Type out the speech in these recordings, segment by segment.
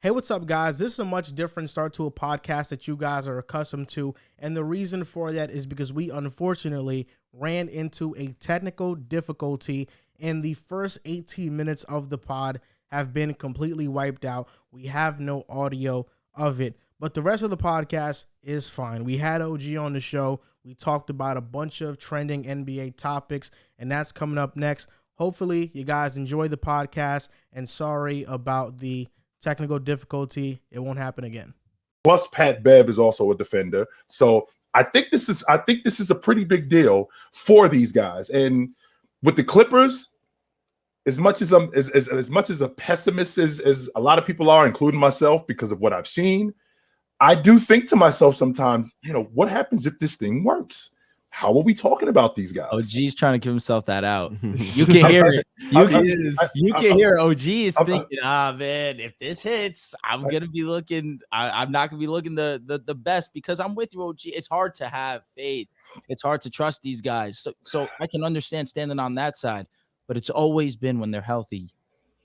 Hey, what's up, guys? This is a much different start to a podcast that you guys are accustomed to, and the reason for that is because we unfortunately ran into a technical difficulty, and the first 18 minutes of the pod have been completely wiped out. We have no audio of it, but the rest of the podcast is fine. We had OG on the show. We talked about a bunch of trending NBA topics, and that's coming up next. Hopefully, you guys enjoy the podcast, and sorry about the technical difficulty. It won't happen again. Plus, Pat Bev is also a defender, so I think this is a pretty big deal for these guys. And with the Clippers, as much as a pessimist as a lot of people are, including myself, because of what I've seen, I do think to myself sometimes, what happens if this thing works? How are we talking about these guys? OG's trying to give himself that out. You can hear it. You can hear OG is thinking, man, if this hits, I'm not gonna be looking the best, because I'm with you, OG. It's hard to have faith. It's hard to trust these guys. So I can understand standing on that side, but it's always been when they're healthy,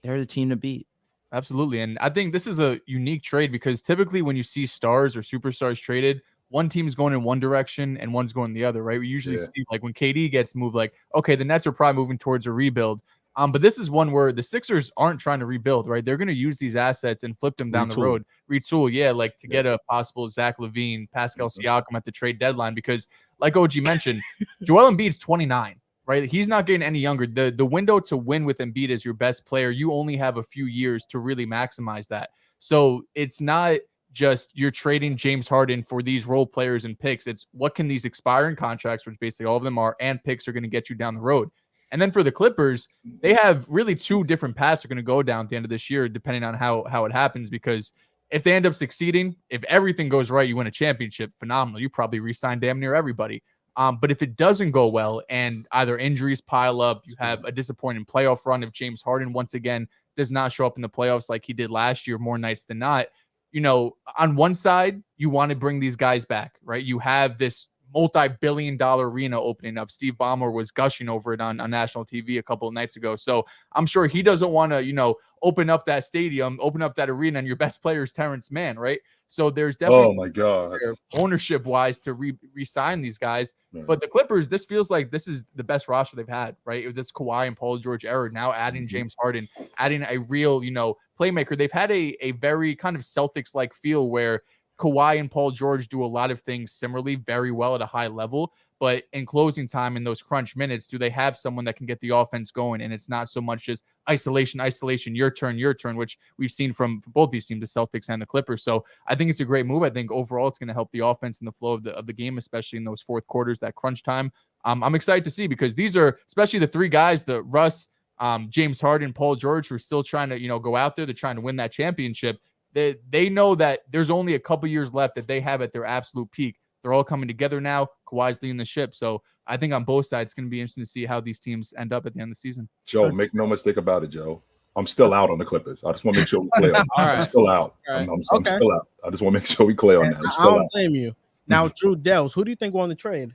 they're the team to beat. Absolutely. And I think this is a unique trade because typically when you see stars or superstars traded, one team's going in one direction and one's going the other, right? We usually see, like, when KD gets moved, like, okay, the Nets are probably moving towards a rebuild. But this is one where the Sixers aren't trying to rebuild, right? They're going to use these assets and flip them down the road. Retool, to get a possible Zach LaVine, Pascal Siakam at the trade deadline, because like OG mentioned, Joel Embiid's 29, right? He's not getting any younger. The window to win with Embiid as your best player, you only have a few years to really maximize that. So it's not just you're trading James Harden for these role players and picks. It's what can these expiring contracts, which basically all of them are, and picks are going to get you down the road. And then for the Clippers, they have really two different paths they're going to go down at the end of this year, depending on how it happens. Because if they end up succeeding, if everything goes right, you win a championship, phenomenal. You probably re-sign damn near everybody. But if it doesn't go well and either injuries pile up, you have a disappointing playoff run. If James Harden once again does not show up in the playoffs like he did last year, more nights than not, on one side, you want to bring these guys back, right? You have this multi-billion-dollar arena opening up. Steve Ballmer was gushing over it on national TV a couple of nights ago. So I'm sure he doesn't want to, open up that stadium, open up that arena, and your best player is Terrence Mann, right? So there's definitely ownership-wise to re-sign these guys. Right. But the Clippers, this feels like this is the best roster they've had, right? With this Kawhi and Paul George era, now adding James Harden, adding a real, playmaker. They've had a very kind of Celtics-like feel where Kawhi and Paul George do a lot of things similarly very well at a high level, but in closing time in those crunch minutes, do they have someone that can get the offense going? And it's not so much just isolation, your turn, which we've seen from both these teams, the Celtics and the Clippers. So I think it's a great move. I think overall it's going to help the offense and the flow of the game, especially in those fourth quarters, that crunch time. I'm excited to see, because these are, especially the three guys, the Russ, James Harden, Paul George, who are still trying to, go out there. They're trying to win that championship. They know that there's only a couple years left that they have at their absolute peak. They're all coming together now. Kawhi's leading the ship. So I think on both sides, it's going to be interesting to see how these teams end up at the end of the season. Joe, make no mistake about it, Joe. I'm still out on the Clippers. I just want to make sure we clear on that. I'm still out. Right. I'm still out. I just want to make sure we clear on that. I don't blame you. Now, Drew Dehls, who do you think won the trade?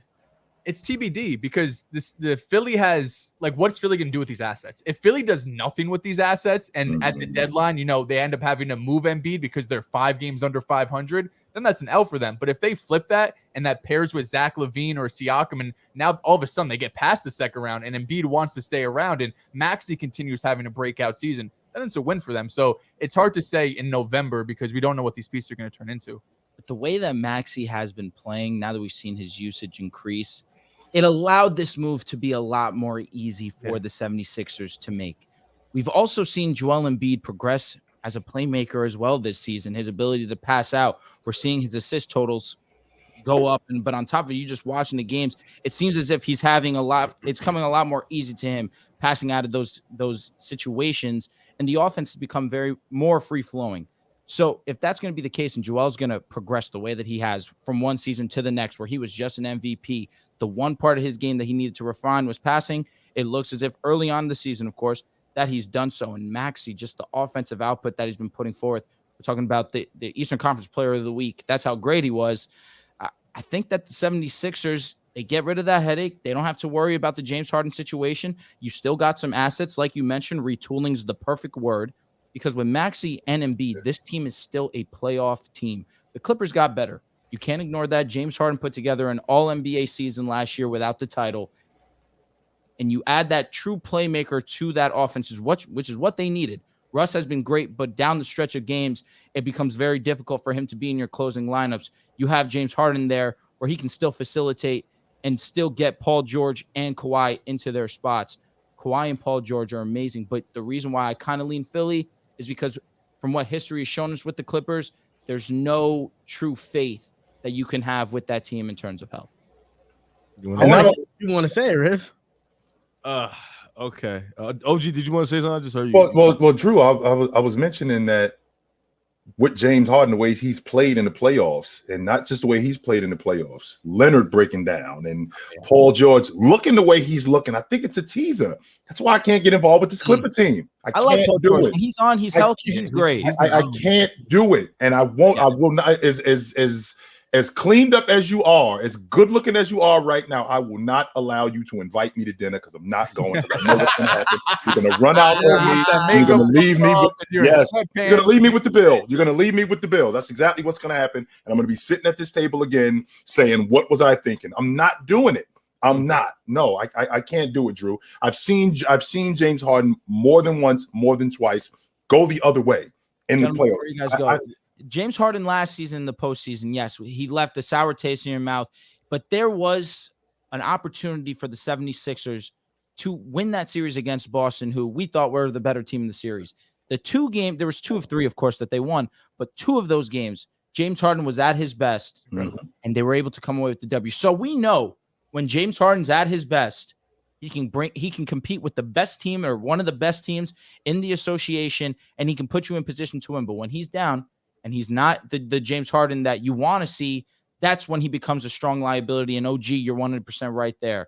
It's TBD, because the Philly has, like, what's Philly going to do with these assets? If Philly does nothing with these assets and at the deadline, they end up having to move Embiid because they're 5 games under 500, then that's an L for them. But if they flip that and that pairs with Zach LaVine or Siakam, and now all of a sudden they get past the second round and Embiid wants to stay around and Maxey continues having a breakout season, then it's a win for them. So it's hard to say in November because we don't know what these pieces are going to turn into. But the way that Maxey has been playing, now that we've seen his usage increase, it allowed this move to be a lot more easy for the 76ers to make. We've also seen Joel Embiid progress as a playmaker as well this season. His ability to pass out, we're seeing his assist totals go up. But on top of it, you just watching the games, it seems as if he's having it's coming a lot more easy to him passing out of those situations, and the offense has become more free-flowing. So if that's going to be the case and Joel's going to progress the way that he has from one season to the next, where he was just an MVP, the one part of his game that he needed to refine was passing. It looks as if early on in the season, of course, that he's done so. And Maxey, just the offensive output that he's been putting forth. We're talking about the Eastern Conference Player of the Week. That's how great he was. I think that the 76ers, they get rid of that headache. They don't have to worry about the James Harden situation. You still got some assets. Like you mentioned, retooling is the perfect word. because with Maxey and Embiid, this team is still a playoff team. The Clippers got better. You can't ignore that. James Harden put together an all-NBA season last year without the title. And you add that true playmaker to that offense, which is what they needed. Russ has been great, but down the stretch of games, it becomes very difficult for him to be in your closing lineups. You have James Harden there where he can still facilitate and still get Paul George and Kawhi into their spots. Kawhi and Paul George are amazing, but the reason why I kind of lean Philly is because from what history has shown us with the Clippers, there's no true faith that you can have with that team in terms of health. You want to say it, Riff? Okay. OG, did you want to say something? I just heard you. Well, Drew, I was mentioning that with James Harden, the way he's played in the playoffs, and not just the way he's played in the playoffs, Leonard breaking down and Paul George looking the way he's looking. I think it's a teaser. That's why I can't get involved with this Clipper team. I like can't Paul do George. it. When he's on, he's healthy. He's great. I can't do it, and I won't. I will not. As cleaned up as you are, as good looking as you are right now, I will not allow you to invite me to dinner because I'm not going. I know what's going to happen. You're going to run out on me. You're going to leave me. You're going to leave me with the bill. You're going to leave me with the bill. That's exactly what's going to happen. And I'm going to be sitting at this table again saying, "What was I thinking?" I'm not doing it. I'm not. No, I can't do it, Drew. I've seen James Harden more than once, more than twice, go the other way in the playoffs. Where you guys go? James Harden last season in the postseason, yes, he left a sour taste in your mouth, but there was an opportunity for the 76ers to win that series against Boston, who we thought were the better team in the series. There was 2 of 3, of course, that they won, but 2 of those games, James Harden was at his best, and they were able to come away with the W. So we know when James Harden's at his best, he can compete with the best team or one of the best teams in the association, and he can put you in position to win. But when he's down, and he's not the James Harden that you want to see, that's when he becomes a strong liability. And OG, you're 100% right there.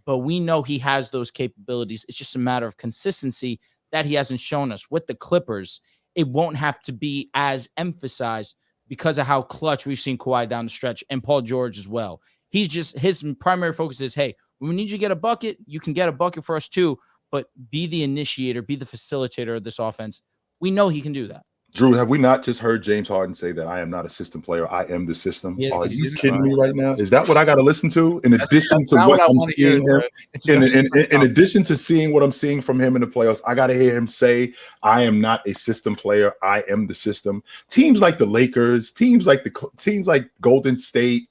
But we know he has those capabilities. It's just a matter of consistency that he hasn't shown us. With the Clippers, it won't have to be as emphasized because of how clutch we've seen Kawhi down the stretch and Paul George as well. His primary focus is, hey, when we need you to get a bucket, you can get a bucket for us too, but be the initiator, be the facilitator of this offense. We know he can do that. Drew, have we not just heard James Harden say that I am not a system player? I am the system. Yes, Are you kidding me right now? Is that what I got to listen to? In addition to what I'm seeing him, in addition to seeing what I'm seeing from him in the playoffs, I got to hear him say, I am not a system player. I am the system. Teams like the Lakers, teams like Golden State,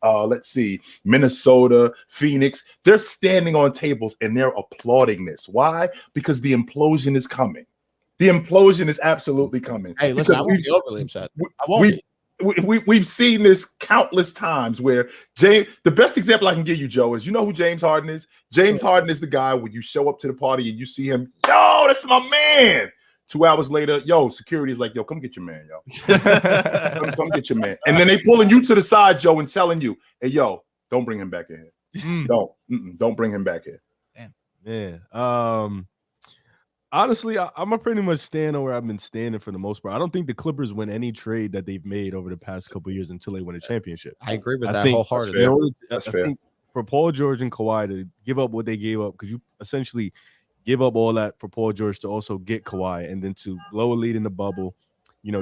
Minnesota, Phoenix, they're standing on tables and they're applauding this. Why? Because the implosion is coming. The implosion is absolutely coming. Hey, listen, I won't be overly upset. I won't be. We've seen this countless times where the best example I can give you, Joe, is you know who James Harden is? James Harden is the guy when you show up to the party and you see him, yo, that's my man. 2 hours later, security is like, yo, come get your man, yo. come get your man. And then they pulling you to the side, Joe, and telling you, hey, yo, don't bring him back in here. Don't bring him back here. Damn. Yeah. Honestly, I'm a pretty much stand where I've been standing for the most part. I don't think the Clippers win any trade that they've made over the past couple of years until they win a championship. I agree with that wholeheartedly. That's fair. I think for Paul George and Kawhi to give up what they gave up, because you essentially give up all that for Paul George to also get Kawhi, and then to blow a lead in the bubble,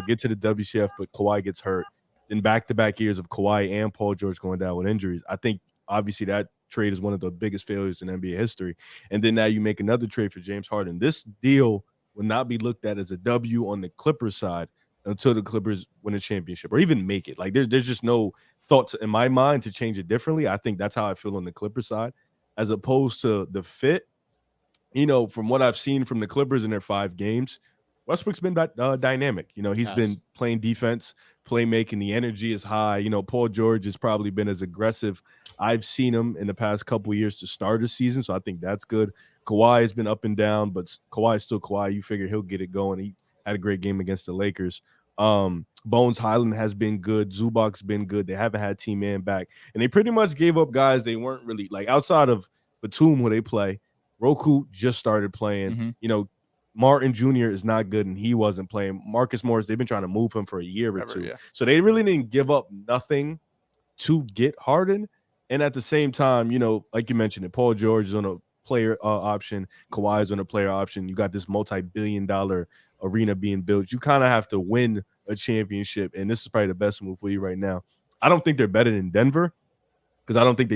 get to the WCF, but Kawhi gets hurt. Then back-to-back years of Kawhi and Paul George going down with injuries. I think obviously that trade is one of the biggest failures in NBA history. And then now you make another trade for James Harden. This deal will not be looked at as a W on the Clippers side until the Clippers win a championship or even make it. Like there's just no thoughts in my mind to change it differently. I think that's how I feel on the Clippers side, as opposed to the fit. From what I've seen from the Clippers in their 5 games, Westbrook's been dynamic. He's been playing defense, playmaking. The energy is high. Paul George has probably been as aggressive I've seen him in the past couple of years to start the season, so I think that's good. Kawhi has been up and down, but Kawhi is still Kawhi. You figure he'll get it going. He had a great game against the Lakers. Bones Highland has been good. Zubac's been good. They haven't had T-Man back. And they pretty much gave up guys they weren't really – like outside of Batum, who they play, Roku just started playing. Martin Jr. is not good, and he wasn't playing. Marcus Morris, they've been trying to move him for a year or two. Yeah. So they really didn't give up nothing to get Harden. And at the same time, like you mentioned, Paul George is on a player option. Kawhi is on a player option. You got this multi-billion-dollar arena being built. You kind of have to win a championship, and this is probably the best move for you right now. I don't think they're better than Denver because I don't think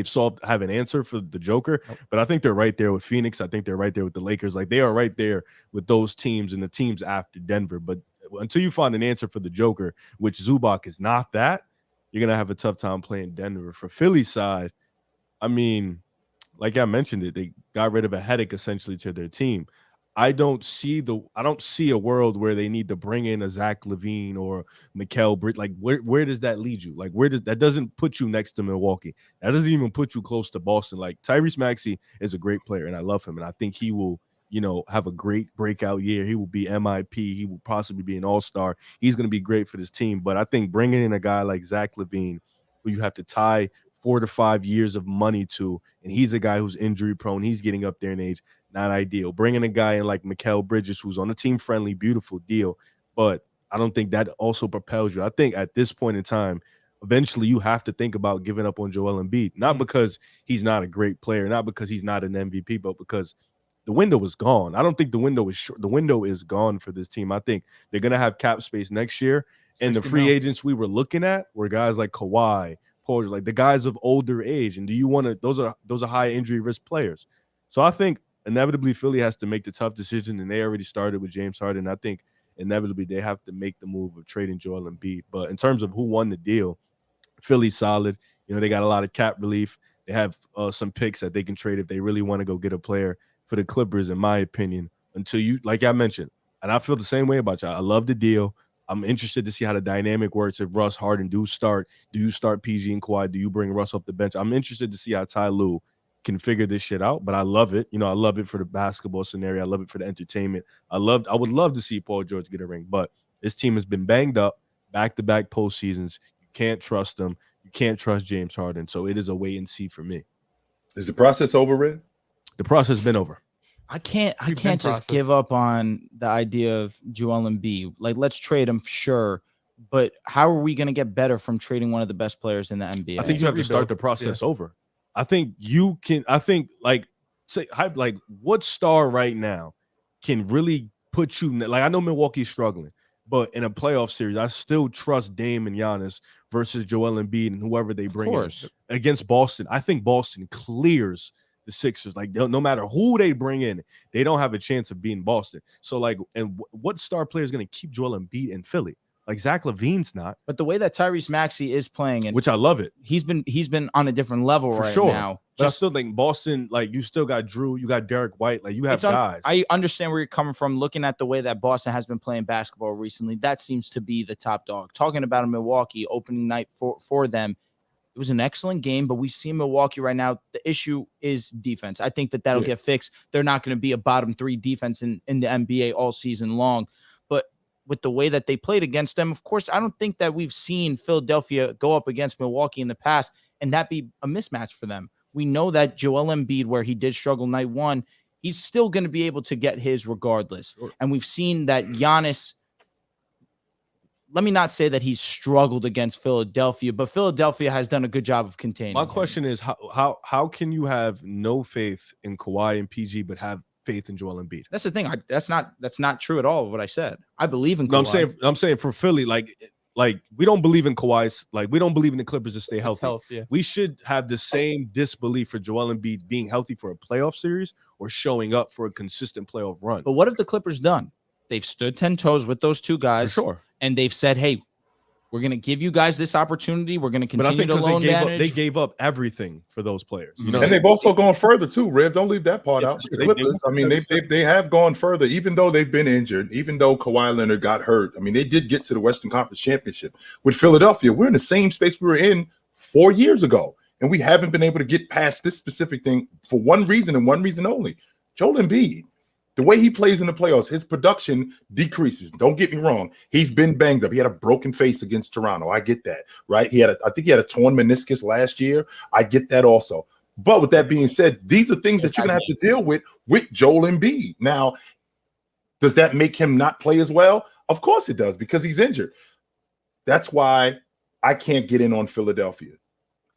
have an answer for the Joker, but I think they're right there with Phoenix. I think they're right there with the Lakers. Like, they are right there with those teams and the teams after Denver. But until you find an answer for the Joker, which Zubac is not that, you're going to have a tough time playing Denver. For Philly's side, I mean, like I mentioned it, they got rid of a headache essentially to their team. I don't see a world where they need to bring in a Zach LaVine or Mikal Bridges. Like, where does that lead you? Like, that doesn't put you next to Milwaukee. That doesn't even put you close to Boston. Like, Tyrese Maxey is a great player, and I love him, and I think he will, have a great breakout year. He will be MIP. He will possibly be an all-star. He's going to be great for this team. But I think bringing in a guy like Zach LaVine, who you have to tie 4 to 5 years of money to, and he's a guy who's injury prone. He's getting up there in age. Not ideal. Bringing a guy in like Mikal Bridges, who's on a team-friendly, beautiful deal, but I don't think that also propels you. I think at this point in time, eventually you have to think about giving up on Joel Embiid, not because he's not a great player, not because he's not an MVP, but because the window is gone. I don't think the window is short. The window is gone for this team. I think they're going to have cap space next year, and the free agents we were looking at were guys like Kawhi, Paul, like the guys of older age, and do you want to? Those are high injury risk players. So I think inevitably Philly has to make the tough decision, and they already started with James Harden. I think inevitably they have to make the move of trading Joel Embiid. But in terms of who won the deal, Philly's solid. They got a lot of cap relief. They have some picks that they can trade if they really want to go get a player. For the Clippers, in my opinion, until you, like I mentioned, and I feel the same way about you. I love the deal. I'm interested to see how the dynamic works. If Russ, Harden do you start PG and Kawhi? Do you bring Russ off the bench? I'm interested to see how Ty Lue can figure this shit out, but I love it. I love it for the basketball scenario. I love it for the entertainment. I would love to see Paul George get a ring, but this team has been banged up back-to-back postseasons. You can't trust them. You can't trust James Harden, so it is a wait and see for me. Is the process over, Red? The process has been over. I can't just give up on the idea of Joel Embiid. Like, let's trade him, sure, but how are we going to get better from trading one of the best players in the NBA? I think you have to start the process over. I think you can. I think what star right now can really put you? Like, I know Milwaukee's struggling, but in a playoff series, I still trust Dame and Giannis versus Joel Embiid and whoever they bring in against Boston. I think Boston clears the Sixers. Like, no matter who they bring in, they don't have a chance of beating Boston. So, like, and what star player is going to keep Joel Embiid in Philly? Like, Zach LaVine's not. But the way that Tyrese Maxey is playing, and which I love it, he's been on a different level for right sure. now. But I still think Boston, like, you still got Drew, you got Derek White, like, you have guys. I understand where you're coming from. Looking at the way that Boston has been playing basketball recently, that seems to be the top dog. Talking about a Milwaukee opening night for them, it was an excellent game, but we see Milwaukee right now. The issue is defense. I think that'll get fixed. They're not going to be a bottom 3 defense in the NBA all season long. But with the way that they played against them, of course, I don't think that we've seen Philadelphia go up against Milwaukee in the past and that be a mismatch for them. We know that Joel Embiid, where he did struggle night one, he's still going to be able to get his regardless. And we've seen that Giannis, let me not say that he's struggled against Philadelphia, but Philadelphia has done a good job of containing My him. question is, how can you have no faith in Kawhi and PG but have faith in Joel Embiid? That's the thing. That's not true at all of what I said. I believe in Kawhi. I'm saying for Philly, like we don't believe in Kawhi's, like we don't believe in the Clippers to stay healthy. We should have the same disbelief for Joel Embiid being healthy for a playoff series or showing up for a consistent playoff run. But what have the Clippers done? They've stood 10 toes with those two guys. For sure. And they've said, hey, we're going to give you guys this opportunity. We're going to continue to loan damage. They gave up everything for those players. And they've also gone further too, Rev. Don't leave that part out. The Clippers, I mean, they have gone further, even though they've been injured, even though Kawhi Leonard got hurt. I mean, they did get to the Western Conference Championship. With Philadelphia, we're in the same space we were in 4 years ago, and we haven't been able to get past this specific thing for one reason and one reason only. Joel Embiid. The way he plays in the playoffs, his production decreases. Don't get me wrong. He's been banged up. He had a broken face against Toronto. I get that, right? I think he had a torn meniscus last year. I get that also. But with that being said, these are things that you're going to have to deal with Joel Embiid. Now, does that make him not play as well? Of course it does, because he's injured. That's why I can't get in on Philadelphia.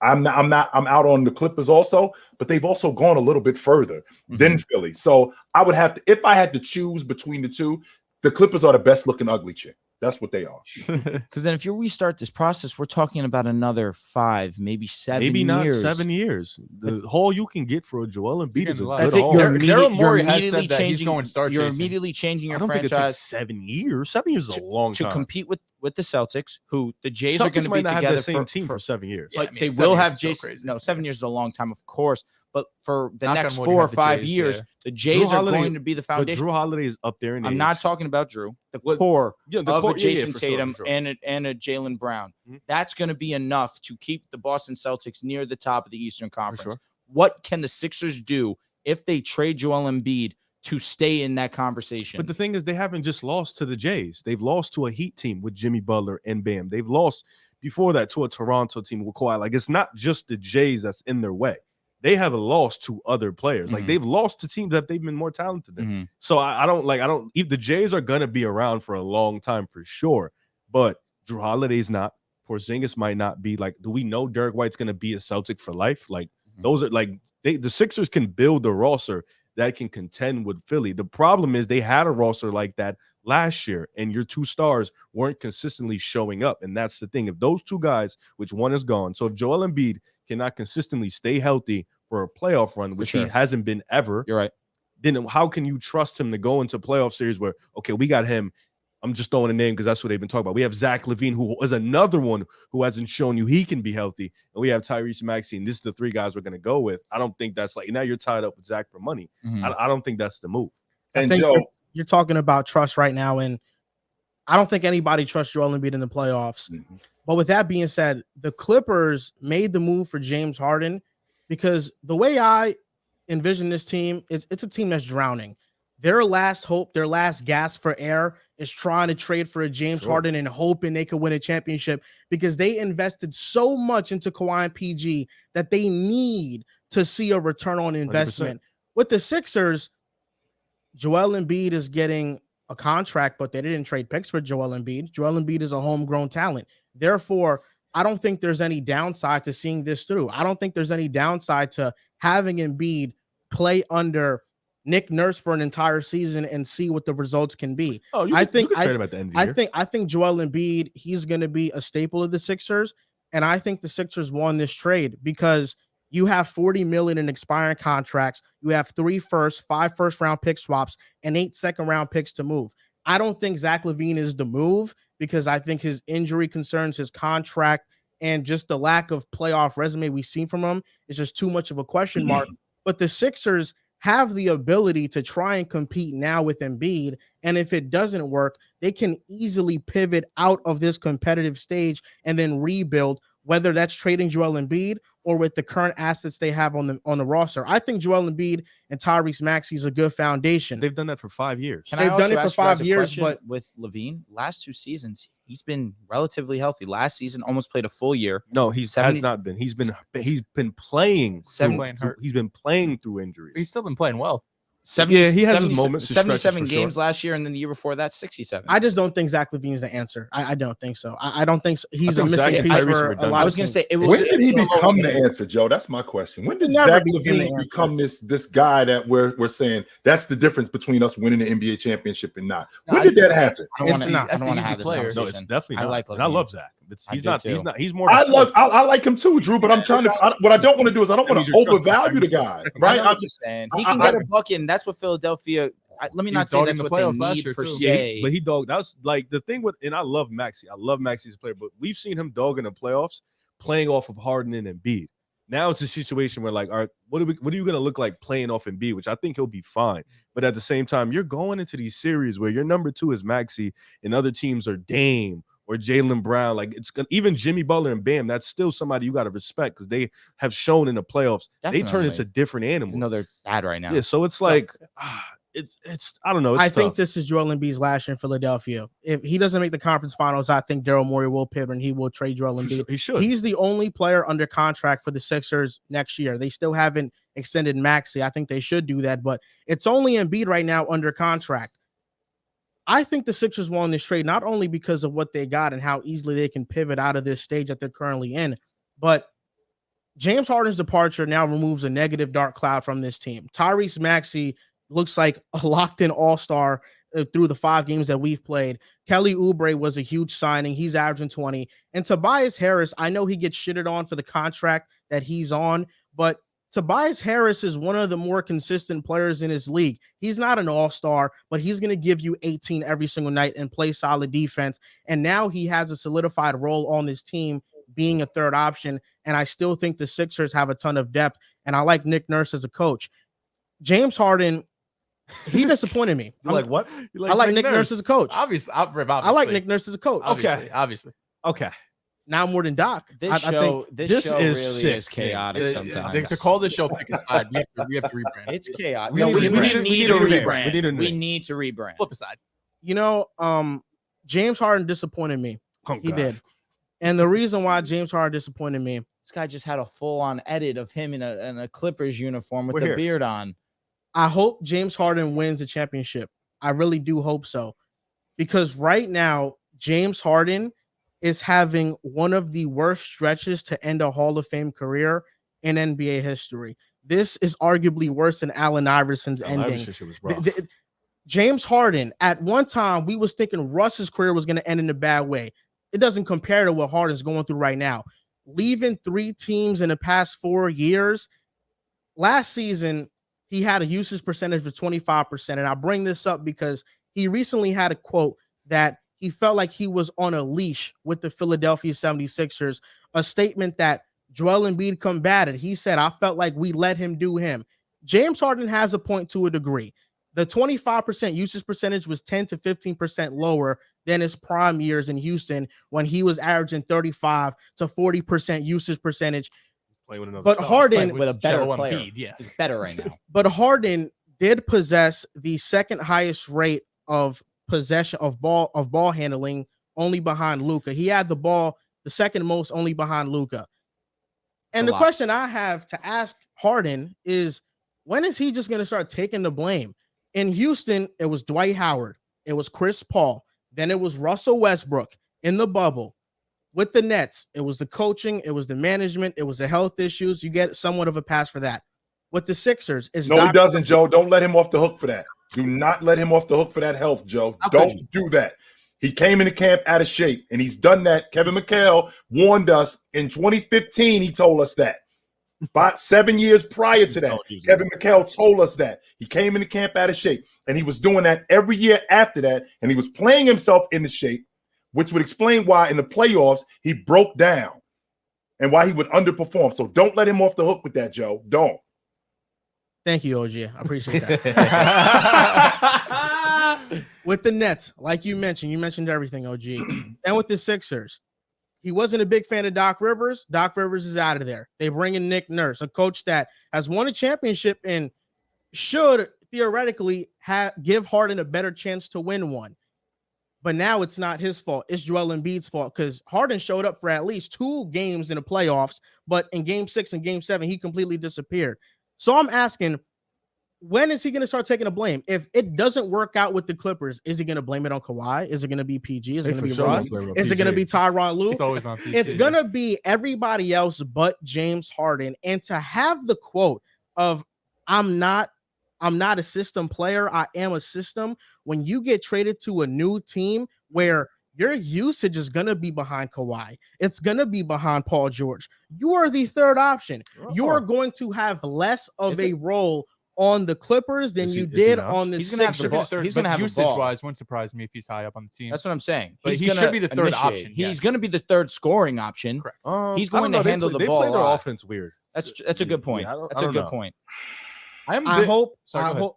I'm out on the Clippers also, but they've also gone a little bit further than Philly. So I would have to, if I had to choose between the two the Clippers are the best looking ugly chick. That's what they are. Because then if you restart this process, we're talking about another 5, maybe 7 years. Maybe not 7 years. The haul you can get for a Joel Embiid is a good That's it. haul. Daryl Morey has said that he's going star You're chasing. immediately changing your I don't think it franchise takes 7 years. 7 years is a long time. to compete with the Celtics, who the Jays are Celtics going to be might not together have the same team for 7 years. But I mean, they 7 will years have is so Jason. crazy. No, 7 years is a long time, of course. But for the Knock next on wood, 4 you or have the 5 Jays, years, yeah. the Jays are Holiday- going to be the But foundation. Drew Holiday is up there in I'm age. not talking about Drew. The What- core Yeah, the of core- a yeah, Jason for sure, Tatum for sure. and a Jaylen Brown. Mhm. That's going to be enough to keep the Boston Celtics near the top of the Eastern Conference. sure. What can the Sixers do if they trade Joel Embiid to stay in that conversation? But the thing is, they haven't just lost to the Jays. They've lost to a Heat team with Jimmy Butler and Bam. They've lost before that to a Toronto team with Kawhi. Like, it's not just the Jays that's in their way. They have lost to other players. Like, Mhm. they've lost to teams that they've been more talented than. Mhm. So I don't if the Jays are gonna be around for a long time for sure. But Drew Holiday's not. Porzingis might not be. Like, do we know Derek White's gonna be a Celtic for life? Like, those are like the Sixers can build a roster that can contend with Philly. The problem is they had a roster like that last year, and your 2 stars weren't consistently showing up. And that's the thing. If those 2 guys, which one is gone, so if Joel Embiid cannot consistently stay healthy for a playoff run, which he hasn't been ever, You're right. then how can you trust him to go into playoff series where, okay, we got him. I'm just throwing a name because that's what they've been talking about. We have Zach LaVine, who is another one who hasn't shown you he can be healthy. And we have Tyrese Maxey. And this is the 3 guys we're going to go with. I don't think that's like, now you're tied up with Zach for money. Mhm. I don't think that's the move. I And think Joe, you're talking about trust right now, and I don't think anybody trusts Joel Embiid in the playoffs. Mhm. But with that being said, the Clippers made the move for James Harden because the way I envision this team, it's a team that's drowning. Their last hope, their last gasp for air is trying to trade for a James Harden and hoping they could win a championship because they invested so much into Kawhi and PG that they need to see a return on investment. 100%. With the Sixers, Joel Embiid is getting a contract, but they didn't trade picks for Joel Embiid. Joel Embiid is a homegrown talent. Therefore, I don't think there's any downside to seeing this through. I don't think there's any downside to having Embiid play under Nick Nurse for an entire season and see what the results can be. Oh, you could trade him at the end of the year. I think Joel Embiid, he's going to be a staple of the Sixers, and I think the Sixers won this trade because you have $40 million in expiring contracts. You have 3 first, 5 first-round pick swaps, and 8 second-round picks to move. I don't think Zach LaVine is the move because I think his injury concerns, his contract, and just the lack of playoff resume we've seen from him is just too much of a question mark. But the Sixers have the ability to try and compete now with Embiid. And if it doesn't work, they can easily pivot out of this competitive stage and then rebuild, whether that's trading Joel Embiid or with the current assets they have on the roster. I think Joel Embiid and Tyrese Maxey is a good foundation. They've done that for 5 years. Can They've I also done it for ask you guys 5 a years, question? but with LaVine, last 2 seasons, he's been relatively healthy. Last season, almost played a full year. No, he 70 has not been. He's been playing. Seven- He's been playing through injuries. He's still been playing well. 70, Yeah, he has his 70 moments, his stretches 77 for games sure. last year, and then the year before that, 67. I just don't think Zach LaVine is the answer. I don't think so. I don't think so. He's a think Zach missing and piece Tyrese for are a redundant. lot I of was going to teams. say, it was. when did he it's a become little- the answer, Joe? That's my question. When did He never Zach became the LaVine answer. become this guy that we're saying that's the difference between us winning the NBA championship and not? No, When I- did that happen? I don't It's wanna- not. I That's don't an want to easy have this player. No, conversation. No, it's definitely I not. like And I LaVine. love Zach. I He's do not. too. He's more. I like him too, Drew. But I'm trying to. What I don't want to do is I don't want means to you're trusting overvalue the Tyrese. guy, I right? know what you're saying. He can get a bucket, and that's what Philadelphia. Let me He not was say dogging that's the what they playoffs last need year, per too. se. But he dogged. That's like the thing with, and I love Maxey. I love Maxey as a player, but we've seen him dog in the playoffs playing off of Harden and Embiid. Now it's a situation where, like, all right, what are you going to look like playing off Embiid, which I think he'll be fine. But at the same time, you're going into these series where your number 2 is Maxey and other teams are Dame or Jaylen Brown. Like, it's even Jimmy Butler and Bam. That's still somebody you got to respect because they have shown in the playoffs they turn Definitely. into different Even animals. though they're bad right now. Yeah, so it's like it's I don't know. It's I think tough. this is Joel Embiid's last year in Philadelphia. If he doesn't make the conference finals, I think Daryl Morey will pivot and he will trade Joel For Embiid. sure, he should. He's the only player under contract for the Sixers next year. They still haven't extended Maxey. I think they should do that, but it's only Embiid right now under contract. I think the Sixers won this trade not only because of what they got and how easily they can pivot out of this stage that they're currently in, but James Harden's departure now removes a negative dark cloud from this team. Tyrese Maxey looks like a locked-in all-star through the 5 games that we've played. Kelly Oubre was a huge signing. He's averaging 20. And Tobias Harris, I know he gets shitted on for the contract that he's on, but Tobias Harris is one of the more consistent players in his league. He's not an all-star, but he's going to give you 18 every single night and play solid defense. And now he has a solidified role on this team being a third option. And I still think the Sixers have a ton of depth. And I like Nick Nurse as a coach. James Harden, he disappointed me. You like what? I like Nick Nurse as a coach. Obviously. I like Nick Nurse as a coach. Obviously. Okay. Now more than Doc. This show really is chaotic sometimes. To call this show pick a side, we have to rebrand. It's chaotic. We need to rebrand. We need to rebrand. Flip aside. James Harden disappointed me. He did. And the reason why James Harden disappointed me, this guy just had a full-on edit of him in a Clippers uniform with a beard on. I hope James Harden wins a championship. I really do hope so. Because right now, James Harden is having one of the worst stretches to end a Hall of Fame career in NBA history. This is arguably worse than Allen Iverson's ending. James Harden, at one time, we was thinking Russ's career was going to end in a bad way. It doesn't compare to what Harden's going through right now. Leaving 3 teams in the past 4 years. Last season, he had a usage percentage of 25%. And I bring this up because he recently had a quote that he felt like he was on a leash with the Philadelphia 76ers, a statement that Joel Embiid combated. He said, I felt like we let him do him. James Harden has a point to a degree. The 25% usage percentage was 10 to 15% lower than his prime years in Houston when he was averaging 35 to 40% usage percentage. But Harden, with a better player, is better right now. But Harden did possess the second highest rate of possession of ball handling, only behind Luka. He had the ball the second most, only behind Luka. And the question I have to ask Harden is, when is he just going to start taking the blame? In Houston, it was Dwight Howard, it was Chris Paul, then it was Russell Westbrook in the bubble. With the Nets, it was the coaching, it was the management, it was the health issues. You get somewhat of a pass for that. With the Sixers, he doesn't, Joe. Don't let him off the hook for that. Do not let him off the hook for that health, Joe. Don't do that. He came into camp out of shape, and he's done that. Kevin McHale warned us in 2015. He told us that. About 7 years prior to that, Kevin McHale told us that. He came into camp out of shape, and he was doing that every year after that, and he was playing himself into shape, which would explain why in the playoffs he broke down and why he would underperform. So don't let him off the hook with that, Joe. Don't. Thank you, OG. I appreciate that. With the Nets, like you mentioned everything, OG. And with the Sixers, he wasn't a big fan of Doc Rivers. Doc Rivers is out of there. They bring in Nick Nurse, a coach that has won a championship and should theoretically give Harden a better chance to win one. But now it's not his fault. It's Joel Embiid's fault because Harden showed up for at least 2 games in the playoffs, but in Game 6 and Game 7, he completely disappeared. So I'm asking, when is he going to start taking the blame? If it doesn't work out with the Clippers, is he going to blame it on Kawhi? Is it going to be PG? Is it going to be Russ? Is it going to be Tyronn Lue? It's always on PG. It's going to be everybody else but James Harden. And to have the quote of, I'm not a system player, I am a system. When you get traded to a new team where your usage is going to be behind Kawhi, it's going to be behind Paul George, you are the third option. You are going to have less of a role on the Clippers than you did on the Sixers. He's going to have usage-wise, wouldn't surprise me if he's high up on the team. That's what I'm saying. But he should be the third option. He's going to be the third scoring option. Correct. He's going to handle the ball. They play their offense weird. That's a good point. That's a good point. I hope,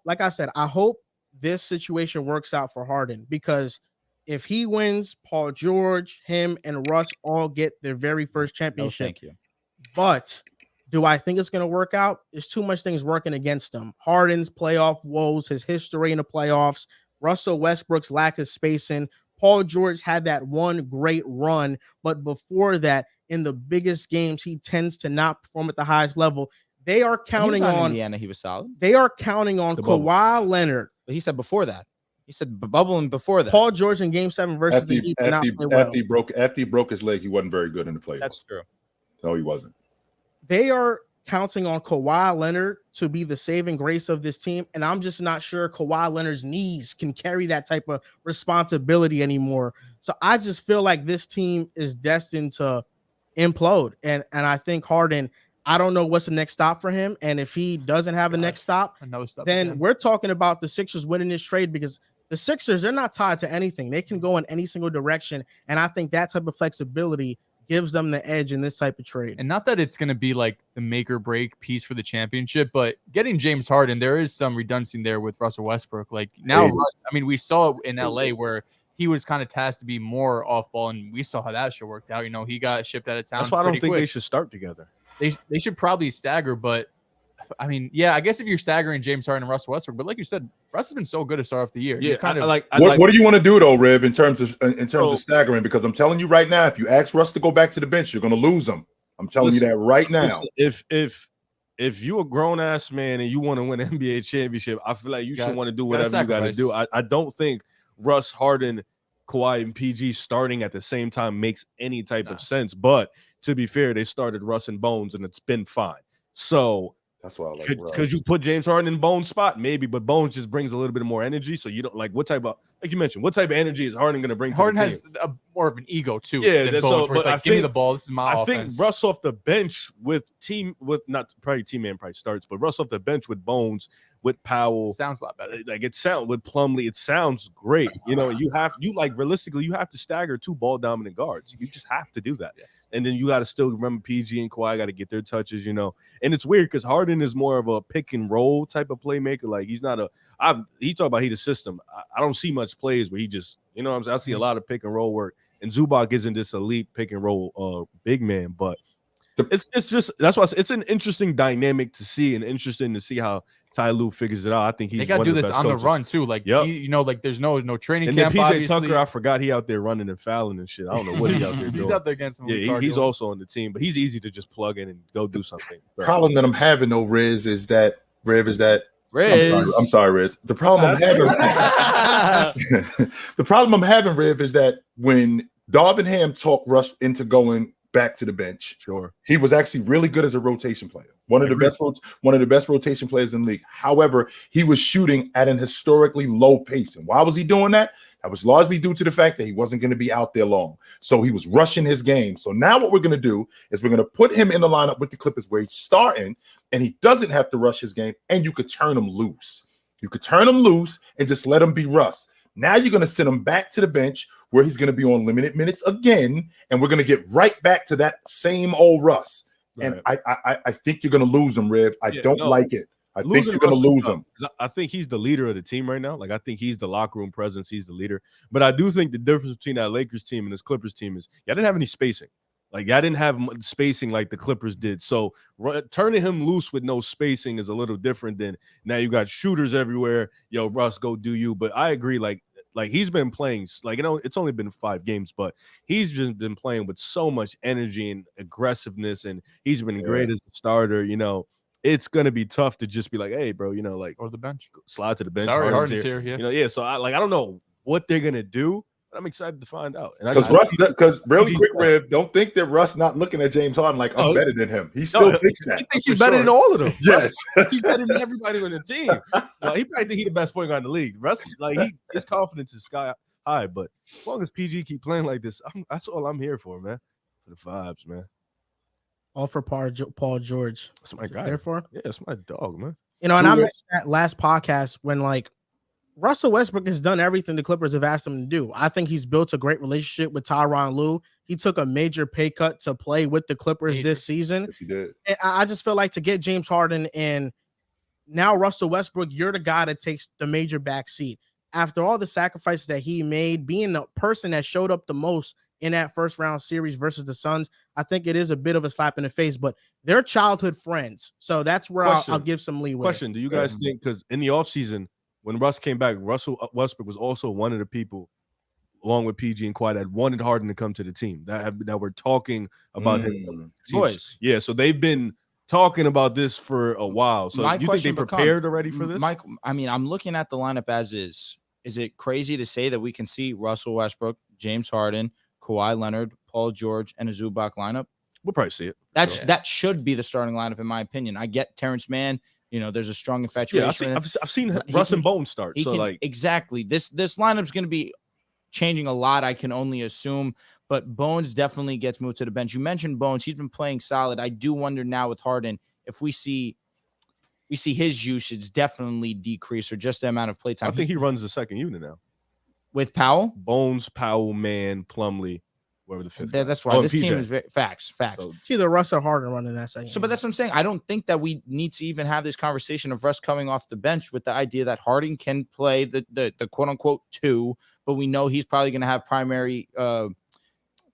like I said, I hope this situation works out for Harden, because if he wins, Paul George, him, and Russ all get their very first championship. No, thank you. But do I think it's going to work out? There's too much things working against him. Harden's playoff woes, his history in the playoffs, Russell Westbrook's lack of spacing. Paul George had that one great run, but before that, in the biggest games, he tends to not perform at the highest level. They are counting on Indiana. He was solid. They are counting on Kawhi Leonard. But he said before that. He said bubbling before that. Paul George in Game 7 versus the Heat. After he broke his leg, he wasn't very good in the playoffs. That's true. No, he wasn't. They are counting on Kawhi Leonard to be the saving grace of this team, and I'm just not sure Kawhi Leonard's knees can carry that type of responsibility anymore. So I just feel like this team is destined to implode, and I think Harden, I don't know what's the next stop for him, and if he doesn't have a next stop, then we're talking about the Sixers winning this trade, because the Sixers, they're not tied to anything. They can go in any single direction, and I think that type of flexibility gives them the edge in this type of trade. And not that it's going to be like the make or break piece for the championship, but getting James Harden, there is some redundancy there with Russell Westbrook. Like now, I mean, we saw it in LA where he was kind of tasked to be more off ball, and we saw how that shit worked out. You know, he got shipped out of town. That's why I don't think they should start together. They should probably stagger, but I mean, yeah, I guess if you're staggering James Harden and Russell Westbrook, but like you said, Russ has been so good to start off the year. Yeah, what do you want to do though, Riv, in terms of staggering? Because I'm telling you right now, if you ask Russ to go back to the bench, you're going to lose him. I'm telling you that right now. If you're a grown ass man and you want to win an NBA championship, I feel like you should want to do whatever you got to do. I don't think Russ, Harden, Kawhi, and PG starting at the same time makes any type of sense. But to be fair, they started Russ and Bones, and it's been fine. So that's why I like because you put James Harden in Bones' spot, maybe, but Bones just brings a little bit more energy. So you don't like what type of, like you mentioned, what type of energy is Harden going to bring? Harden to the has team? more of an ego too. Yeah, than Bones, but like, give me the ball. This is my offense. I think Russ off the bench with not probably team man probably starts, but Russ off the bench with Bones, with Powell sounds a lot better. Like it sounds with Plumlee, it sounds great. You know, realistically, you have to stagger 2 ball dominant guards. You just have to do that. Yeah. And then you got to still remember PG and Kawhi got to get their touches, you know. And it's weird because Harden is more of a pick and roll type of playmaker. Like he's not he talked about he the system. I don't see much plays where he just, you know what I'm saying? I see a lot of pick and roll work. And Zubac isn't this elite pick and roll big man, but it's just that's why it's an interesting dynamic to see and interesting to see how Ty Lue figures it out. I think they got to do this on the run too. Like you know, like there's no training camp. And then PJ obviously. Tucker, I forgot he out there running and fouling and shit. I don't know what he out there doing. He's out there against him. Yeah, he's also on the team, but he's easy to just plug in and go do something. The problem that I'm having though, Riz, is that Riz. I'm sorry, Riz. The problem I'm having the problem I'm having, Riv, is that when Darvingham talked Russ into going back to the bench, sure, he was actually really good as a rotation player. One of the best rotation players in the league. However, he was shooting at an historically low pace. And why was he doing that? That was largely due to the fact that he wasn't going to be out there long. So he was rushing his game. So now what we're going to do is we're going to put him in the lineup with the Clippers where he's starting, and he doesn't have to rush his game, and you could turn him loose. You could turn him loose and just let him be Russ. Now you're going to send him back to the bench where he's going to be on limited minutes again, and we're going to get right back to that same old Russ. Right. And I think you're going to lose him, Riv. I don't like it. I think you're going to lose him. I think he's the leader of the team right now. Like, I think he's the locker room presence. He's the leader. But I do think the difference between that Lakers team and this Clippers team is y'all didn't have any spacing. Like, y'all didn't have spacing like the Clippers did. So turning him loose with no spacing is a little different than now you got shooters everywhere. Yo, Russ, go do you. But I agree, like he's been playing, like, you know, it's only been 5 games, but he's just been playing with so much energy and aggressiveness, and he's been great as a starter. You know, it's gonna be tough to just be like, hey, bro, you know, like, or the bench, slide to the bench. Sorry, Harden's here. Yeah. You know, yeah. So I don't know what they're gonna do, but I'm excited to find out. Because really quick, Rev, don't think that Russ not looking at James Harden like I'm better than him. He still thinks that. He thinks he's better than all of them. Yes, he's better than everybody on the team. He probably think he's the best point guard in the league. Russ, like, his confidence is sky high. But as long as PG keep playing like this, that's all I'm here for, man. For the vibes, man. All for Paul George. That's my guy. Therefore, yeah, that's my dog, man. You know, and I mentioned that last podcast when, like, Russell Westbrook has done everything the Clippers have asked him to do. I think he's built a great relationship with Tyronn Lue. He took a major pay cut to play with the Clippers this season. Yes, he did. And I just feel like to get James Harden and now Russell Westbrook, you're the guy that takes the major back seat. After all the sacrifices that he made, being the person that showed up the most in that first round series versus the Suns, I think it is a bit of a slap in the face, but they're childhood friends. So that's where I'll give some leeway. Question, do you guys think, because in the offseason, when Russ came back, Russell Westbrook was also one of the people, along with PG and Kawhi, that wanted Harden to come to the team, that were talking about him. Boys. Yeah, so they've been talking about this for a while. So you think they prepared already for this? Mike, I mean, I'm looking at the lineup as is. Is it crazy to say that we can see Russell Westbrook, James Harden, Kawhi Leonard, Paul George, and a Zubac lineup? We'll probably see it. That should be the starting lineup in my opinion. I get Terrence Mann. You know, there's a strong infatuation. Yeah, I've seen Russ and Bones start. Exactly. This lineup's going to be changing a lot, I can only assume. But Bones definitely gets moved to the bench. You mentioned Bones; he's been playing solid. I do wonder now with Harden if we see his usage definitely decrease or just the amount of play time. I think he runs the second unit now with Powell, Bones, Powell, Mann, Plumlee. Whoever the fifth. That's why this team is facts. So, it's either Russ or Harden running that second. So, but that's what I'm saying. I don't think that we need to even have this conversation of Russ coming off the bench with the idea that Harden can play the quote unquote 2, but we know he's probably going to have primary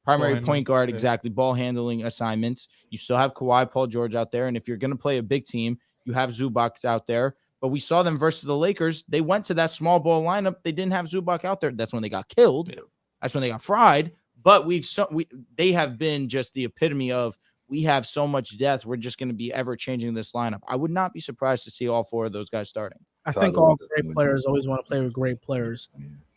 point guard, exactly, ball handling assignments. You still have Kawhi, Paul George out there, and if you're going to play a big team, you have Zubac out there. But we saw them versus the Lakers. They went to that small ball lineup. They didn't have Zubac out there. That's when they got killed. Yeah. That's when they got fried. But they have been just the epitome of we have so much depth. We're just going to be ever changing this lineup. I would not be surprised to see all 4 of those guys starting. I think all great players always want to play with great players.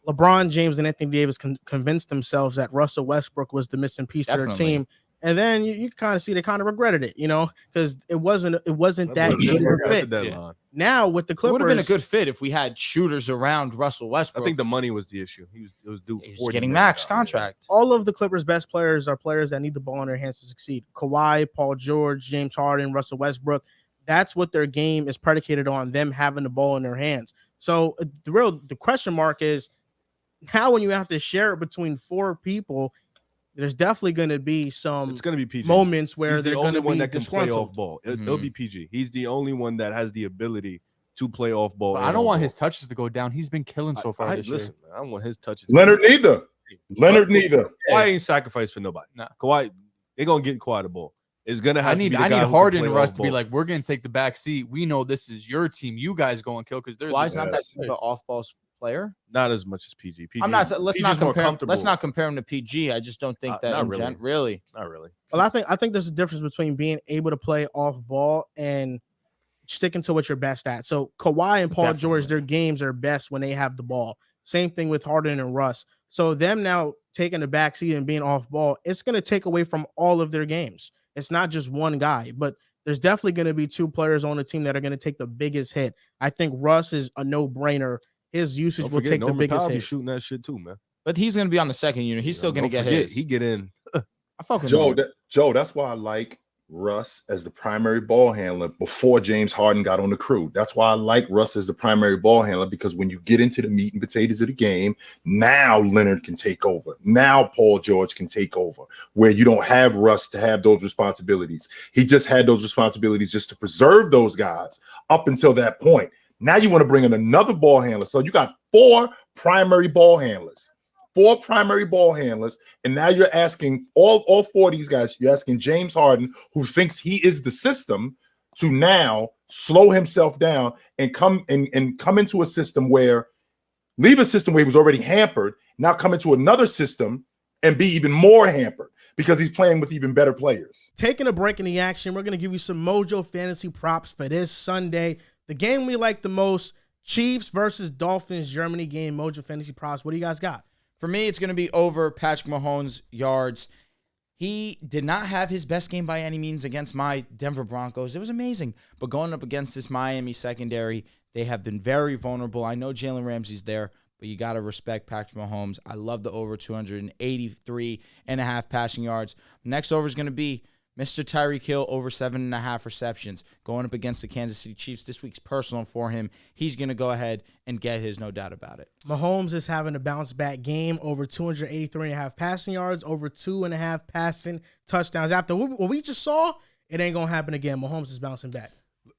LeBron James and Anthony Davis convinced themselves that Russell Westbrook was the missing piece to their team. And then you kind of see they kind of regretted it, because it wasn't that good of a fit. Yeah. Now with the Clippers, it would have been a good fit if we had shooters around Russell Westbrook. I think the money was the issue. He was getting max contract. All of the Clippers' best players are players that need the ball in their hands to succeed. Kawhi, Paul George, James Harden, Russell Westbrook. That's what their game is predicated on, them having the ball in their hands. So the question mark is now when you have to share it between 4 people. There's definitely going to be some moments where they're going to be one that can play off ball. It'll be PG. He's the only one that has the ability to play off ball. But I don't want his touches to go down. He's been killing so far this year. I don't want his touches. Leonard neither. Kawhi ain't sacrificed for nobody. Nah. Kawhi, they're gonna get Kawhi the ball. It's gonna have. I need Harden and Russ to be like, we're gonna take the back seat. We know this is your team. You guys go and kill because they're. Why is not that the off ball player? Not as much as PG. I'm not. Let's not compare him to PG. I just don't think that. Not really. Really. Not really. Well, I think there's a difference between being able to play off ball and sticking to what you're best at. So Kawhi and Paul George, their games are best when they have the ball. Same thing with Harden and Russ. So them now taking the backseat and being off ball, it's going to take away from all of their games. It's not just one guy, but there's definitely going to be 2 players on the team that are going to take the biggest hit. I think Russ is a no-brainer. His usage will take the biggest hit. Shooting that shit too, man. But he's going to be on the second unit. He's still going to get his. He get in. I fuck with Joe, that's why I like Russ as the primary ball handler before James Harden got on the crew. That's why I like Russ as the primary ball handler, because when you get into the meat and potatoes of the game, now Leonard can take over. Now Paul George can take over, where you don't have Russ to have those responsibilities. He just had those responsibilities just to preserve those guys up until that point. Now you want to bring in another ball handler. So you got 4 primary ball handlers. 4 primary ball handlers, and now you're asking all 4 of these guys, you're asking James Harden, who thinks he is the system, to now slow himself down and come into a system where leave a system where he was already hampered, now come into another system and be even more hampered because he's playing with even better players. Taking a break in the action, we're going to give you some Mojo fantasy props for this Sunday. The game we like the most, Chiefs versus Dolphins, Germany game, Mojo fantasy props. What do you guys got? For me, it's going to be over Patrick Mahomes' yards. He did not have his best game by any means against my Denver Broncos. It was amazing. But going up against this Miami secondary, they have been very vulnerable. I know Jalen Ramsey's there, but you got to respect Patrick Mahomes. I love the over 283.5 passing yards. Next over is going to be Mr. Tyreek Hill, over 7.5 receptions, going up against the Kansas City Chiefs. This week's personal for him. He's going to go ahead and get his, no doubt about it. Mahomes is having a bounce-back game, over 283.5 passing yards, over 2.5 passing touchdowns. After what we just saw, it ain't going to happen again. Mahomes is bouncing back.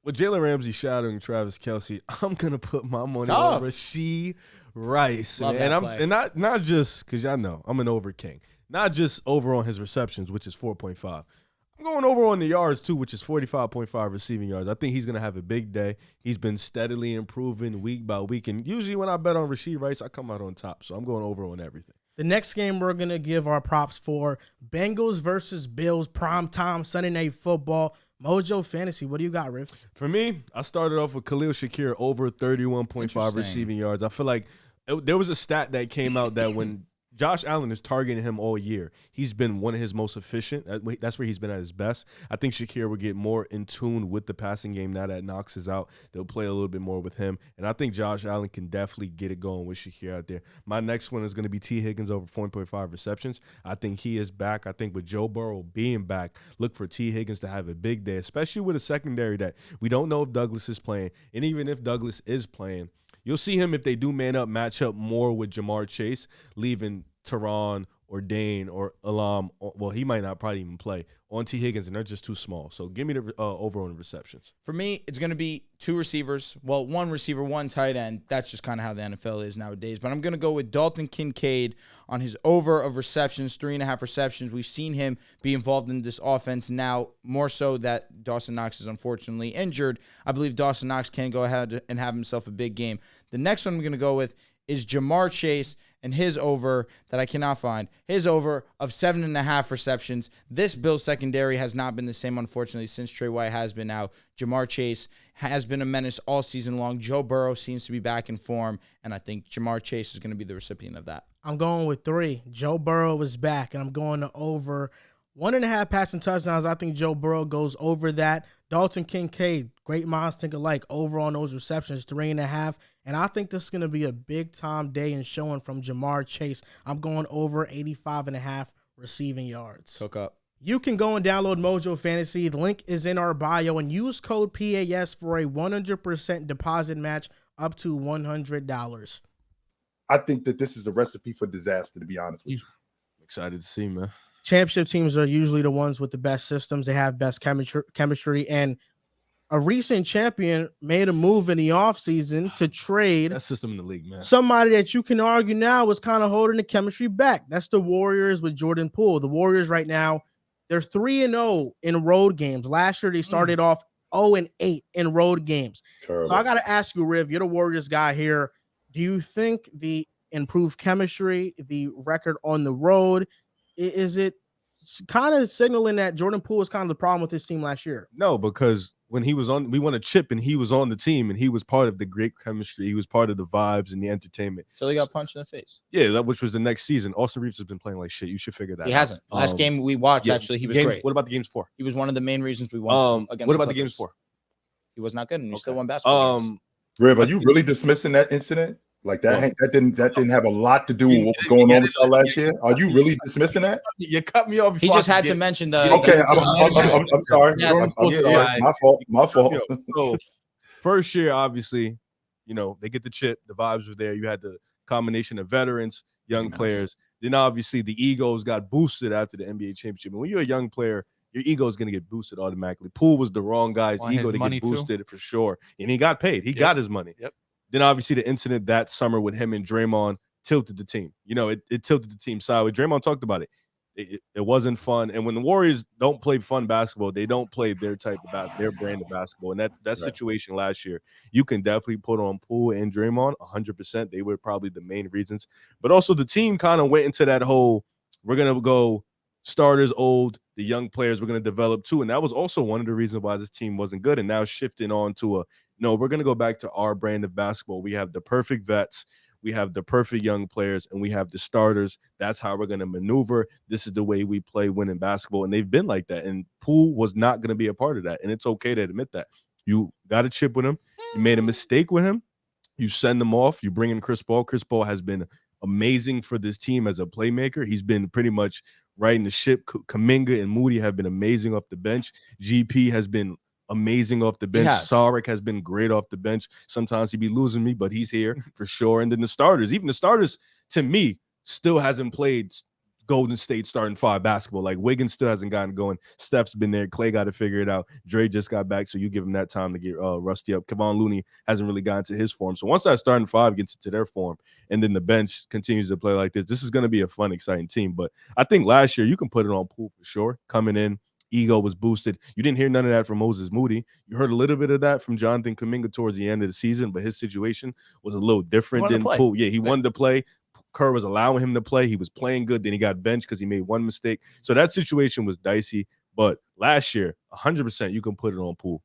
With Jalen Ramsey shadowing Travis Kelce, I'm going to put my money on Rashee Rice. And not just because y'all know I'm an over king. Not just over on his receptions, which is 4.5. I'm going over on the yards, too, which is 45.5 receiving yards. I think he's going to have a big day. He's been steadily improving week by week. And usually when I bet on Rashee Rice, I come out on top. So I'm going over on everything. The next game we're going to give our props for, Bengals versus Bills, primetime Sunday Night Football. Mojo Fantasy, what do you got, Riff? For me, I started off with Khalil Shakir over 31.5 receiving yards. I feel like there was a stat that came out that when Josh Allen is targeting him all year. He's been one of his most efficient. That's where he's been at his best. I think Shakir will get more in tune with the passing game now that Knox is out. They'll play a little bit more with him. And I think Josh Allen can definitely get it going with Shakir out there. My next one is going to be T. Higgins over 4.5 receptions. I think he is back. I think with Joe Burrow being back, look for T. Higgins to have a big day, especially with a secondary that we don't know if Douglas is playing. And even if Douglas is playing, you'll see him if they do man up, match up more with Jamar Chase, leaving Teron or Dane or Alam. Well, he might not probably even play on T. Higgins, and they're just too small. So give me the over on the receptions. For me, it's going to be 2 receivers. Well, 1 receiver, 1 tight end. That's just kind of how the NFL is nowadays. But I'm going to go with Dalton Kincaid on his over of receptions, 3.5 receptions. We've seen him be involved in this offense now, more so that Dawson Knox is unfortunately injured. I believe Dawson Knox can go ahead and have himself a big game. The next one I'm going to go with is Jamar Chase and his over that I cannot find. His over of 7.5 receptions. This Bills secondary has not been the same, unfortunately, since Trey White has been out. Jamar Chase has been a menace all season long. Joe Burrow seems to be back in form, and I think Jamar Chase is going to be the recipient of that. I'm going with 3. Joe Burrow is back, and I'm going to over 1.5 passing touchdowns. I think Joe Burrow goes over that. Dalton Kincaid, great minds think alike, over on those receptions, 3.5. And I think this is going to be a big-time day and showing from Jamar Chase. I'm going over 85.5 receiving yards. Cook up. You can go and download Mojo Fantasy. The link is in our bio, and use code PAS for a 100% deposit match up to $100. I think that this is a recipe for disaster, to be honest with you. I'm excited to see, man. Championship teams are usually the ones with the best systems. They have best chemistry, and a recent champion made a move in the offseason to trade that system in the league, man. Somebody that you can argue now was kind of holding the chemistry back. That's the Warriors with Jordan Poole. The Warriors right now, they're 3-0 in road games. Last year, they started off 0-8 in road games. Terrible. So I got to ask you, Riv, you're the Warriors guy here. Do you think the improved chemistry, the record on the road, is it kind of signaling that Jordan Poole was kind of the problem with this team last year? No, because when he was on, we won a chip and he was on the team and he was part of the great chemistry. He was part of the vibes and the entertainment. So he got punched in the face. Yeah, which was the next season. Austin Reeves has been playing like shit. You should figure that out. He hasn't. Last game we watched, actually, he was great. What about the games 4? He was one of the main reasons we won. What about the games 4? He was not good, and he still won basketball games. Riv, are you really dismissing that incident? Like that didn't have a lot to do with what was going on with y'all last year. Are you really dismissing that? You cut me off. He just had to mention the. Okay, I'm sorry. I'm sorry. My fault. So, first year, obviously, they get the chip. The vibes were there. You had the combination of veterans, young players. Then obviously the egos got boosted after the NBA championship. And when you're a young player, your ego is going to get boosted automatically. Poole was the wrong guy's ego to get boosted for sure, and he got paid. He got his money. Yep. Then obviously the incident that summer with him and Draymond tilted the team. It tilted the team sideways. Draymond talked about it. It wasn't fun. And when the Warriors don't play fun basketball, they don't play their type of their brand of basketball. And that situation last year, you can definitely put on Poole and Draymond 100%. They were probably the main reasons. But also the team kind of went into that whole, we're going to go starters old, the young players we're going to develop too. And that was also one of the reasons why this team wasn't good. And now shifting on to no, we're going to go back to our brand of basketball. We have the perfect vets. We have the perfect young players, and we have the starters. That's how we're going to maneuver. This is the way we play winning basketball, and they've been like that. And Poole was not going to be a part of that, and it's okay to admit that. You got a chip with him. You made a mistake with him. You send them off. You bring in Chris Paul. Chris Paul has been amazing for this team as a playmaker. He's been pretty much riding the ship. Kuminga and Moody have been amazing off the bench. GP has been amazing off the bench. Sarek has been great off the bench. Sometimes he be losing me, but he's here for sure. And then the starters, to me, still hasn't played Golden State starting 5 basketball. Like Wiggins still hasn't gotten going. Steph's been there. Clay got to figure it out. Dre just got back, so you give him that time to get rusty up. Kevon Looney hasn't really gotten to his form. So once that starting 5 gets into their form, and then the bench continues to play like this is going to be a fun, exciting team. But I think last year you can put it on Poole for sure. Coming in, ego was boosted. You didn't hear none of that from Moses Moody. You heard a little bit of that from Jonathan Kuminga towards the end of the season, but his situation was a little different than Poole. Yeah, he wanted to play. Kerr was allowing him to play. He was playing good. Then he got benched because he made one mistake. So that situation was dicey. But last year, 100%, you can put it on Poole.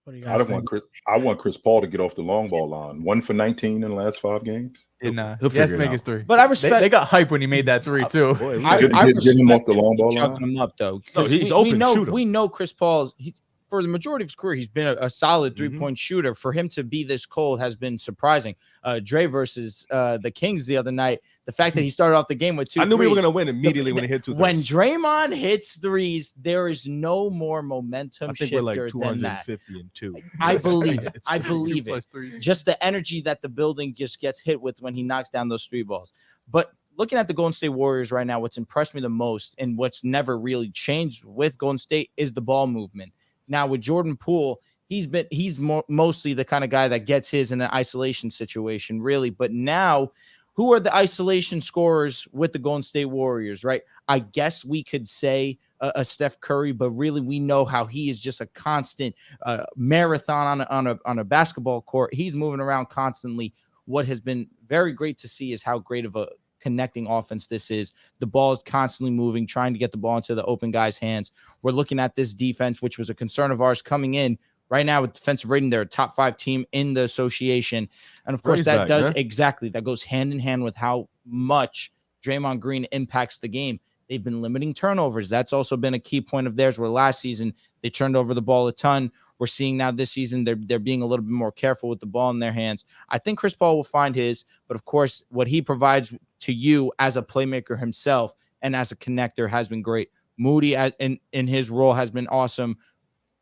What do you guys think? I want Chris Paul to get off the long ball line. 1 for 19 in the last 5 games. He'll figure yes, it make out. his 3. But I respect. They got hype when he made that 3 too. Boy, I Get him off the long ball chucking line. him up though. No, 'Cause he's we open, know shoot him. we know Chris Paul's for the majority of his career, he's been a solid 3-point shooter. For him to be this cold has been surprising. Dre versus the Kings the other night, the fact that he started off the game with 2 I knew we were threes. gonna win immediately when he hit 2 threes. When Draymond hits threes, there is no more momentum I think we're shifter like than that. 250 and 2. I believe it. I 2 believe plus it. 3. Just the energy that the building just gets hit with when he knocks down those 3 balls. But looking at the Golden State Warriors right now, what's impressed me the most and what's never really changed with Golden State is the ball movement. Now with Jordan Poole, he's mostly the kind of guy that gets his in an isolation situation, really. But now, who are the isolation scorers with the Golden State Warriors, right? I guess we could say a Steph Curry, but really we know how he is just a constant marathon on a basketball court. He's moving around constantly. What has been very great to see is how great of a connecting offense this is. The ball is constantly moving, trying to get the ball into the open guy's hands. We're looking at this defense, which was a concern of ours coming in. Right now with defensive rating, they're a top 5 team in the association. And of course, that goes hand in hand with how much Draymond Green impacts the game. They've been limiting turnovers. That's also been a key point of theirs, where last season they turned over the ball a ton. We're seeing now this season they're being a little bit more careful with the ball in their hands. I think Chris Paul will find his, but of course, what he provides to you as a playmaker himself and as a connector has been great. Moody in his role has been awesome.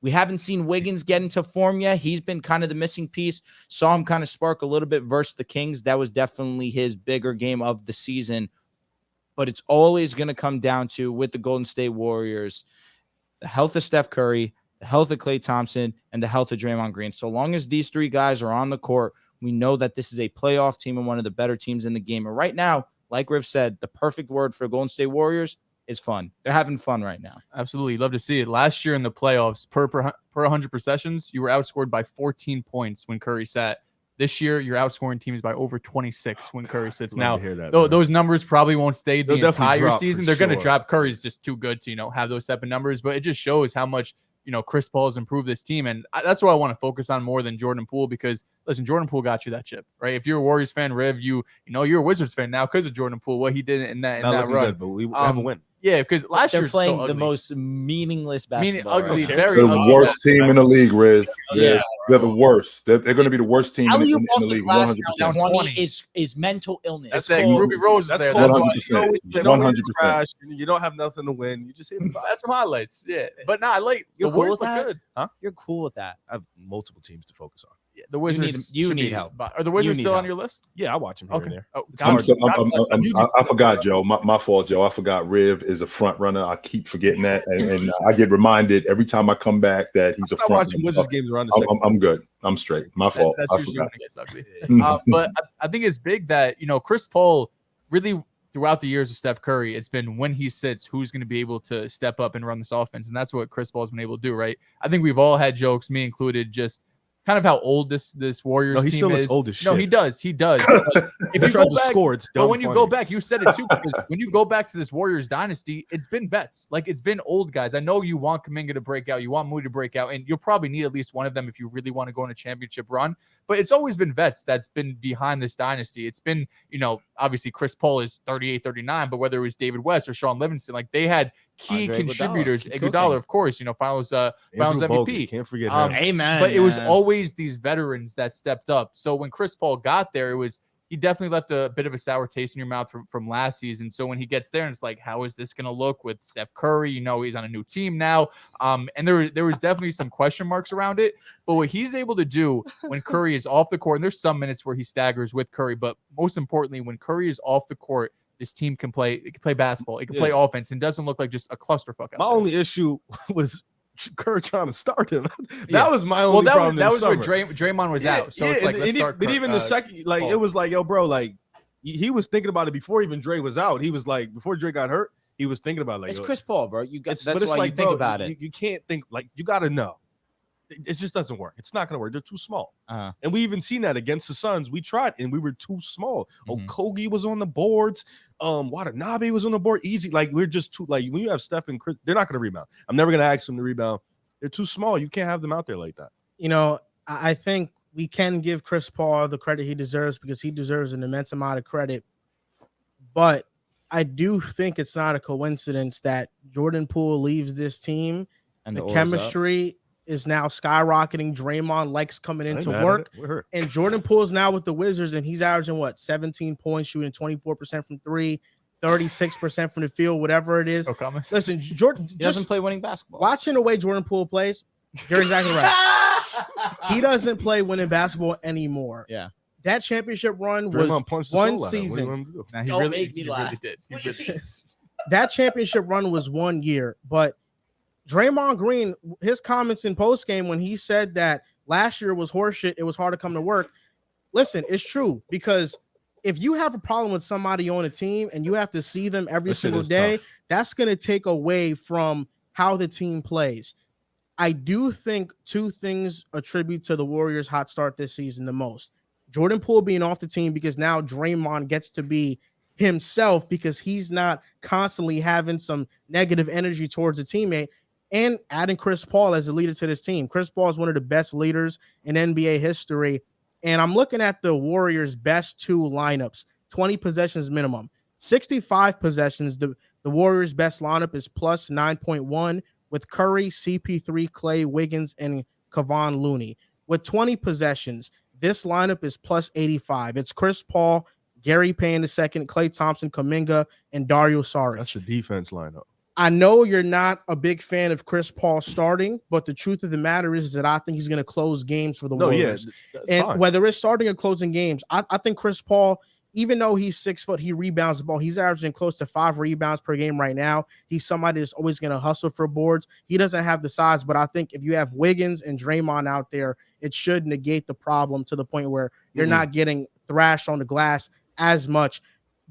We haven't seen Wiggins get into form yet. He's been kind of the missing piece. Saw him kind of spark a little bit versus the Kings. That was definitely his bigger game of the season. But it's always going to come down to, with the Golden State Warriors, the health of Steph Curry, the health of Klay Thompson, and the health of Draymond Green. So long as these 3 guys are on the court, we know that this is a playoff team and one of the better teams in the game. And right now, like Riv said, the perfect word for Golden State Warriors is fun. They're having fun right now. Absolutely. Love to see it. Last year in the playoffs, per 100 possessions, you were outscored by 14 points when Curry sat. This year, you're outscoring teams by over 26 when Curry sits. Now, those numbers probably won't stay the entire season. They're going to drop. Curry's just too good to, have those type of numbers, but it just shows how much, Chris Paul has improved this team. And that's what I want to focus on more than Jordan Poole, because listen, Jordan Poole got you that chip, right? If you're a Warriors fan, Riv, you're a Wizards fan now because of Jordan Poole, what he did in that run. Good, but we have a win. Yeah, because last year they're playing the most meaningless basketball. Ugly, right? very They're the ugly. worst team in the league, Riz. Yeah. They're the worst. They're going to be the worst team in Alley-oop the off the league. glass 100%. now 20 is mental illness. That's that Ruby Rose is there. That's 100%. 100%. You don't have nothing to win. You just hit That's some highlights. Yeah, but I like You're the cool Warriors with look that? good, huh? You're cool with that. I have multiple teams to focus on. Yeah, the Wizards. You should need be- help. Are the Wizards need still on help. your list? Yeah, I watch them here Okay. and there. Oh, I forgot, Joe. My fault, Joe. I forgot Riv is a front runner. I keep forgetting that, and I get reminded every time I come back that he's a front watching runner. Wizards games around the second. I'm good. I'm straight. My fault. That's I usually forgot. when it gets ugly. But I think it's big that Chris Paul really, throughout the years of Steph Curry, it's been when he sits, who's going to be able to step up and run this offense, and that's what Chris Paul has been able to do. Right? I think we've all had jokes, me included, just kind of how old this Warriors No, he team still is. looks old as shit. No, he does. He does. Like, if you tried go to back, score, it's but dumb when you funny. go back, you said it too. Because when you go back to this Warriors dynasty, it's been vets. Like, it's been old guys. I know you want Kuminga to break out, you want Moody to break out, and you'll probably need at least one of them if you really want to go on a championship run. But it's always been vets that's been behind this dynasty. It's been, obviously Chris Paul is 38, 39, but whether it was David West or Sean Livingston, like they had key Andre contributors. Iguodala, Iguodala, of course, finals Andrew Bogut, MVP. can't forget him. Amen. But it was always these veterans that stepped up. So when Chris Paul got there, he definitely left a bit of a sour taste in your mouth from last season. So when he gets there, and it's like, how is this going to look with Steph Curry? He's on a new team now. And there was definitely some question marks around it. But what he's able to do when Curry is off the court, and there's some minutes where he staggers with Curry, but most importantly, when Curry is off the court, this team can play. It can play basketball. It can play offense, and doesn't look like just a clusterfuck. My only issue was Kerr trying to start him. That was my only problem. That was where summer. Draymond was out. So it's like, let's start. But even the second, like, it was like, yo, bro, like he was thinking about it before even Dre was out. He was like, before Dre got hurt, he was thinking about it, like, It's Chris Paul, bro. That's why like, you think bro, about it. You can't think, like, you got to know. It just doesn't work. It's not going to work. They're too small. Uh-huh. And we even seen that against the Suns. We tried, and we were too small. Mhm. Okogie was on the boards. Watanabe was on the board. Easy. Like, we're just too, like, when you have Steph and Chris, they're not going to rebound. I'm never going to ask them to rebound. They're too small. You can't have them out there like that. You know, I think we can give Chris Paul the credit he deserves because he deserves an immense amount of credit. But I do think it's not a coincidence that Jordan Poole leaves this team. And the the chemistry is now skyrocketing. Draymond likes coming into work. And Jordan Poole's now with the Wizards, and he's averaging, 17 points, shooting 24% from three, 36% from the field, whatever it is. No Listen, Jordan doesn't play winning basketball. Watching the way Jordan Poole plays, you're exactly right. He doesn't play winning basketball anymore. Yeah. That championship run was one season. Don't make me laugh. That championship run was 1 year. But Draymond Green, his comments in postgame when he said that last year was horseshit, it was hard to come to work. Listen, it's true, because if you have a problem with somebody on a team and you have to see them every single day, that's going to take away from how the team plays. I do think two things attribute to the Warriors' hot start this season the most. Jordan Poole being off the team, because now Draymond gets to be himself because he's not constantly having some negative energy towards a teammate, and adding Chris Paul as a leader to this team. Chris Paul is one of the best leaders in NBA history. And I'm looking at the Warriors' best two lineups, 20 possessions minimum, 65 possessions. The Warriors' best lineup is plus 9.1 with Curry, CP3, Clay, Wiggins, and Kevon Looney. With 20 possessions, this lineup is plus 85. It's Chris Paul, Gary Payne II, Klay Thompson, Kuminga, and Dario Saric. That's a defense lineup. I know you're not a big fan of Chris Paul starting, but the truth of the matter is that I think he's going to close games for the Warriors. And fine. Whether it's starting or closing games, I think Chris Paul, even though he's 6 foot, he rebounds the ball. He's averaging close to 5 rebounds per game right now. He's somebody that's always going to hustle for boards. He doesn't have the size, but I think if you have Wiggins and Draymond out there, it should negate the problem to the point where you're not getting thrashed on the glass as much.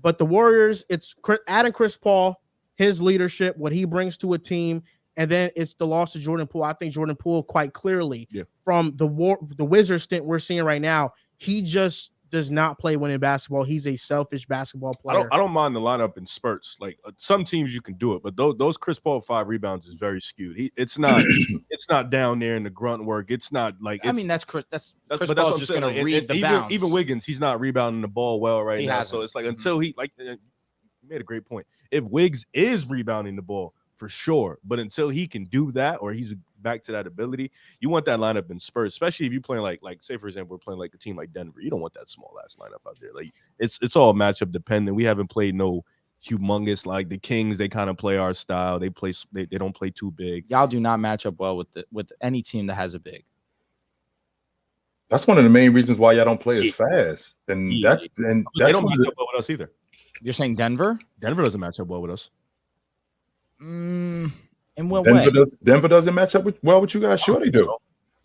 But the Warriors, it's adding Chris Paul, his leadership, what he brings to a team, and then it's the loss of Jordan Poole. I think Jordan Poole, quite clearly, from the Wizards stint we're seeing right now, he just does not play winning basketball. He's a selfish basketball player. I don't mind the lineup in spurts. Like some teams you can do it, but those Chris Paul 5 rebounds is very skewed. It's not down there in the grunt work. It's not like that's Chris Paul's just going to read the bounds. Even Wiggins, he's not rebounding the ball well right now. So it's like until he you made a great point. If Wiggs is rebounding the ball, for sure, but until he can do that or he's back to that ability, you want that lineup in spurts, especially if you're playing like say for example, we're playing like a team like Denver. You don't want that small ass lineup out there. Like it's all matchup dependent. We haven't played no humongous like the Kings. They kind of play our style. They don't play too big. Y'all do not match up well with any team that has a big. That's one of the main reasons why y'all don't play as fast. And they that's don't match up well with us either. You're saying Denver? Denver doesn't match up well with us. In what way? Denver doesn't match up well with you guys. Sure they do.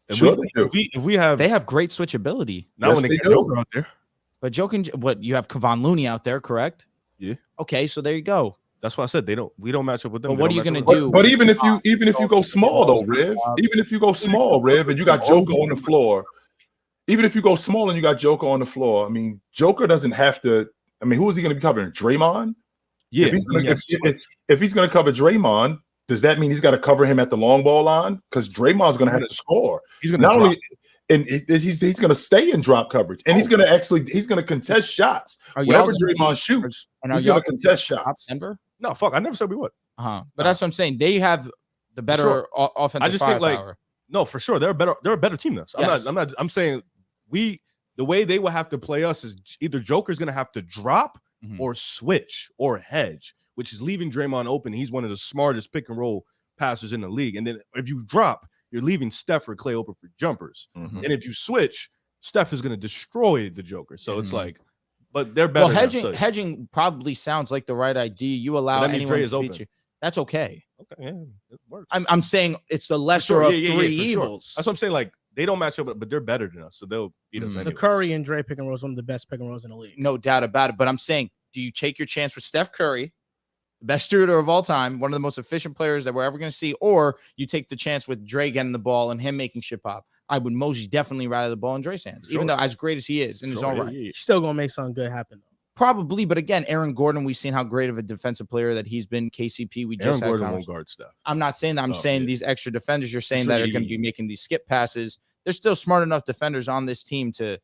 Sure they do. They have great switchability. Not when they get Joker out there. But you have Kevon Looney out there, correct? Yeah. Okay, so there you go. That's why I said we don't match up with them. But what are you gonna do? But even if you go small though, Riv, and you got Joker on the floor, even if you go small and you got Joker on the floor, I mean, Joker doesn't have to. I mean, who is he going to be covering? Draymond? Yeah. If he's going to cover Draymond, does that mean he's got to cover him at the long ball line? Because Draymond's going to have to score. He's going to not only, and he's going to stay in drop coverage, and he's going to contest shots. Whatever Draymond shoots, he's going to contest shots. Denver? No, fuck. I never said we would. But that's what I'm saying. They have the better offensive. I just think no, for sure they're a better team than us. Yes. I'm saying the way they will have to play us is either Joker's going to have to drop or switch or hedge, which is leaving Draymond open. He's one of the smartest pick and roll passers in the league. And then if you drop, you're leaving Steph or Clay open for jumpers. And if you switch, Steph is going to destroy the Joker. So it's like, but they're better. Well, hedging probably sounds like the right idea. You allow anyone to beat you. That's okay. Okay, yeah, it works. I'm saying it's the lesser of three evils. Sure. That's what I'm saying. Like, they don't match up, but they're better than us, so they'll beat us anyway. The Curry and Dre pick and roll is one of the best pick and rolls in the league. No doubt about it. But I'm saying, do you take your chance with Steph Curry, the best shooter of all time, one of the most efficient players that we're ever going to see, or you take the chance with Dre getting the ball and him making shit pop? I would most definitely rather the ball in Dre's hands, even though as great as he is in his own right. He's still going to make something good happen, though. Probably, but again, Aaron Gordon, we've seen how great of a defensive player that he's been. KCP, we just Aaron had Gordon won't guard Steph. I'm not saying that. I'm saying these extra defenders you're saying Sure, that are going to be making these skip passes. There's still smart enough defenders on this team to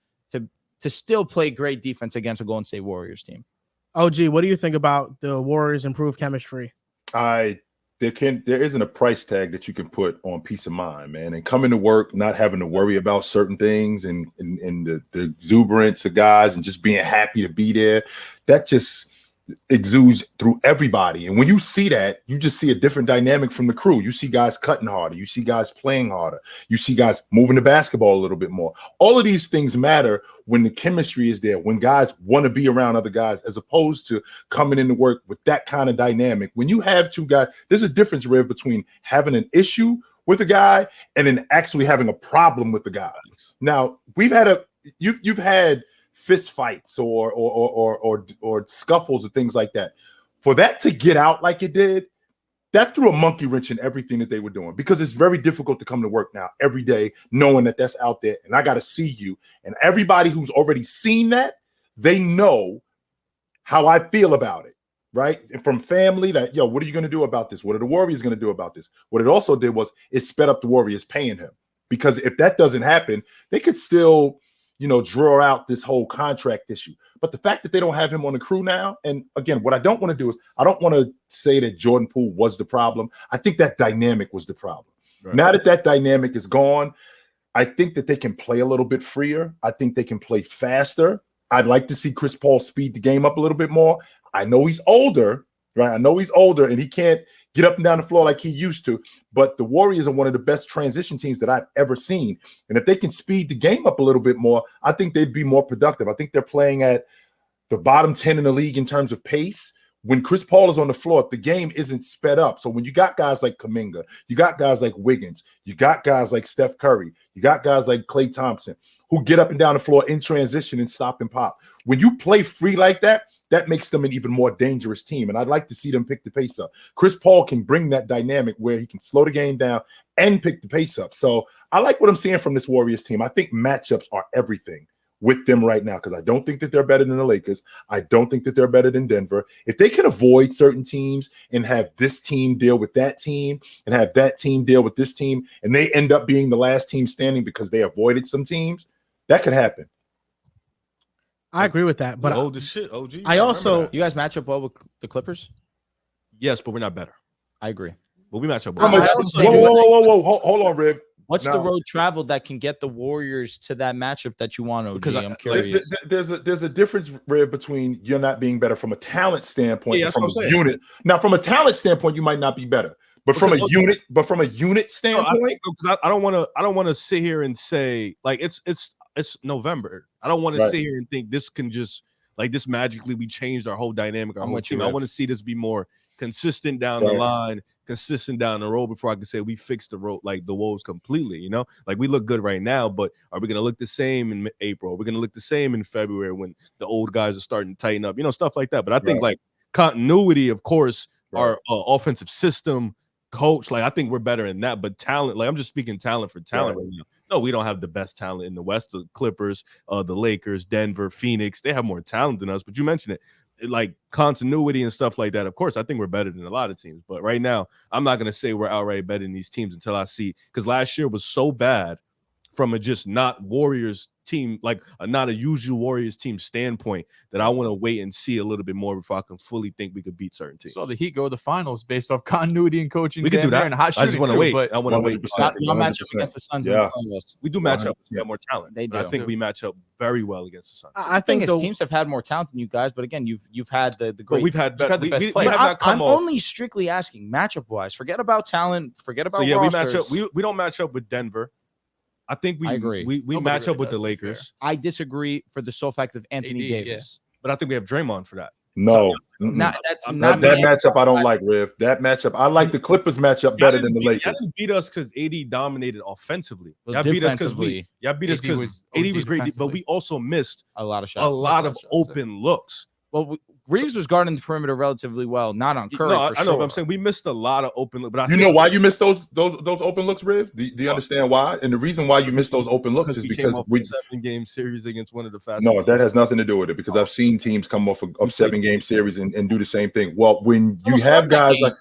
still play great defense against a Golden State Warriors team. OG, what do you think about the Warriors' improved chemistry? There isn't a price tag that you can put on peace of mind, man. And coming to work, not having to worry about certain things, and the exuberance of guys, and just being happy to be there, that just exudes through everybody. And when you see that, you just see a different dynamic from the crew. You see guys cutting harder. You see guys playing harder. You see guys moving the basketball a little bit more. All of these things matter when the chemistry is there, when guys want to be around other guys, as opposed to coming into work with that kind of dynamic. When you have two guys, there's a difference, Rev, between having an issue with a guy and then actually having a problem with the guy. Now, you've had fist fights or scuffles and things like that. For that to get out like it did, that threw a monkey wrench in everything that they were doing, because it's very difficult to come to work now every day knowing that that's out there and I got to see you. And everybody who's already seen that, they know how I feel about it, right? And from family, that, yo, what are you going to do about this? What are the Warriors going to do about this? What it also did was it sped up the Warriors paying him, because if that doesn't happen, they could still, draw out this whole contract issue. But the fact that they don't have him on the crew now, and again, what I don't want to do is, I don't want to say that Jordan Poole was the problem. I think that dynamic was the problem. Right. Now that dynamic is gone, I think that they can play a little bit freer. I think they can play faster. I'd like to see Chris Paul speed the game up a little bit more. I know he's older, right? I know he's older and he can't get up and down the floor like he used to, but the Warriors are one of the best transition teams that I've ever seen. And if they can speed the game up a little bit more, I think they'd be more productive. I think they're playing at the bottom 10 in the league in terms of pace. When Chris Paul is on the floor, the game isn't sped up. So when you got guys like Kuminga, you got guys like Wiggins, you got guys like Steph Curry, you got guys like Klay Thompson, who get up and down the floor in transition and stop and pop. When you play free like that, that makes them an even more dangerous team. And I'd like to see them pick the pace up. Chris Paul can bring that dynamic where he can slow the game down and pick the pace up. So I like what I'm seeing from this Warriors team. I think matchups are everything with them right now, because I don't think that they're better than the Lakers. I don't think that they're better than Denver. If they can avoid certain teams and have this team deal with that team and have that team deal with this team, and they end up being the last team standing because they avoided some teams, that could happen. I agree with that, but old as shit, OG. I also, you guys match up well with the Clippers. Yes, but we're not better. I agree. But we match up Whoa, well. hold on, Riv. What's the road travel that can get the Warriors to that matchup that you want, OG? Because I'm curious. There's a difference, Riv, between you're not being better from a talent standpoint, yeah, from a unit. Now, from a talent standpoint, you might not be better, but from a unit standpoint, I don't want to sit here and say like it's November. I don't want to sit here and think this can just like this magically we changed our whole dynamic, our whole team. I want to see this be more consistent down the line, consistent down the road before I can say we fixed the road, like the woes completely, like we look good right now, but are we going to look the same in April? Are we going to look the same in February when the old guys are starting to tighten up, stuff like that. But I think like continuity, of course, our offensive system, coach, like I think we're better in that, but talent, like I'm just speaking talent for talent right now. No, we don't have the best talent in the West. The Clippers, the Lakers, Denver, Phoenix, they have more talent than us. But you mentioned it, like continuity and stuff like that. Of course, I think we're better than a lot of teams. But right now, I'm not going to say we're outright better than these teams until I see, because last year was so bad from a just not Warriors team, like not a usual Warriors team standpoint, that I want to wait and see a little bit more before I can fully think we could beat certain teams. So the Heat go to the finals based off continuity and coaching. We can do that. And hot I just want to wait. But I want to wait. Not match up against the Suns. Yeah. We do match up. We have more talent. They do. I think we match up very well against the Suns. I think teams have had more talent than you guys, but again, you've had the great. But we've had better. the best we players. have not come I'm off. only strictly asking matchup wise. Forget about talent. Forget about we rosters. match up. We don't match up with Denver. I think I agree. We match up with the Lakers. I disagree for the sole fact of Anthony Davis. But I think we have Draymond for that. No. That matchup I don't like, Riv. That matchup, I like the Clippers matchup better than the Lakers. Y'all beat us because AD dominated offensively. Well, Y'all beat us because AD was great, but we also missed a lot of shots, a lot of open looks. Well, Reeves was guarding the perimeter relatively well, not on Curry. No, for I know, sure. but I'm saying we missed a lot of open looks. But You know why you missed those open looks, Riv? Do you understand why? And the reason why you missed those open looks is because we 7-game series against one of the fastest. No, that has nothing to do with it because I've seen teams come off of 7-game series and do the same thing. Well, when you have guys like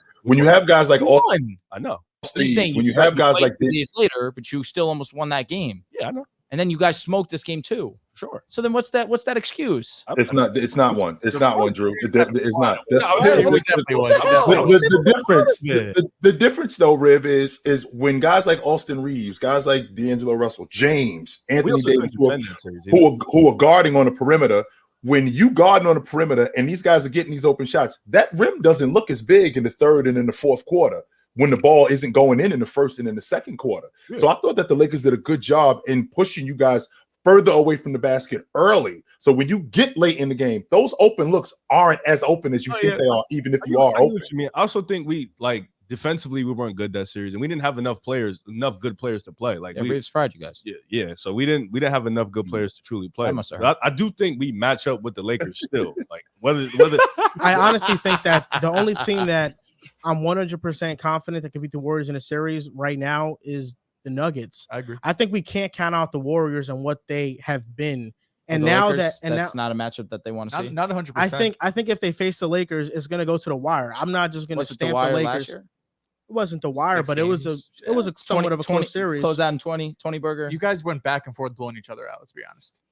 Austin, I know. When you have guys like this days later, but you still almost won that game. Yeah, I know. And then you guys smoked this game too. Sure. So then what's that excuse? It's not one. It's not one, Drew. It's not. The difference though, Riv, is when guys like Austin Reeves, guys like D'Angelo Russell, James, Anthony Davis, who are guarding on the perimeter. When you guarding on the perimeter and these guys are getting these open shots, that rim doesn't look as big in the third and in the fourth quarter when the ball isn't going in the first and in the second quarter. Yeah. So I thought that the Lakers did a good job in pushing you guys further away from the basket early. So when you get late in the game, those open looks aren't as open as you think they are, even if you are open. I also think we defensively we weren't good that series, and we didn't have enough good players to play. Like we just fried you guys. Yeah. So we didn't have enough good players to truly play. I do think we match up with the Lakers still. Like whether I honestly think that the only team that I'm 100% confident that can beat the Warriors in a series right now is the Nuggets. I agree. I think we can't count out the Warriors and what they have been. And now Lakers, that's not a matchup that they want to see. Not 100%. I think if they face the Lakers, it's going to go to the wire. I'm not just going to stamp the Lakers. Last year? It wasn't the wire, but it was a somewhat of a close series. Close out in 20 burger. You guys went back and forth blowing each other out. Let's be honest.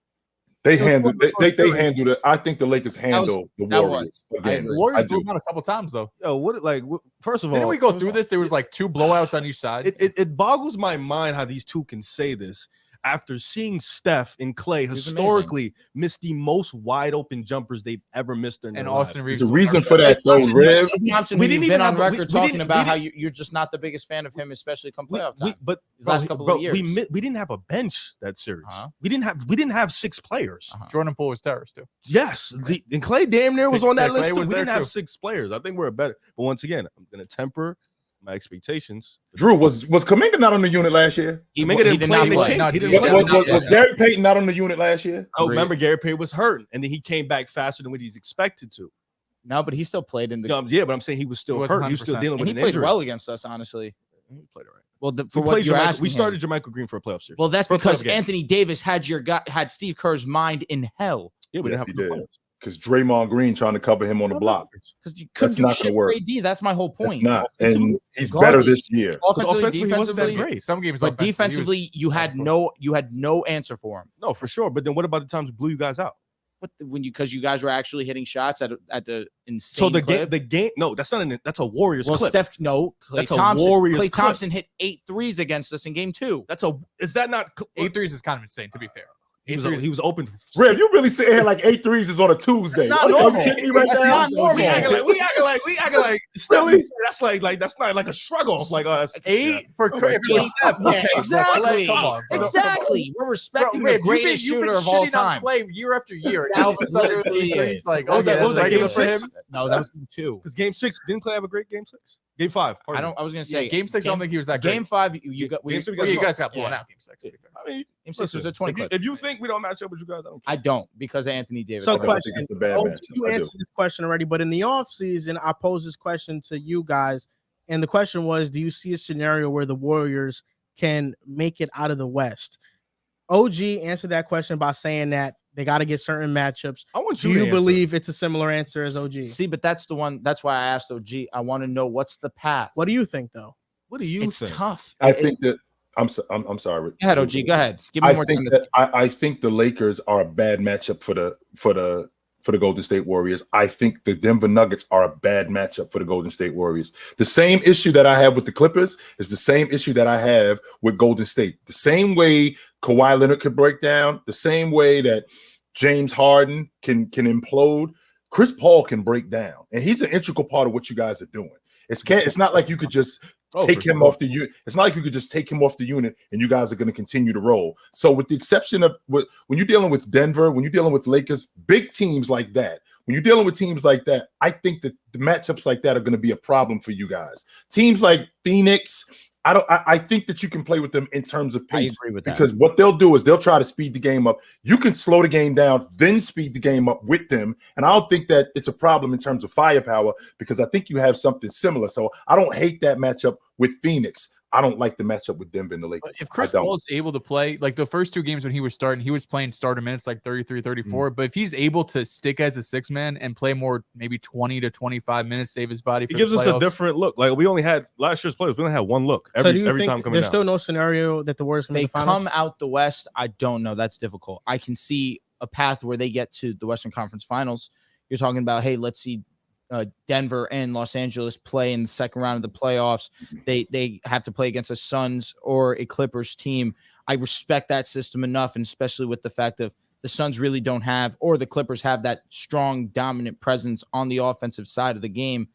They handled it. I think the Lakers handled the Warriors. Again, the Warriors blew them out a couple times though. Yo, first of all, didn't we go through this? There was like 2 blowouts on each side. It boggles my mind how these two can say this after seeing Steph and Clay historically miss the most wide open jumpers they've ever missed in their lives. Austin Reeves. There's a reason for that, though, Riv. We didn't even on record talking about how you're just not the biggest fan of him, especially come playoff time. But last couple of years, we didn't have a bench that series. We didn't have 6 players. Jordan Poole was terrorist too. Yes, and Clay damn near was on that list. We didn't have 6 players. I think we're better. But once again, I'm going to temper my expectations. Drew, was Kuminga not on the unit last year? He did not play. Was Gary Payton not on the unit last year? Oh, remember Gary Payton was hurt, and then he came back faster than what he's expected to. No, but he still played in the. Yeah, but I'm saying he was still hurt. He was still dealing with an injury. He played well against us, honestly. He played all right. Well, for what you're asking, we started Jermichael Green for a playoff series. Well, that's because Anthony Davis had Steve Kerr's mind in hell. Yeah, we didn't have because Draymond Green trying to cover him on the block. Because you couldn't do shit for AD. That's my whole point. It's not, and he's better this year. Offensively, he wasn't that great. Some games, but defensively, you had no answer for him. No, for sure. But then what about the times we blew you guys out? Because you guys were actually hitting shots at the insane. So the clip. game. No, that's a Warriors clip. Klay Thompson hit 8 threes against us in game 2. Is that not 8 threes is kind of insane, to be fair. He was open. Rev, you really sitting here like 8 threes is on a Tuesday? That's not normal. That's not normal. We acting like silly. That's not like a struggle. Like that's 8 for Clay. Yeah, exactly. Come on, bro. Exactly. We're respecting the greatest shooter of all time. Clay year after year. Now it's like, what was that game 6? No, that was game 2. Because game 6 didn't Clay have a great game 6? Game 5. I was gonna say game 6. I don't think he was that great. Game 5, you guys got blown out. Game 6. I mean, game 6 was a 20 clip. If you think we don't match up with you guys, I don't because of Anthony Davis. So, question. You answered this question already, but in the offseason, I posed this question to you guys, and the question was, do you see a scenario where the Warriors can make it out of the West? OG answered that question by saying that they got to get certain matchups. Do you believe it's a similar answer as OG? See, but that's the one. That's why I asked OG. I want to know what's the path. What do you think, though? What do you think? It's tough. I think that I'm sorry. Go ahead, OG. Go ahead. Give me more time. I think the Lakers are a bad matchup for the Golden State Warriors. I think the Denver Nuggets are a bad matchup for the Golden State Warriors. The same issue that I have with the Clippers is the same issue that I have with Golden State. The same way Kawhi Leonard could break down, the same way that James Harden can implode, Chris Paul can break down. And he's an integral part of what you guys are doing. It's not like you could just take him off the unit. It's not like you could just take him off the unit and you guys are going to continue to roll. So with the exception of when you're dealing with Denver, when you're dealing with Lakers, big teams like that, when you're dealing with teams like that, I think that the matchups like that are going to be a problem for you guys. Teams like Phoenix, I think that you can play with them in terms of pace. I agree with that. Because what they'll do is they'll try to speed the game up. You can slow the game down, then speed the game up with them. And I don't think that it's a problem in terms of firepower because I think you have something similar. So I don't hate that matchup with Phoenix. I don't like the matchup with Denver and the Lakers. If Chris Paul is able to play, like the first 2 games when he was starting, he was playing starter minutes like 33, 34. But if he's able to stick as a 6-man and play more, maybe 20 to 25 minutes, save his body, it gives us a different look. Like we only had last year's players, we only had 1 look every time coming there's out. Still no scenario that the Warriors can come out the West. I don't know. That's difficult. I can see a path where they get to the Western Conference Finals. You're talking about, hey, let's see Denver and Los Angeles play in the second round of the playoffs. They have to play against a Suns or a Clippers team. I respect that system enough, and especially with the fact of the Suns really don't have, or the Clippers have that strong, dominant presence on the offensive side of the game.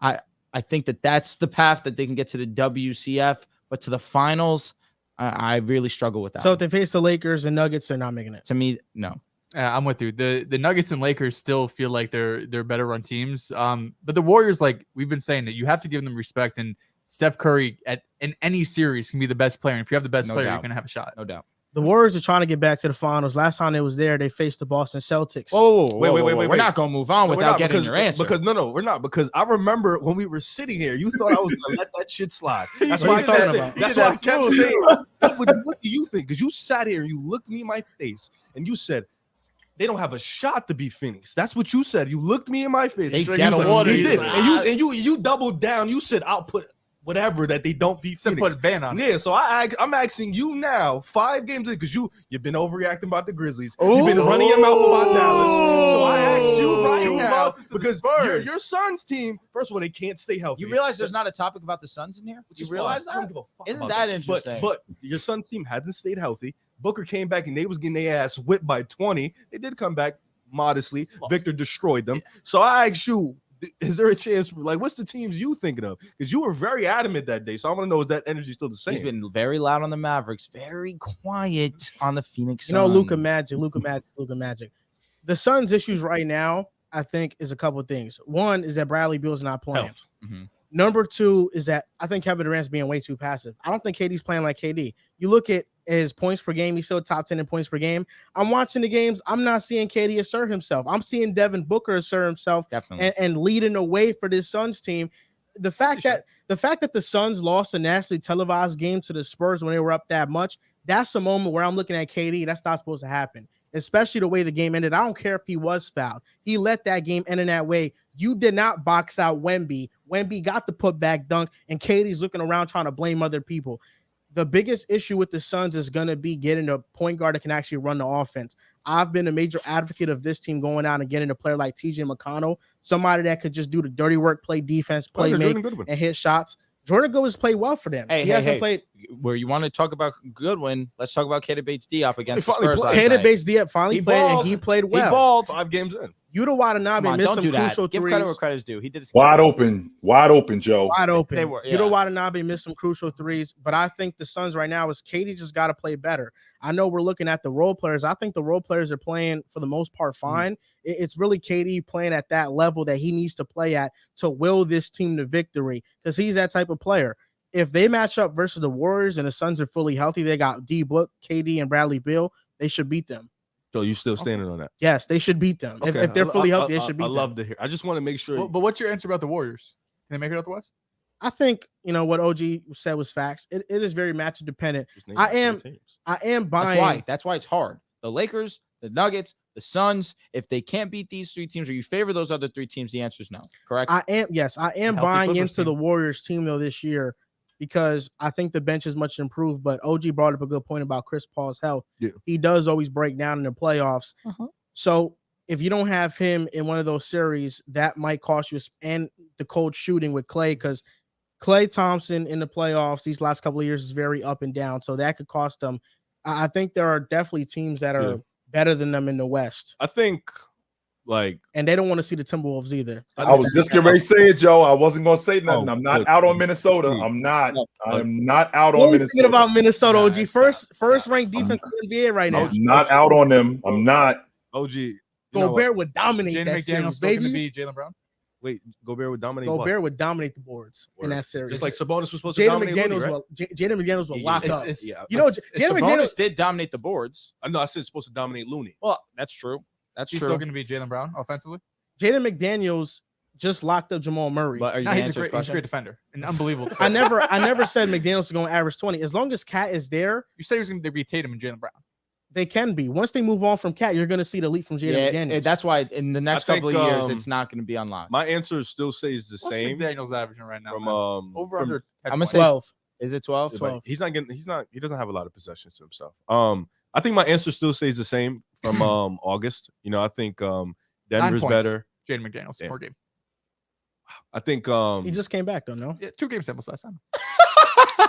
I think that that's the path that they can get to the WCF, but to the finals, I really struggle with that. So if they face the Lakers and Nuggets, they're not making it. To me, no. I'm with you. The Nuggets and Lakers still feel like they're better run teams. But the Warriors, like we've been saying, that you have to give them respect. And Steph Curry in any series can be the best player. And if you have the best player, you're gonna have a shot. No doubt. The Warriors are trying to get back to the finals. Last time they was there, they faced the Boston Celtics. Wait. We're not gonna move on without getting your answer. Because we're not. Because I remember when we were sitting here, you thought I was gonna let that shit slide. That's why I kept saying. That's why I kept saying. What do you think? Because you sat here and you looked me in my face and you said, they don't have a shot to beat Phoenix. That's what you said. You looked me in my face. They you did. And you doubled down. You said, I'll put whatever that they don't beat Phoenix. Put a ban on it. Yeah, so I'm asking you now, 5 games in, because you've been overreacting about the Grizzlies. You've been running your mouth about Dallas. So I ask you right now, because your Suns team, first of all, they can't stay healthy. You realize there's not a topic about the Suns in here? You realize that? Isn't that interesting? But your Suns team hasn't stayed healthy. Booker came back and they was getting their ass whipped by 20. They did come back modestly. Victor destroyed them. Yeah. So I ask you, is there a chance? Like, what's the teams you thinking of? Because you were very adamant that day. So I want to know, is that energy still the same? He's been very loud on the Mavericks, very quiet on the Phoenix Suns. You know, Luka Magic. The Suns' issues right now, I think, is a couple of things. One is that Bradley Beal's not playing. Number 2 is that I think Kevin Durant's being way too passive. I don't think KD's playing like KD. You look at his points per game, he's still top 10 in points per game. I'm watching the games. I'm not seeing KD assert himself. I'm seeing Devin Booker assert himself and leading the way for this Suns team. The fact that the Suns lost a nationally televised game to the Spurs when they were up that much, that's a moment where I'm looking at KD. That's not supposed to happen, especially the way the game ended. I don't care if he was fouled. He let that game end in that way. You did not box out Wemby. Wemby got the putback dunk, and KD's looking around trying to blame other people. The biggest issue with the Suns is going to be getting a point guard that can actually run the offense. I've been a major advocate of this team going out and getting a player like TJ McConnell, somebody that could just do the dirty work, play defense, play make, and hit shots. Jordan Goodwin's played well for them. He hasn't played. Where you want to talk about Goodwin, let's talk about Keita Bates-Diop against the Spurs last night. Keita Bates-Diop finally played, and he played well. He balled 5 games in. Yuta Watanabe missed some crucial threes. Give credit where credit's due. He did wide open, Joe. Wide open. They were. Yeah. Yuta Watanabe missed some crucial threes, but I think the Suns right now is KD just got to play better. I know we're looking at the role players. I think the role players are playing for the most part fine. It's really KD playing at that level that he needs to play at to will this team to victory because he's that type of player. If they match up versus the Warriors and the Suns are fully healthy, they got D Book, KD, and Bradley Beal. They should beat them. So you still standing on that? Yes, they should beat them. Okay. If they're fully healthy, they should beat them. I love to hear. I just want to make sure. But what's your answer about the Warriors? Can they make it out the West? I think what OG said was facts. It is very matchup dependent. I am buying. That's why it's hard. The Lakers, the Nuggets, the Suns. If they can't beat these 3 teams, or you favor those other 3 teams, the answer is no. Correct? I am buying into the Warriors team though this year. Because I think the bench is much improved, but OG brought up a good point about Chris Paul's health. Yeah. He does always break down in the playoffs. So if you don't have him in one of those series, that might cost you. And the cold shooting with Klay, because Klay Thompson in the playoffs these last couple of years is very up and down. So that could cost them. I think there are definitely teams that are better than them in the West. I think. And they don't want to see the Timberwolves either. I was just getting ready to say it, Joe. I wasn't going to say nothing. I'm not out on Minnesota. I'm not out on Minnesota. Thinking about Minnesota, OG. First ranked defense in the NBA right now. I'm not out on them. I'm not. OG. Gobert would dominate Jaden that McDaniel's series, baby. Be Jaylen Brown? Wait, Gobert would dominate. Gobert would dominate the boards in that series. Just like Sabonis was supposed to Jaden dominate Looney, McDaniels right? will Jaden McDaniels will lock up. Yeah, You know, Jaden Sabonis McDaniels. did dominate the boards. I know. I said it's supposed to dominate Looney. Well, that's true. That's He's true. still going to be Jaylen Brown offensively. Jaden McDaniels just locked up Jamal Murray. But are you No, gonna he's answer his a question? great defender. An unbelievable I defender. never said McDaniels is going to average 20. As long as Cat is there, You said he was going to be Tatum and Jaylen Brown. they can be. Once they move on from Cat, you're going to see the leap from Jaden McDaniels. That's why in the next I think, couple of years, it's not going to be unlocked. My answer still stays the What's same. McDaniel's averaging right now? From man? Over from- under. I'm gonna say 12. Is it 12? 12. He's not getting. He doesn't have a lot of possessions to himself. I think my answer still stays the same from August. You know, I think 9 Denver's points. better. Jaden McDaniels, Damn. 4 game. I think He just came back, though, no? Yeah, 2 game samples last time.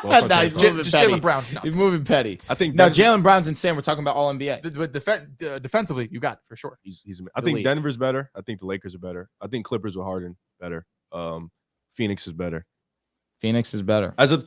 well, Nah, fuck he's that. moving Just petty. Jaylen Brown's nuts. He's moving petty. I think Now, Denver- Jaylen Brown's insane. We're talking about all NBA. But defensively, you got it for sure. He's I think elite. Denver's better. I think the Lakers are better. I think Clippers with Harden better. Phoenix is better. Phoenix is better. As of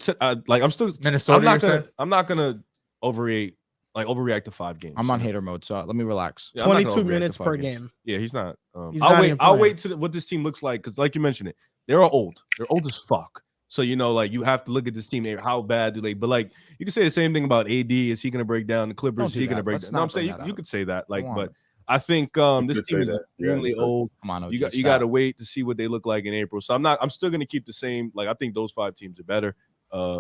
like I'm still Minnesota, I'm not gonna overreact to 5 games. I'm on hater mode, so let me relax. Yeah, I'm not gonna 22 overreact to minutes 5 per games. game. Yeah, he's not. He's not even I'll playing. wait to what this team looks like because, like you mentioned it, they're old. They're old as fuck. So you know, like you have to look at this team. How bad do they? But like you can say the same thing about AD. Is he going to break down the Clippers? Don't Is do he going to that. break Let's down? No, not I'm saying bring that you up. could say that. Like, Come on. but I think this could say team is that. Yeah, extremely you could. old. Come on, OG, You got stop. to wait to see what they look like in April. So I'm still going to keep the same. Like I think those 5 teams are better.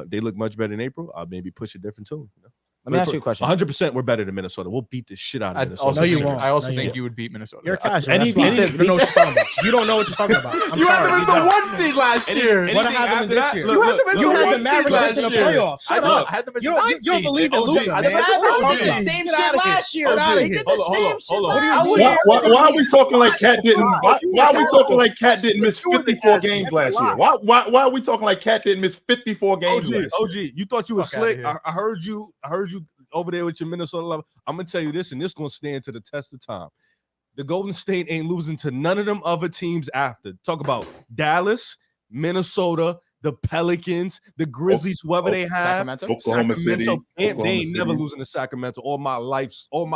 They look much better in April. I'll maybe push a different tune. You know? Let me ask you a question. 100% we're better than Minnesota. We'll beat the shit out of Minnesota. No, you won't. I also No, you think won't. you would beat Minnesota. You're casual. any- That's why. any- You don't know what you're talking about. You don't know what you're talking about. I'm You sorry. had them as You the don't. 1 seed last year. Anything What happened after this that? year? Look, You had them as look, You the had one the seed Mavericks last in the year. playoffs. Shut I up. had them as You the don't, 9 you don't seed. believe in OG, Luka, I man. never- What are you OG. talking did the about? same Get shit outta here. last year. OG, Nah, he did the hold on, same hold shit on, last hold on. year. Why are we talking like Cat didn't? Why are we talking like Cat didn't miss 54 games last year? Why are we talking like Cat didn't miss 54 games? OG, you thought you were Fuck outta slick. here. I heard you over there with your Minnesota love. I'm gonna tell you this, and this gonna stand to the test of time. The Golden State ain't losing to none of them other teams after. Talk about Dallas, Minnesota, the Pelicans, the Grizzlies, whoever they have. Sacramento. Oklahoma City. Sacramento, they Oklahoma ain't never City. losing to Sacramento. All my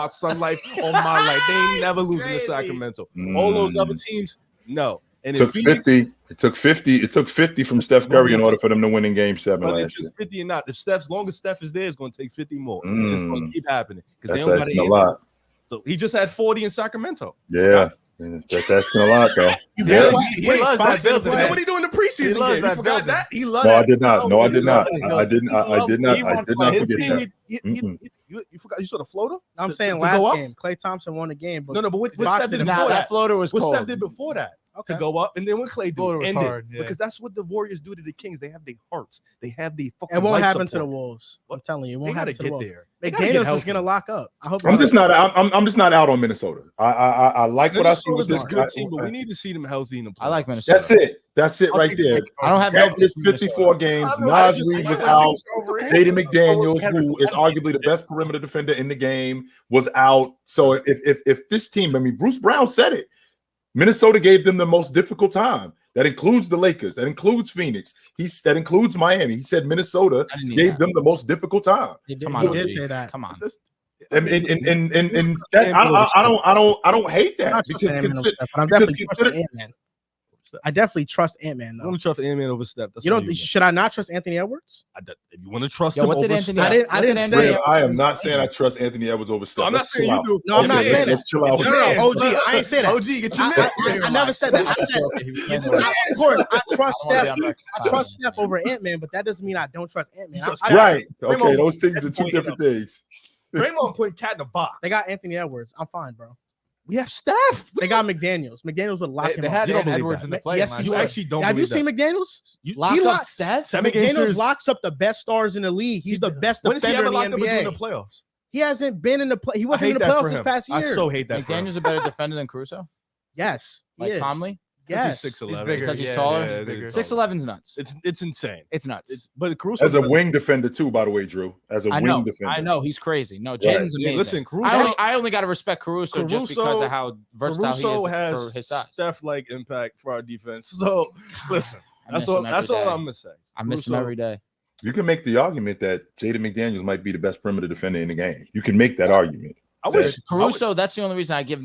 sun life, all my life. They ain't never losing to Sacramento. All those other teams, no. And It took in Phoenix, 50. It took 50 from Steph Curry in order for them to win in Game 7 whether it last year. took 50 or not, as long as Steph is there, it's going to take 50 more. It's going to keep happening because That's they don't got asking a lot. So he just had 40 in Sacramento. Yeah, that's asking a lot, though. You Yeah. better He wait, loves Fox that didn't building. play. Man, what he do in the preseason He loves game? You that forgot building. that? He loved No, that. I did not. No, I did not. He I loved did not. I did not. He I wants did not His forget team, that. you forgot. You saw the floater? I'm To- saying to go last up? game, Klay Thompson won the game. But No, but what Fox Steph did didn't before Nah, that? that floater was What cold. Steph did before that? Okay. To go up, and then what Clay Floater do? was End hard, it. yeah. Because that's what the Warriors do to the Kings. They have their hearts. They have the fucking. It won't life happen to the support. Wolves. I'm What? telling you, it They won't gotta happen to the get Wolves. there. They gotta get McDaniels is healthy. gonna lock up. I hope. I'm just not. I'm just not out on Minnesota. I like what I see with Minnesota's this a good team, but we need to see them healthy in the playoffs. I like Minnesota. That's it. That's it right there. I don't have Cat no missed 54 games. Nas Reed was out. Jaden McDaniels, who is arguably the best perimeter defender in the game, was out. So if this team, I mean, Bruce Brown said it. Minnesota gave them the most difficult time. That includes the Lakers. That includes Phoenix. That includes Miami. He said Minnesota I didn't need gave that. them the most difficult time. He did, Come he on, did OG. say that. Come on. And that, I don't hate I'm that not because trusting Ant-Man over consider, Steph, but I'm because definitely consider trusting Ant-Man. I definitely trust Ant-Man I'm though. gonna trust Ant-Man over Steph. That's You what don't. Should I not trust Anthony Edwards? If you want to trust Yo, him what did over Anthony? Steph, I didn't Anthony say- Ray, I am not saying I trust Anthony Edwards over Steph. I'm not Let's saying chill you out. do. No, I'm not saying that. Let's chill out. No, OG, I ain't say that. OG, get your man. I never said that. I said, of course, I trust Steph. I trust Steph over Ant-Man, but that doesn't mean I don't trust Ant-Man. Right. Okay, those things are two different things. Draymond putting cat in a box. They got Anthony Edwards. I'm fine, bro. we have Steph. They got McDaniels. McDaniels would lock him They up. had You don't Ant believe Edwards that. in the play. Yes, You actually don't. Have you believe seen that. McDaniels? Lock He up locks- Steph? 7 game McDaniels series. locks up the best stars in the league. He's the best When has he defender ever in the locked up a dude in NBA. the playoffs? He hasn't been in the play. He I wasn't hate in the that for playoffs this him. past year. I so hate that for him. McDaniel's a better defender than Caruso? Yes, he Like is. Conley? Yes. He's 6'11". bigger. Because he's Yeah, taller? yeah, he's bigger. 6'11's nuts. It's insane. It's nuts. But Caruso As a wing defender, too, by the way, Drew. As a I wing know. defender. I know. He's crazy. No, Right. Jaden's Yeah, amazing. listen, Caruso. I only got to respect Caruso just because Caruso- of how versatile Caruso he is has for his size. Steph-like impact for our defense. So listen, I that's miss him all. every That's all day. I'm gonna say. I miss him Caruso- every day. You can make the argument that Jaden McDaniels might be the best perimeter defender in the game. You can make that argument. I wish Caruso, that's the only reason I give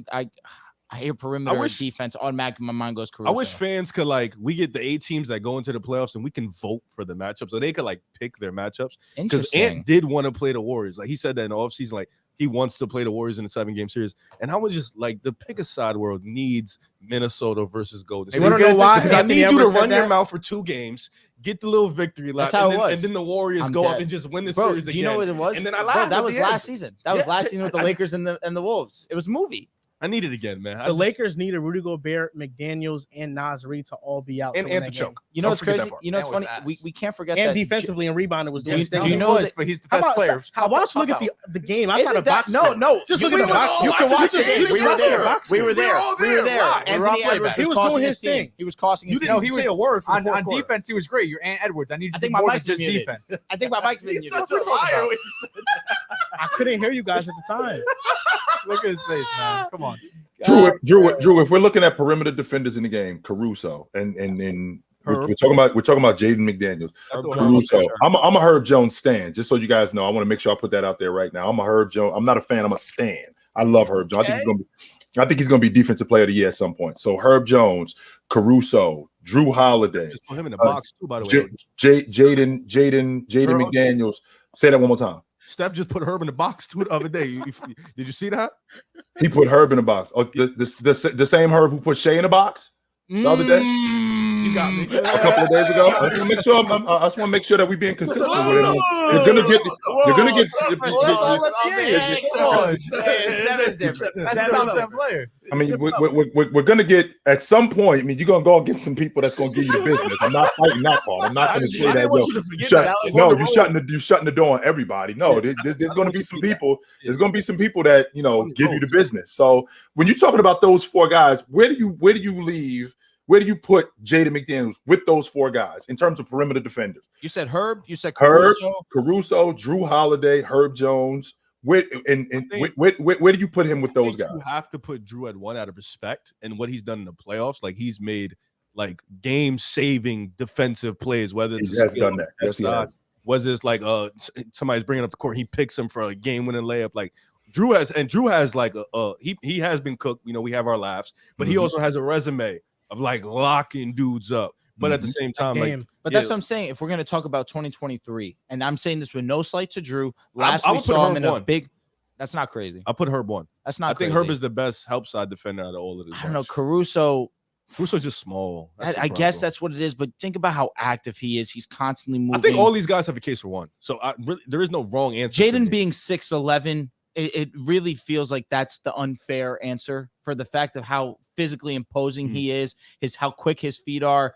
I hear perimeter defense automatically. My mind goes Caruso. I wish fans could we get the 8 teams that go into the playoffs and we can vote for the matchups, so they could pick their matchups. Because Ant did want to play the Warriors. He said that in the offseason, he wants to play the Warriors in a 7-game series. And I was just the pick-a-side world needs Minnesota versus Golden State. You want to know why? I need you to run your mouth for 2 games, get the little victory lap, and then the Warriors go up and just win the series again. Do you know what it was? And then I laughed. That was last season. That was last season with the Lakers and the Wolves. It was a movie. I need it again, man. The Lakers needed Rudy Gobert, McDaniels, and Naz Reid to all be out. And to choke. You know what's crazy? You know what's funny? We can't forget that. And defensively and rebounding was doing things. Do you know but he's the best player. Why don't you look at the game outside of box? No. Just look at the box. You can watch it. We were there. We were there. Anthony Edwards. He was doing his thing. He was costing his team. No, he was a word on defense. He was great. You're Ant Edwards. I need you to more than just defense. I think my mic's been muted. I couldn't hear you guys at the time. Look at his face, man. Come on. Drew, if we're looking at perimeter defenders in the game, Caruso and we're talking about Jaden McDaniels. Caruso. I'm a Herb Jones stan, just so you guys know. I want to make sure I put that out there right now. I'm a Herb Jones. I'm not a fan, I'm a stan. I love Herb Jones. I think he's gonna be defensive player of the year at some point. So Herb Jones, Caruso, Drew Holiday. Just put him in the box too, by the way. Jaden McDaniels. Say that one more time. Steph just put Herb in the box too the other day. Did you see that? He put Herb in the box. Oh, the same Herb who put Shea in the box the other day. You got me. A couple of days ago. I just want to make sure that we're being consistent with it. You're gonna get. I mean, we're gonna get at some point. I mean, you're gonna go against some people that's gonna give you the business. I'm not fighting that part. I'm not gonna say that. You're shutting the door on everybody. No, there's gonna be some people. There's gonna be some people that give you the business. So when you're talking about those 4 guys, where do you leave? Where do you put Jaden McDaniels with those 4 guys in terms of perimeter defenders? You said Herb. You said Caruso, Drew Holiday, Herb Jones. Where do you put him with those guys? You have to put Drew at 1 out of respect and what he's done in the playoffs. He's made game-saving defensive plays. Whether it's he has done that. Yes, he has. Was this somebody's bringing up the court? He picks him for a game-winning layup. Drew has he has been cooked. We have our laughs, but he also has a resume of locking dudes up, but at the same time, that's what I'm saying. If we're going to talk about 2023, and I'm saying this with no slight to Drew, we saw him in a big. That's not crazy. I'll put Herb 1. That's not. I think Herb is the best help side defender out of all of this. I don't know. Caruso's just small. I guess that's what it is. But think about how active he is. He's constantly moving. I think all these guys have a case for 1. So there is no wrong answer. Jaden being 6'11", it really feels like that's the unfair answer for the fact of how physically imposing he is, how quick his feet are.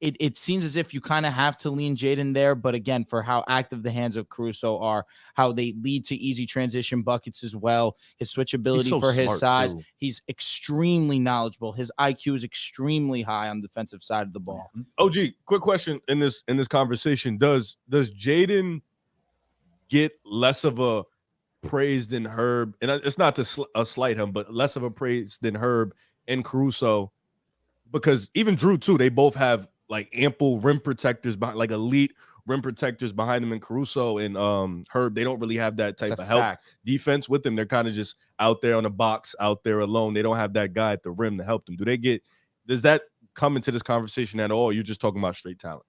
It seems as if you kind of have to lean Jaden there, but again, for how active the hands of Caruso are, how they lead to easy transition buckets as well, his switchability for his size, he's extremely knowledgeable. His IQ is extremely high on the defensive side of the ball. OG, quick question in this conversation: Does Jaden get less of a praise than Herb? And it's not to slight him, but less of a praise than Herb and Caruso, because even Drew too, they both have ample rim protectors behind, elite rim protectors behind them. And Caruso and Herb, they don't really have that type of help defense with them. They're kind of just out there on the box, out there alone. They don't have that guy at the rim to help them. Does that come into this conversation at all? You're just talking about straight talent.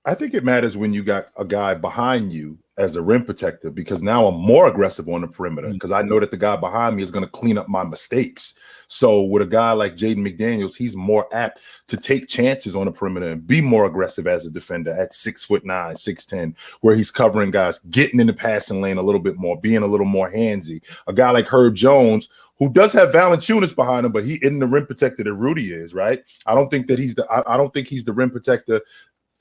I think it matters when you got a guy behind you as a rim protector, because now I'm more aggressive on the perimeter because I know that the guy behind me is going to clean up my mistakes. So with a guy like Jaden McDaniels, he's more apt to take chances on the perimeter and be more aggressive as a defender at 6'9", 6'10", where he's covering guys, getting in the passing lane a little bit more, being a little more handsy. A guy like Herb Jones, who does have Valanciunas behind him, but he isn't the rim protector that Rudy is, right? I don't think he's the rim protector.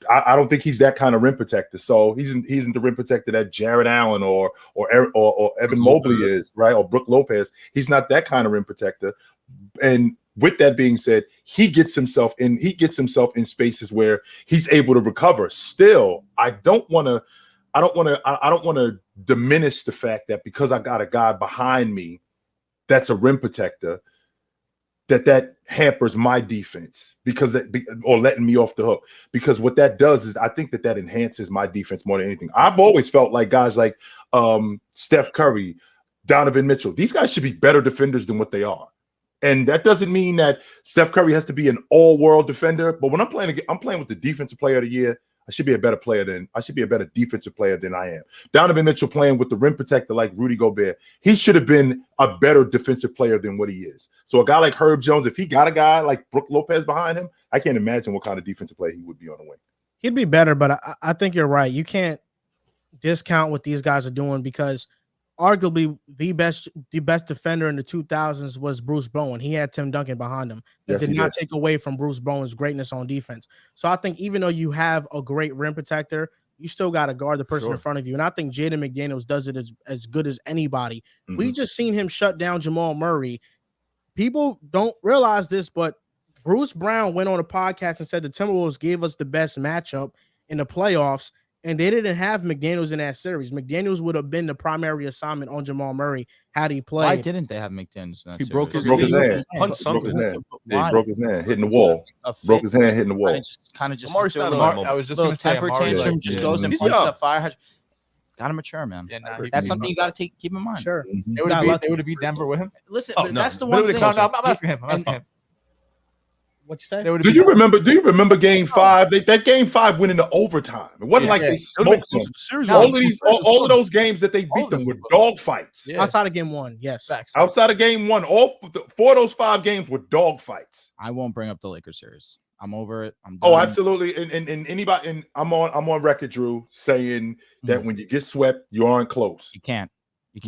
I don't think he's that kind of rim protector. So he's isn't the rim protector that Jared Allen or Evan Mobley is, right? Or Brook Lopez. He's not that kind of rim protector. And with that being said, he gets himself in spaces where he's able to recover. Still, I don't want to diminish the fact that because I got a guy behind me that's a rim protector, that hampers my defense or letting me off the hook. Because what that does is I think that enhances my defense more than anything. I've always felt like guys like Steph Curry, Donovan Mitchell. These guys should be better defenders than what they are. And that doesn't mean that Steph Curry has to be an all-world defender. But when I'm playing with the defensive player of the year. I should be a better defensive player than I am. Donovan Mitchell playing with the rim protector like Rudy Gobert. He should have been a better defensive player than what he is. So a guy like Herb Jones, if he got a guy like Brook Lopez behind him, I can't imagine what kind of defensive player he would be on the wing. He'd be better, but I think you're right. You can't discount what these guys are doing because arguably the best defender in the 2000s was Bruce Bowen. He had Tim Duncan behind him. That did not take away from Bruce Bowen's greatness on defense. So I think even though you have a great rim protector, you still got to guard the person in front of you. And I think Jaden McDaniels does it as good as anybody. Mm-hmm. We just seen him shut down Jamal Murray. People don't realize this, but Bruce Brown went on a podcast and said the Timberwolves gave us the best matchup in the playoffs. And they didn't have McDaniels in that series. McDaniels would have been the primary assignment on Jamal Murray had he played. Why didn't they have McDaniels in that series? He broke his hand. Yeah, he broke his hand, hitting the wall. Broke his hand, hitting the wall. Kind of just. I was just going to say, temper tantrum just goes and punches the fire. Got to mature, man. Yeah, that's something you got to keep in mind. Sure. They would have beat Denver with him. Listen, that's the one thing. I'm asking him. What you say? Do you remember Game 5? That Game 5 went into overtime. It wasn't like they smoked them. All of those games that they beat them were dog fights. Yeah. Outside of Game 1, yes. Facts. Outside of Game 1, all 4 of those 5 games were dog fights. I won't bring up the Lakers series. I'm over it. I'm done. Oh, absolutely. And anybody, and I'm on record, Drew, saying that when you get swept, you aren't close. You can't.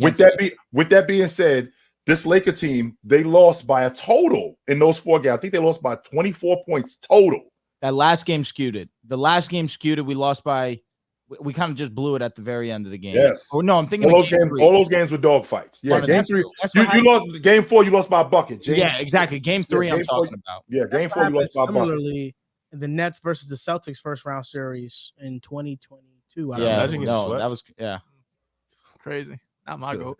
With that being said. This Laker team, they lost by a total in those 4 games. I think they lost by 24 points total. That last game skewed it. We lost by – we kind of just blew it at the very end of the game. Yes. Oh, no, I'm thinking all those games were dog fights. Yeah, Game 3. You lost Game 4, you lost by a bucket. Yeah, exactly. Game 3 I'm talking about. Yeah, Game 4, you lost by a bucket. Similarly, the Nets versus the Celtics first-round series in 2022. That was – crazy. Not my goal.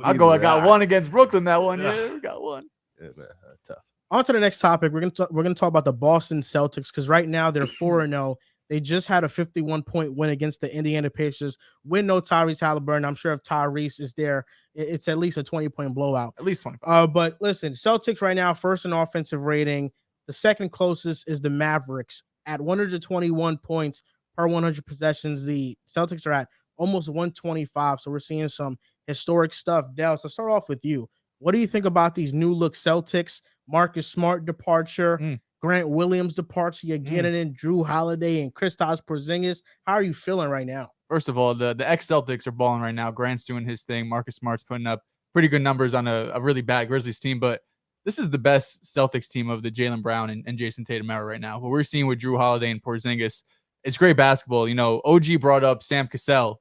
I got one against Brooklyn that one. Yeah, we got one. Yeah, man, tough. On to the next topic. We're gonna talk about the Boston Celtics because right now they're 4-0. They just had a 51-point win against the Indiana Pacers with no Tyrese Halliburton. I'm sure if Tyrese is there, it's at least a 20-point blowout. At least 20. But listen, Celtics right now first in offensive rating. The second closest is the Mavericks at 121 points per 100 possessions. The Celtics are at almost 125. So we're seeing some historic stuff. Dehls, so start off with you. What do you think about these new look Celtics? Marcus Smart departure, Grant Williams departure. You're getting in Drew Holiday and Kristaps Porzingis. How are you feeling right now? First of all, the ex-Celtics are balling right now. Grant's doing his thing. Marcus Smart's putting up pretty good numbers on a really bad Grizzlies team. But this is the best Celtics team of the Jaylen Brown and Jason Tatum era right now. What we're seeing with Drew Holiday and Porzingis, it's great basketball. You know, OG brought up Sam Cassell,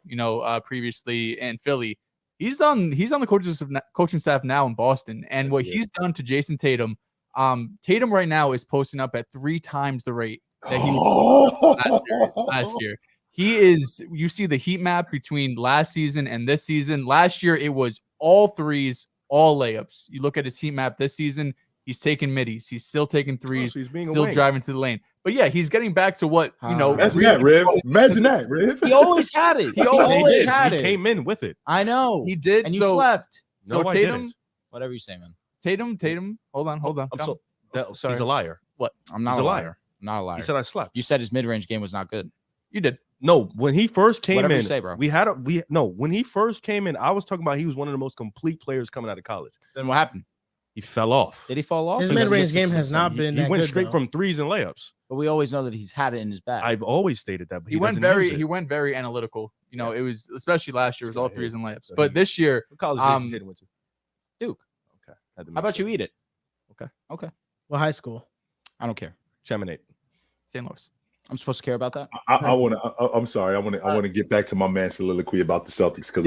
previously in Philly. He's on the coaching staff now in Boston. And what he's done to Jason Tatum, Tatum right now is posting up at 3 times the rate that he was last year. He is, you see the heat map between last season and this season. Last year, it was all threes, all layups. You look at his heat map this season, he's taking middies. He's still taking threes, still driving to the lane. But yeah, he's getting back to what, Imagine that, Riv. Imagine that, Riv. He always had it. He always had it. He came in with it. I know. He did. And you slept. So Tatum, whatever you say, man. Tatum. Hold on. Sorry. He's a liar. What? I'm not a liar. I'm not a liar. He said I slept. You said his mid-range game was not good. You did. No, when he first came Whatever in, you say, bro. when he first came in, I was talking about he was one of the most complete players coming out of college. Then what happened? He fell off. Did he fall off? His mid-range game has not been that good. He went straight from threes and layups. But we always know that he's had it in his bag. I've always stated that. But he went very analytical. You know, it was, especially last year, it was all threes and layups. But this year, what college Jason Tatum went to? Duke. Okay. How about you eat it? Okay. Well, high school. I don't care. Chaminade. St. Louis. I'm supposed to care about that. I'm sorry. I want to get back to my man soliloquy about the Celtics because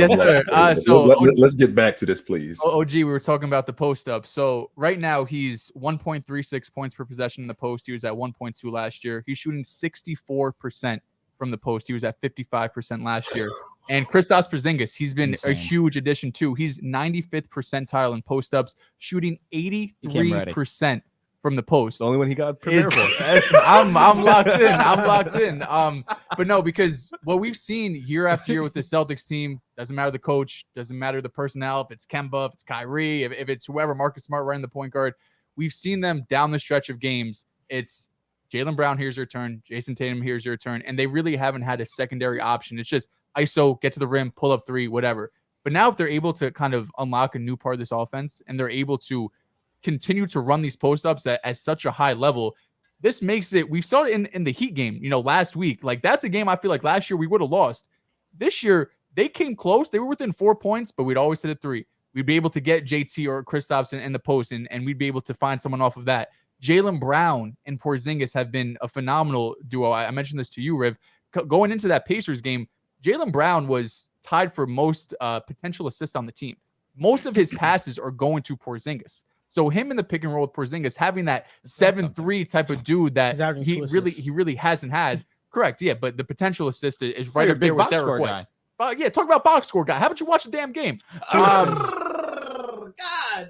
let's get back to this, please. OG, we were talking about the post up. So right now he's 1.36 points per possession in the post. He was at 1.2 last year. He's shooting 64% from the post. He was at 55% last year. And Kristaps Porzingis, he's been a huge addition too. He's 95th percentile in post ups, shooting 83% from the post. The only one he got prepared for. I'm locked in. I'm locked in. But no, because what we've seen year after year with the Celtics team, doesn't matter the coach, doesn't matter the personnel, if it's Kemba, if it's Kyrie, if it's whoever, Marcus Smart running the point guard, we've seen them down the stretch of games. It's Jaylen Brown, here's your turn. Jason Tatum, here's your turn. And they really haven't had a secondary option. It's just ISO, get to the rim, pull up three, whatever. But now if they're able to kind of unlock a new part of this offense and they're able to continue to run these post-ups at such a high level, this makes it, we saw it in the Heat game, last week. Like, that's a game I feel like last year we would have lost. This year, they came close. They were within 4 points, but we'd always hit a three. We'd be able to get JT or Kristaps in the post, and we'd be able to find someone off of that. Jaylen Brown and Porzingis have been a phenomenal duo. I mentioned this to you, Riv. Going into that Pacers game, Jaylen Brown was tied for most potential assists on the team. Most of his passes are going to Porzingis. So him in the pick and roll with Porzingis, having that 7-3 type of dude that he really hasn't had. Correct, yeah, but the potential assist is right up there with Derek White. Yeah, talk about box score guy. How about you watch the damn game? God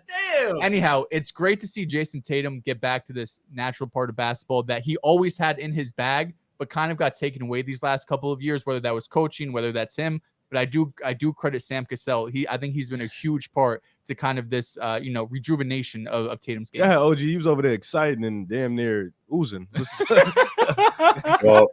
damn. Anyhow, it's great to see Jason Tatum get back to this natural part of basketball that he always had in his bag, but kind of got taken away these last couple of years, whether that was coaching, whether that's him. But I do credit Sam Cassell. I think he's been a huge part to kind of this rejuvenation of Tatum's game. Yeah, OG, he was over there excited and damn near oozing. Well,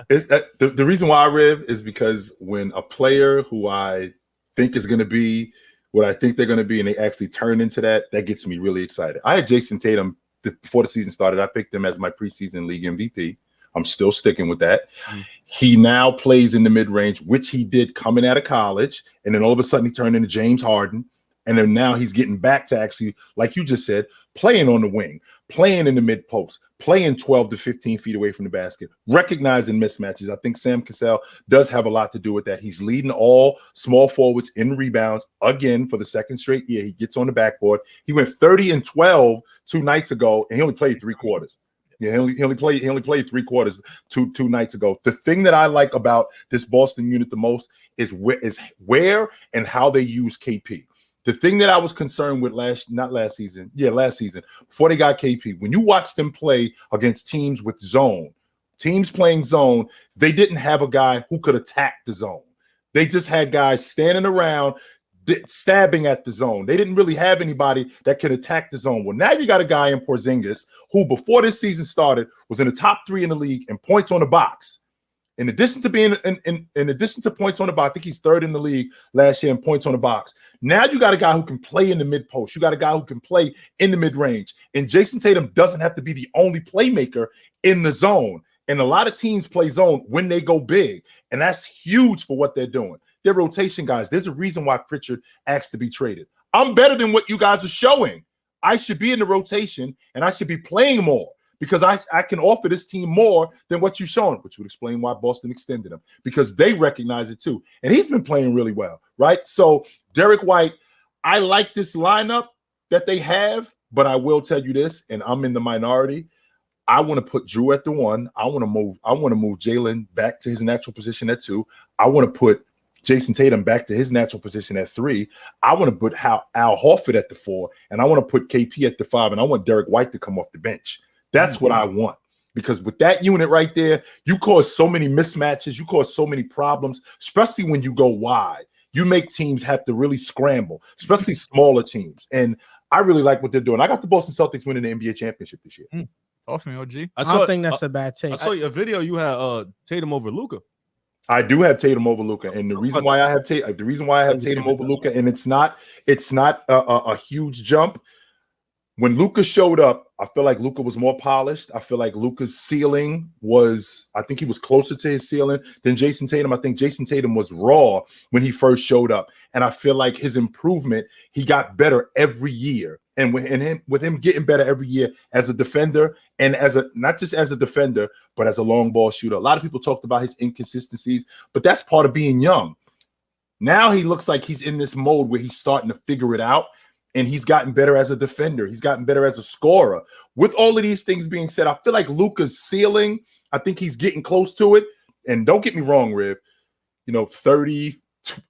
the reason why I Riv is because when a player who I think is going to be what I think they're going to be and they actually turn into that gets me really excited. I had Jason Tatum before the season started. I picked him as my preseason league MVP. I'm still sticking with that. He now plays in the mid-range, which he did coming out of college. And then all of a sudden he turned into James Harden. And then now he's getting back to actually, like you just said, playing on the wing, playing in the mid-post, playing 12 to 15 feet away from the basket, recognizing mismatches. I think Sam Cassell does have a lot to do with that. He's leading all small forwards in rebounds again for the second straight year. He gets on the backboard. He went 30 and 12 2 nights ago, and he only played 3 quarters. Yeah, he only played 3 quarters two nights ago. The thing that I like about this Boston unit the most is where and how they use KP. The thing that I was concerned with last season, before they got KP, when you watch them play against teams with zone, teams playing zone, they didn't have a guy who could attack the zone. They just had guys standing around stabbing at the zone. They didn't really have anybody that could attack the zone. Well, now you got a guy in Porzingis who, before this season started, was in the top 3 in the league in points on the box. In addition to being in addition to points on the box, I think he's 3rd in the league last year in points on the box. Now you got a guy who can play in the mid post. You got a guy who can play in the mid range. And Jason Tatum doesn't have to be the only playmaker in the zone. And a lot of teams play zone when they go big, and that's huge for what they're doing. They're rotation guys. There's a reason why Pritchard asked to be traded. I'm better than what you guys are showing. I should be in the rotation, and I should be playing more because I can offer this team more than what you're showing, which would explain why Boston extended him, because they recognize it too. And he's been playing really well, right? So Derek White, I like this lineup that they have, but I will tell you this, and I'm in the minority. I want to put Drew at the 1. I want to move Jaylen back to his natural position at 2. I want to put Jason Tatum back to his natural position at 3. I want to put Al Horford at the 4, and I want to put KP at the 5, and I want Derek White to come off the bench. That's what I want, because with that unit right there, you cause so many mismatches, you cause so many problems, especially when you go wide. You make teams have to really scramble, especially smaller teams. And I really like what they're doing. I got the Boston Celtics winning the NBA championship this year. Talk to me, OG. I don't think that's a bad take. I saw a video you had Tatum over Luka. I do have Tatum over Luka, and the reason why I have Tatum over Luka, and it's not a huge jump. When Luka showed up, I feel like Luka was more polished. I feel like Luka's ceiling I think he was closer to his ceiling than Jason Tatum. I think Jason Tatum was raw when he first showed up, and I feel like his improvement, he got better every year. And with him getting better every year as a defender, and not just as a defender, but as a long ball shooter. A lot of people talked about his inconsistencies, but that's part of being young. Now he looks like he's in this mode where he's starting to figure it out, and he's gotten better as a defender. He's gotten better as a scorer. With all of these things being said, I feel like Luka's ceiling, I think he's getting close to it. And don't get me wrong, Riv, 30,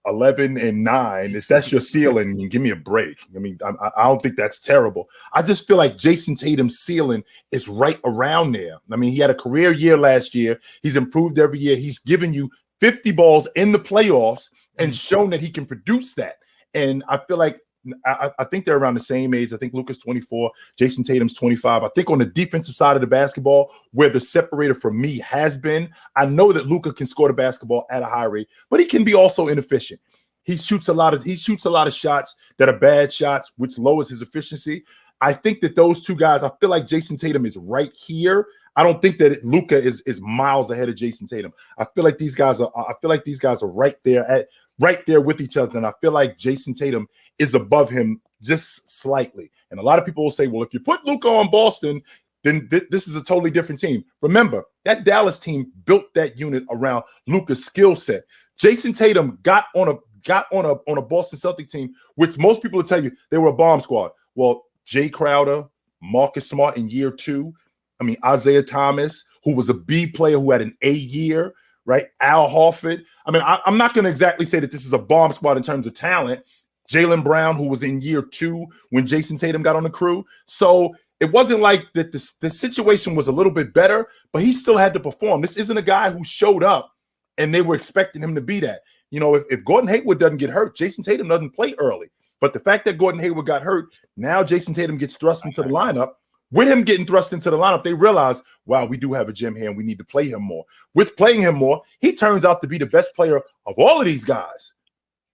11 and 9. If that's your ceiling, you give me a break. I mean, I don't think that's terrible. I just feel like Jason Tatum's ceiling is right around there. I mean, he had a career year last year. He's improved every year. He's given you 50 balls in the playoffs and shown that he can produce that. And I feel like I think they're around the same age. I think Luka's 24, Jason Tatum's 25. I think on the defensive side of the basketball, where the separator for me has been, I know that Luka can score the basketball at a high rate, but he can be also inefficient. He shoots a lot of shots that are bad shots, which lowers his efficiency. I think that those two guys, I feel like Jason Tatum is right here. I don't think that Luka is miles ahead of Jason Tatum. I feel like these guys are right there with each other. And I feel like Jason Tatum is above him just slightly. And a lot of people will say, well, if you put Luka on Boston, then this is a totally different team. Remember, that Dallas team built that unit around Luka's skill set. Jason Tatum got on a Boston Celtic team, which most people will tell you they were a bomb squad. Well, Jay Crowder, Marcus Smart in year 2. I mean, Isaiah Thomas, who was a B player who had an A year, right? Al Horford. I mean, I'm not going to exactly say that this is a bomb squad in terms of talent. Jaylen Brown, who was in year 2 when Jason Tatum got on the crew. So it wasn't like that the situation was a little bit better, but he still had to perform. This isn't a guy who showed up and they were expecting him to be that. You know, if Gordon Hayward doesn't get hurt, Jason Tatum doesn't play early. But the fact that Gordon Hayward got hurt, now Jason Tatum gets thrust into the lineup. With him getting thrust into the lineup, they realize, wow, we do have a gem here and we need to play him more. With playing him more, he turns out to be the best player of all of these guys.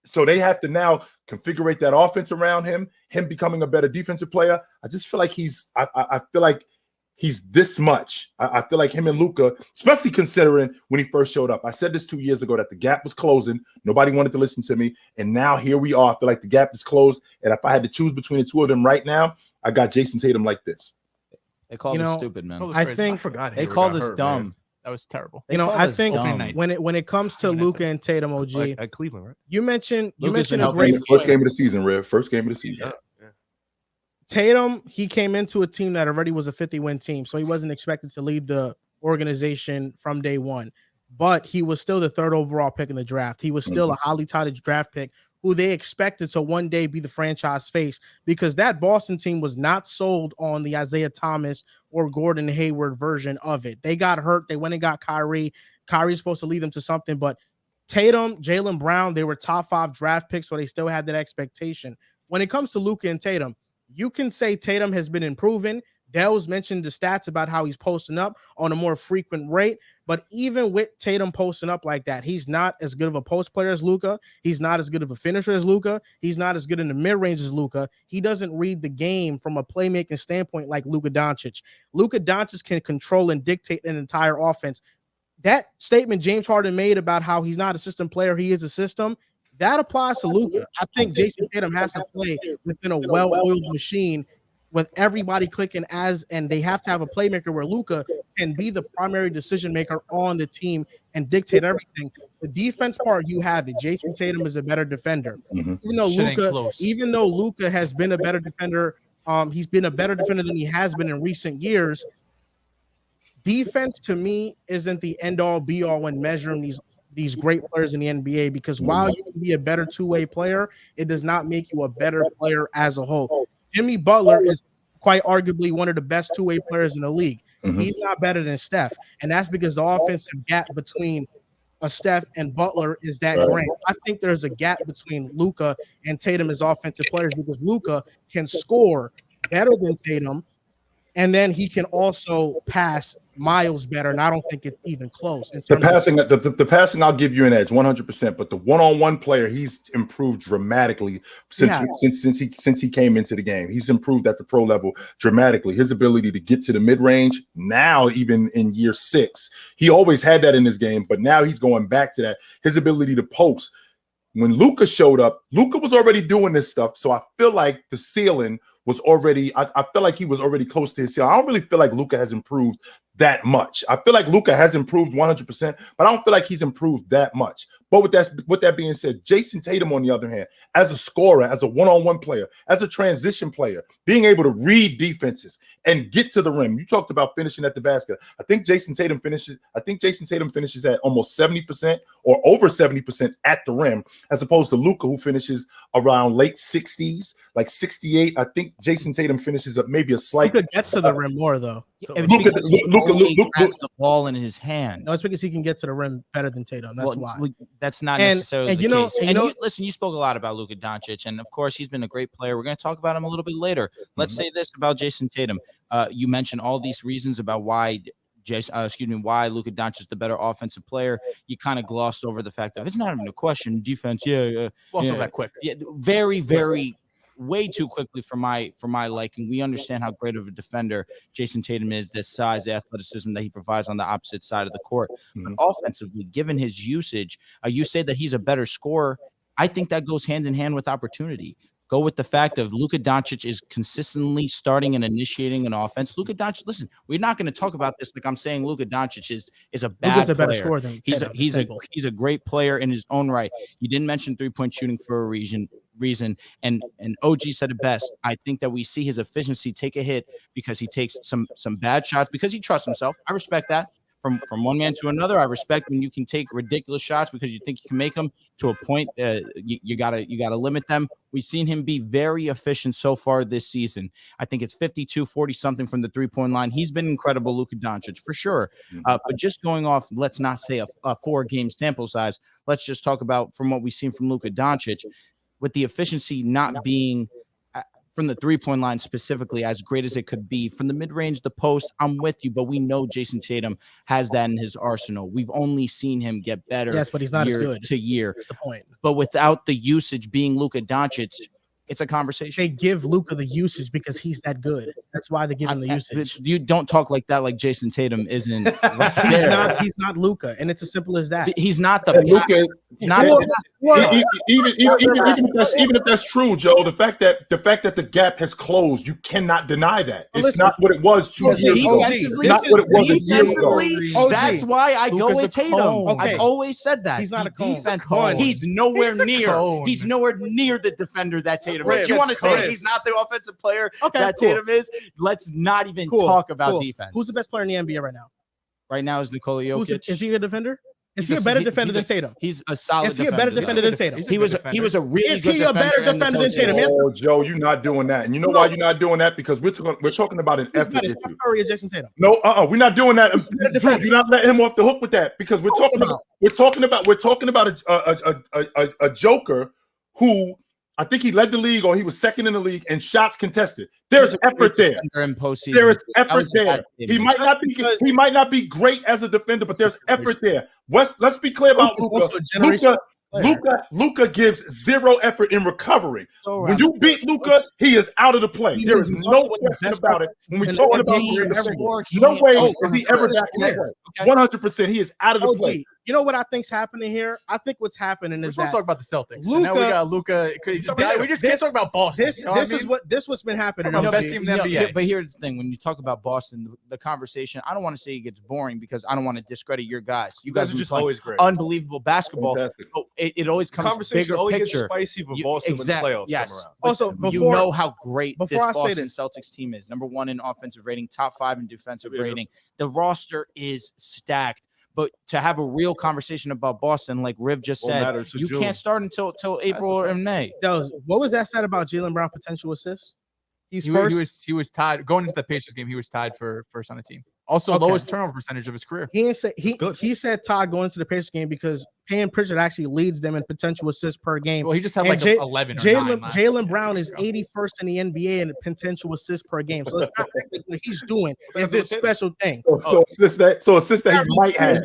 So they have to now configure that offense around him becoming a better defensive player. I just feel like I feel like he's this much. I feel like him and Luka, especially considering when he first showed up. I said this 2 years ago that the gap was closing. Nobody wanted to listen to me. And now here we are. I feel like the gap is closed. And if I had to choose between the two of them right now, I got Jason Tatum like this. They called us stupid, man. I think they called us dumb. Man. That was terrible. I think when it comes to Luka and Tatum, OG, at Cleveland, right? You mentioned a great first game of the season, Rev. First game of the season. Yeah. Tatum, he came into a team that already was a 50-win team, so he wasn't expected to lead the organization from day one. But he was still the 3rd overall pick in the draft. He was still a highly touted draft pick who they expected to one day be the franchise face, because that Boston team was not sold on the Isaiah Thomas or Gordon Hayward version of it. They got hurt. They went and got Kyrie. Kyrie's supposed to lead them to something, but Tatum, Jaylen Brown, they were top 5 draft picks, so they still had that expectation. When it comes to Luka and Tatum, you can say Tatum has been improving. Dehls mentioned the stats about how he's posting up on a more frequent rate. But even with Tatum posting up like that, he's not as good of a post player as Luka. He's not as good of a finisher as Luka. He's not as good in the mid-range as Luka. He doesn't read the game from a playmaking standpoint like Luka Doncic. Luka Doncic can control and dictate an entire offense. That statement James Harden made about how he's not a system player, he is a system, that applies to Luka. I think Jason Tatum has to play within a well-oiled machine with everybody clicking and they have to have a playmaker where Luka can be the primary decision maker on the team and dictate everything. The defense part, you have it. Jason Tatum is a better defender. Even though Luka has been a better defender, he's been a better defender than he has been in recent years. Defense to me isn't the end all be all when measuring these great players in the NBA, because while you can be a better two-way player, it does not make you a better player as a whole. Jimmy Butler is quite arguably one of the best two-way players in the league. He's not better than Steph, and that's because the offensive gap between Steph and Butler is that great. I think there's a gap between Luka and Tatum as offensive players, because Luka can score better than Tatum, and then he can also pass miles better, and I don't think it's even close. The passing, I'll give you an edge, 100%. But the one-on-one player, he's improved dramatically since he came into the game. He's improved at the pro level dramatically. His ability to get to the mid-range now, even in year 6, he always had that in his game, but now he's going back to that. His ability to post. When Luka showed up, Luka was already doing this stuff, so I feel like the ceiling was already, I feel like he was already close to his ceiling. I don't really feel like Luka has improved that much. I feel like Luka has improved 100%, but I don't feel like he's improved that much. But with that being said, Jason Tatum, on the other hand, as a scorer, as a one-on-one player, as a transition player, being able to read defenses and get to the rim. You talked about finishing at the basket. I think Jason Tatum finishes at almost 70% or over 70% at the rim, as opposed to Luka, who finishes around late 60s, like 68. I think Jason Tatum finishes up maybe a slight. Luka gets to the rim more though. So Luka has the ball in his hand. No, it's because he can get to the rim better than Tatum. That's why. That's not necessarily the case. And you spoke a lot about Luka Doncic, and of course he's been a great player. We're going to talk about him a little bit later. Let's say this about Jason Tatum. You mentioned all these reasons about why why Luka Doncic is the better offensive player. You kind of glossed over the fact that it's not even a question. Defense, Glossed over that quick. Yeah, very, very, way too quickly for my liking. We understand how great of a defender Jason Tatum is, this size, the athleticism that he provides on the opposite side of the court. But offensively, given his usage, you say that he's a better scorer. I think that goes hand in hand with opportunity. Go with the fact of Luka Doncic is consistently starting and initiating an offense. Luka Doncic, listen, we're not going to talk about this like I'm saying Luka Doncic is a bad Luka's a player. better scorer than Tatum. He's a great player in his own right. You didn't mention 3-point shooting for a reason, and OG said it best. I think that we see his efficiency take a hit because he takes some bad shots because he trusts himself. I respect that. From one man to another, I respect when you can take ridiculous shots because you think you can make them to a point. You gotta limit them. We've seen him be very efficient so far this season. I think it's 52, 40 something from the 3-point line. He's been incredible, Luka Doncic, for sure. But just going off, let's not say a 4-game sample size. Let's just talk about from what we've seen from Luka Doncic, with the efficiency not being from the 3-point line specifically as great as it could be. From the mid-range, the post, I'm with you, but we know Jason Tatum has that in his arsenal. We've only seen him get better. Yes, but he's not as good to year. That's the point. But without the usage being Luka Doncic, it's a conversation. They give Luka the usage because he's that good. That's why they give him the usage. You don't talk like that like Jason Tatum isn't right there. He's not Luka, and it's as simple as that. He's not the Luka. Even if that's true, Joe, the fact that the gap has closed, you cannot deny that. It's not what it was 2 years ago. Not what it was a year ago. That's why I go with Tatum. Okay. I've always said that. He's not a cone. He's nowhere near. He's nowhere near the defender that Tatum is. You want to say he's not the offensive player that Tatum is? Let's not even talk about defense. Who's the best player in the NBA right now? Right now is Nikola Jokic. Is he a defender? Is he a better defender than Tatum? He's a solid defender. Is he a better defender than Tatum? He was a really good defender. Is he a better defender than Tatum? Oh, Joe, you're not doing that. And you know why you're not doing that? Because we're talking about an effort issue. Curry or Jason Tatum? No, we're not doing that. Drew, you're not letting him off the hook with that because we're talking about a joker who I think he led the league or he was second in the league in shots contested. There's effort there. There is effort there. He might not be great as a defender, but there's effort there. Let's be clear about Luka. Luka gives zero effort in recovery. When you beat Luka, he is out of the play. There is no question about it. When we're talking about no way is he ever back in the play. 100%, he is out of the play. You know what I think's happening here? I think what's happening is we're supposed to talk about the Celtics. Luka, now we got Luka. We just can't talk about Boston. This what's been happening. The best team in the NBA. But here's the thing: when you talk about Boston, the conversation, I don't want to say it gets boring because I don't want to discredit your guys. You guys are just always great, unbelievable basketball. It always comes bigger picture. Spicy for Boston when the playoffs come around. Also, you know how great this Boston Celtics team is. Number 1 in offensive rating, top 5 in defensive rating. The roster is stacked. But to have a real conversation about Boston, like Riv just said, you can't start until April or May. Dehls, what was that said about Jaylen Brown potential assists? He was tied going into the Pacers game. He was tied for first on the team. Also, lowest turnover percentage of his career. He said Todd going into the Pacers game because Payne Pritchard actually leads them in potential assists per game. Well, he just had like 11 or 9. Jaylen Brown is 81st in the NBA in potential assists per game. So it's not what he's doing. It's this special thing. So assists that he might have.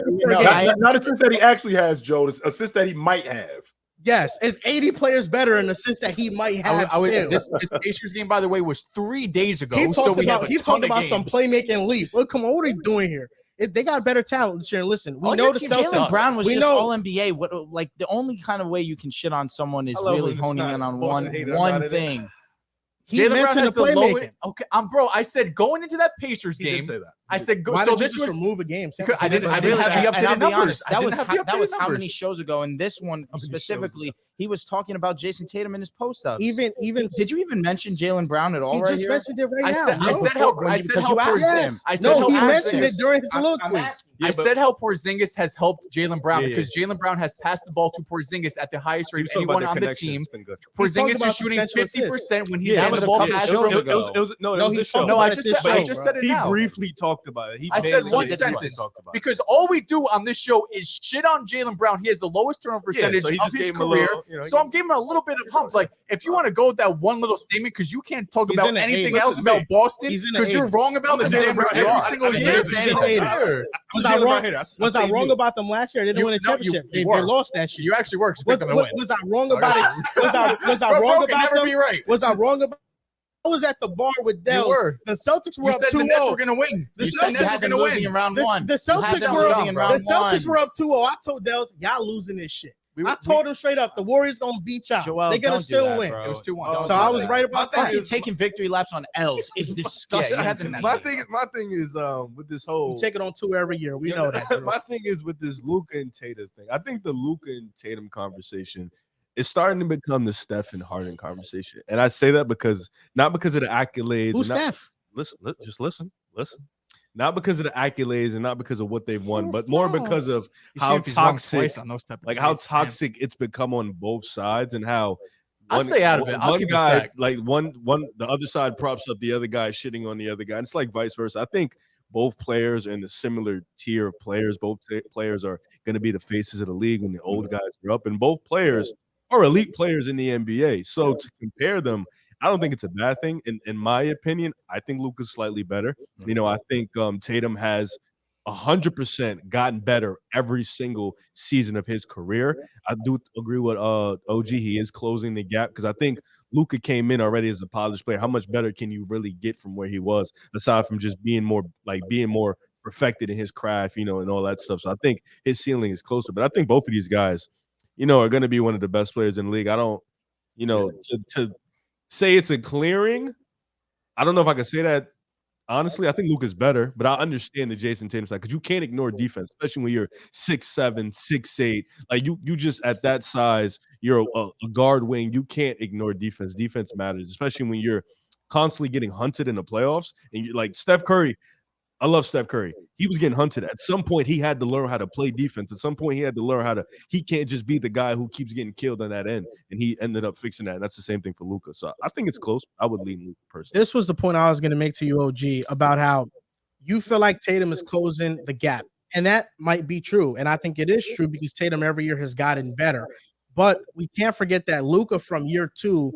Not assists that he actually has, Joe. It's assists that he might have. Yes, it's 80 players better in assists that he might have. This Pacers game, by the way, was 3 days ago. He talked about some playmaking leap. Look, come on, what are they doing here? They got better talent this year. Listen, we know the Celtics. Jaylen Brown was just all NBA. What, like, the only kind of way you can shit on someone is really honing in on one thing. He mentioned the playmaking. Okay, bro. I said going into that Pacers game. Say that. I said go. Why so did this you was just remove a game. I didn't have the updated numbers. That was how many shows ago, and this one specifically, he was talking about Jason Tatum in his post-ups. Even did you even mention Jaylen Brown at all? he right just here? mentioned it right now. I said how he mentioned it during his soliloquy. I said how Porzingis has helped Jaylen Brown because Jaylen Brown has passed the ball to Porzingis at the highest rate of anyone on the team. Porzingis is shooting 50% when he's getting the ball past him. No, I just said it He now. briefly talked about it. I said one sentence because all we do on this show is shit on Jaylen Brown. He has the lowest turnover percentage of his career. So I'm giving him a little bit of hump. Like, if you want to go with that one little statement, because you can't talk about anything else about Boston, because you're wrong about the Jaylen Brown every single year. Was I wrong about them last year? They didn't win a championship. They lost that shit. You actually were expecting them to win. Was I wrong about it? Was I wrong about them? Was I wrong about? I was at the bar with Dehls. The Celtics were up 2-0. The Nets were going to win. The Celtics were going to win in round one. The Celtics were up 2-0. I told Dehls, y'all losing this shit. I told him straight up, the Warriors gonna beat y'all. They're gonna still win. It was 2-1. So I was right about that. Taking victory laps on L's is disgusting. My thing is with this whole we take it on 2 every year. We know that. My thing is with this Luka and Tatum thing. I think the Luka and Tatum conversation is starting to become the Steph and Harden conversation, and I say that because not because of the accolades. Who's Steph? Listen. Not because of the accolades and not because of what they've won, but more because of how toxic, it's become on both sides, and how I'll stay out of it. I'll keep guy, like the other side props up the other guy, shitting on the other guy. And it's like vice versa. I think both players are in a similar tier of players. Both players are going to be the faces of the league when the old guys grow up, and both players are elite players in the NBA. So to compare them, I don't think it's a bad thing. In my opinion, I think Luka's slightly better. I think Tatum has 100% gotten better every single season of his career. I do agree with OG. He is closing the gap because I think Luka came in already as a polished player. How much better can you really get from where he was, aside from just being more perfected in his craft, and all that stuff. So I think his ceiling is closer. But I think both of these guys, are going to be one of the best players in the league. I don't, to say it's a clearing. I don't know if I can say that honestly. I think Luka's better, but I understand the Jason Tatum side because you can't ignore defense, especially when you're 6'7", 6'8". Like you just at that size, you're a guard wing. You can't ignore defense. Defense matters, especially when you're constantly getting hunted in the playoffs. And you're like Steph Curry. I love Steph Curry. He was getting hunted. At some point, he had to learn how to play defense. At some point, he had to learn he can't just be the guy who keeps getting killed on that end. And he ended up fixing that. And that's the same thing for Luka. So I think it's close. I would lean Luka personally. This was the point I was going to make to you, OG, about how you feel like Tatum is closing the gap. And that might be true. And I think it is true because Tatum every year has gotten better. But we can't forget that Luka from year 2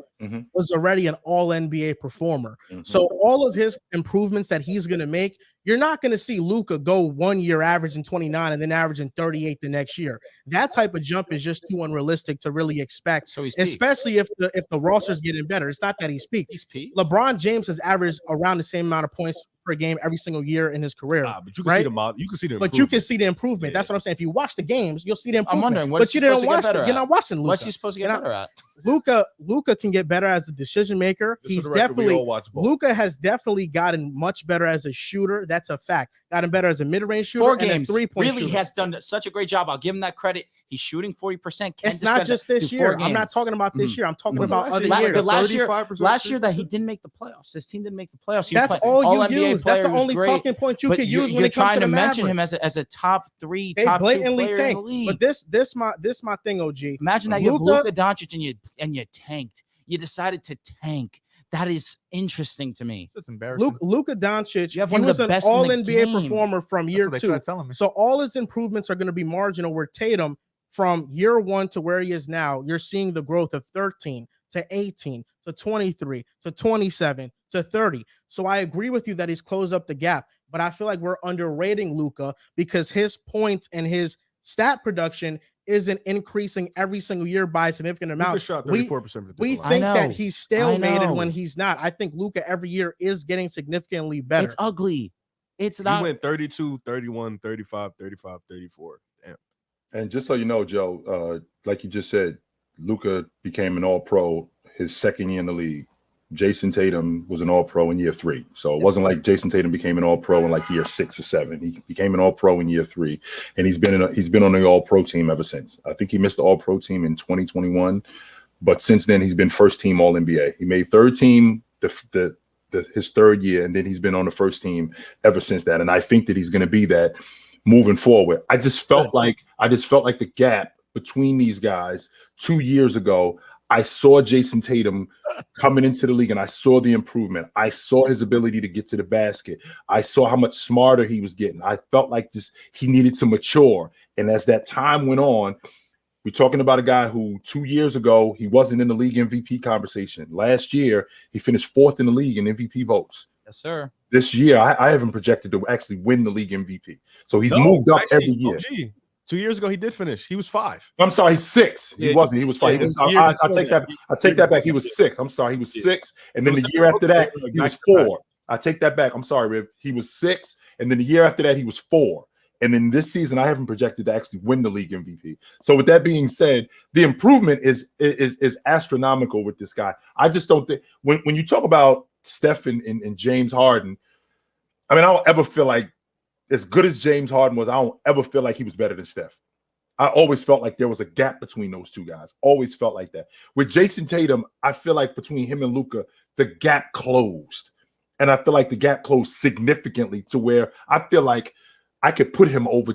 was already an all-NBA performer. So all of his improvements that he's going to make, you're not going to see Luka go 1 year averaging 29 and then averaging 38 the next year. That type of jump is just too unrealistic to really expect, especially if the roster's getting better. It's not that he's peaked. LeBron James has averaged around the same amount of points per game every single year in his career. But you can see the model. You can see the improvement. But you can see the improvement. That's what I'm saying. If you watch the games, you'll see the improvement. I'm wondering, but you didn't watch it. You're not watching Luka. What's he supposed to get better at? Luka can get better as a decision maker. Luka has definitely gotten much better as a shooter. That's a fact. Gotten better as a mid-range shooter. 4 games. And a 3-point really shooter. Has done such a great job. I'll give him that credit. He's shooting 40%. It's not just this year. I'm not talking about this year. I'm talking about other years. Last year that he didn't make the playoffs. His team didn't make the playoffs. That's all you use. That's the only talking point you could use when it comes to the Mavericks. You're trying to mention him as a top 3, they top 2 blatantly player tank. in the league. But this my thing, OG. Imagine that you have Luka Doncic and you tanked. You decided to tank. That is interesting to me. That's embarrassing. Luka Doncic, he was an all-NBA performer from year 2. Me. So all his improvements are going to be marginal, where Tatum, from year 1 to where he is now, you're seeing the growth of 13 to 18 to 23 to 27 to 30. So I agree with you that he's closed up the gap, but I feel like we're underrating Luka because his points and his stat production isn't increasing every single year by a significant amount. Luka shot 34%. We think that he's stalemated when he's not. I think Luka every year is getting significantly better. It's ugly. It's not. He went 32, 31, 35, 35, 34. Damn. And just so you know, Joe, like you just said, Luka became an all-pro his second year in the league. Jason Tatum was an All-Pro in year 3. So it wasn't like Jason Tatum became an All-Pro in like year 6 or 7. He became an All-Pro in year 3, and he's been on the All-Pro team ever since. I think he missed the All-Pro team in 2021, but since then he's been first team All-NBA. He made third team his third year, and then he's been on the first team ever since that. And I think that he's going to be that moving forward. I just felt like the gap between these guys 2 years ago. I saw Jason Tatum coming into the league, and I saw the improvement. I saw his ability to get to the basket. I saw how much smarter he was getting. I felt like he needed to mature. And as that time went on, we're talking about a guy who 2 years ago, he wasn't in the league MVP conversation. Last year, he finished 4th in the league in MVP votes. Yes, sir. This year, I haven't projected to actually win the league MVP. So he's moved up every year. OG. 2 years ago, he did finish. He was 5. I'm sorry, he's 6. He wasn't. He was 5. Yeah, I take that back. He was 6. I'm sorry, he was 6. And then the year after that, he was 4. I take that back. I'm sorry, Riv. He was 6. And then the year after that, he was 4. And then this season, I haven't projected to actually win the league MVP. So with that being said, the improvement is astronomical with this guy. I just don't think when you talk about Steph and James Harden, I mean, I don't ever feel like, as good as James Harden was, I don't ever feel like he was better than Steph. I always felt like there was a gap between those two guys. Always felt like that. With Jason Tatum, I feel like between him and Luka, the gap closed. And I feel like the gap closed significantly to where I feel like I could put him over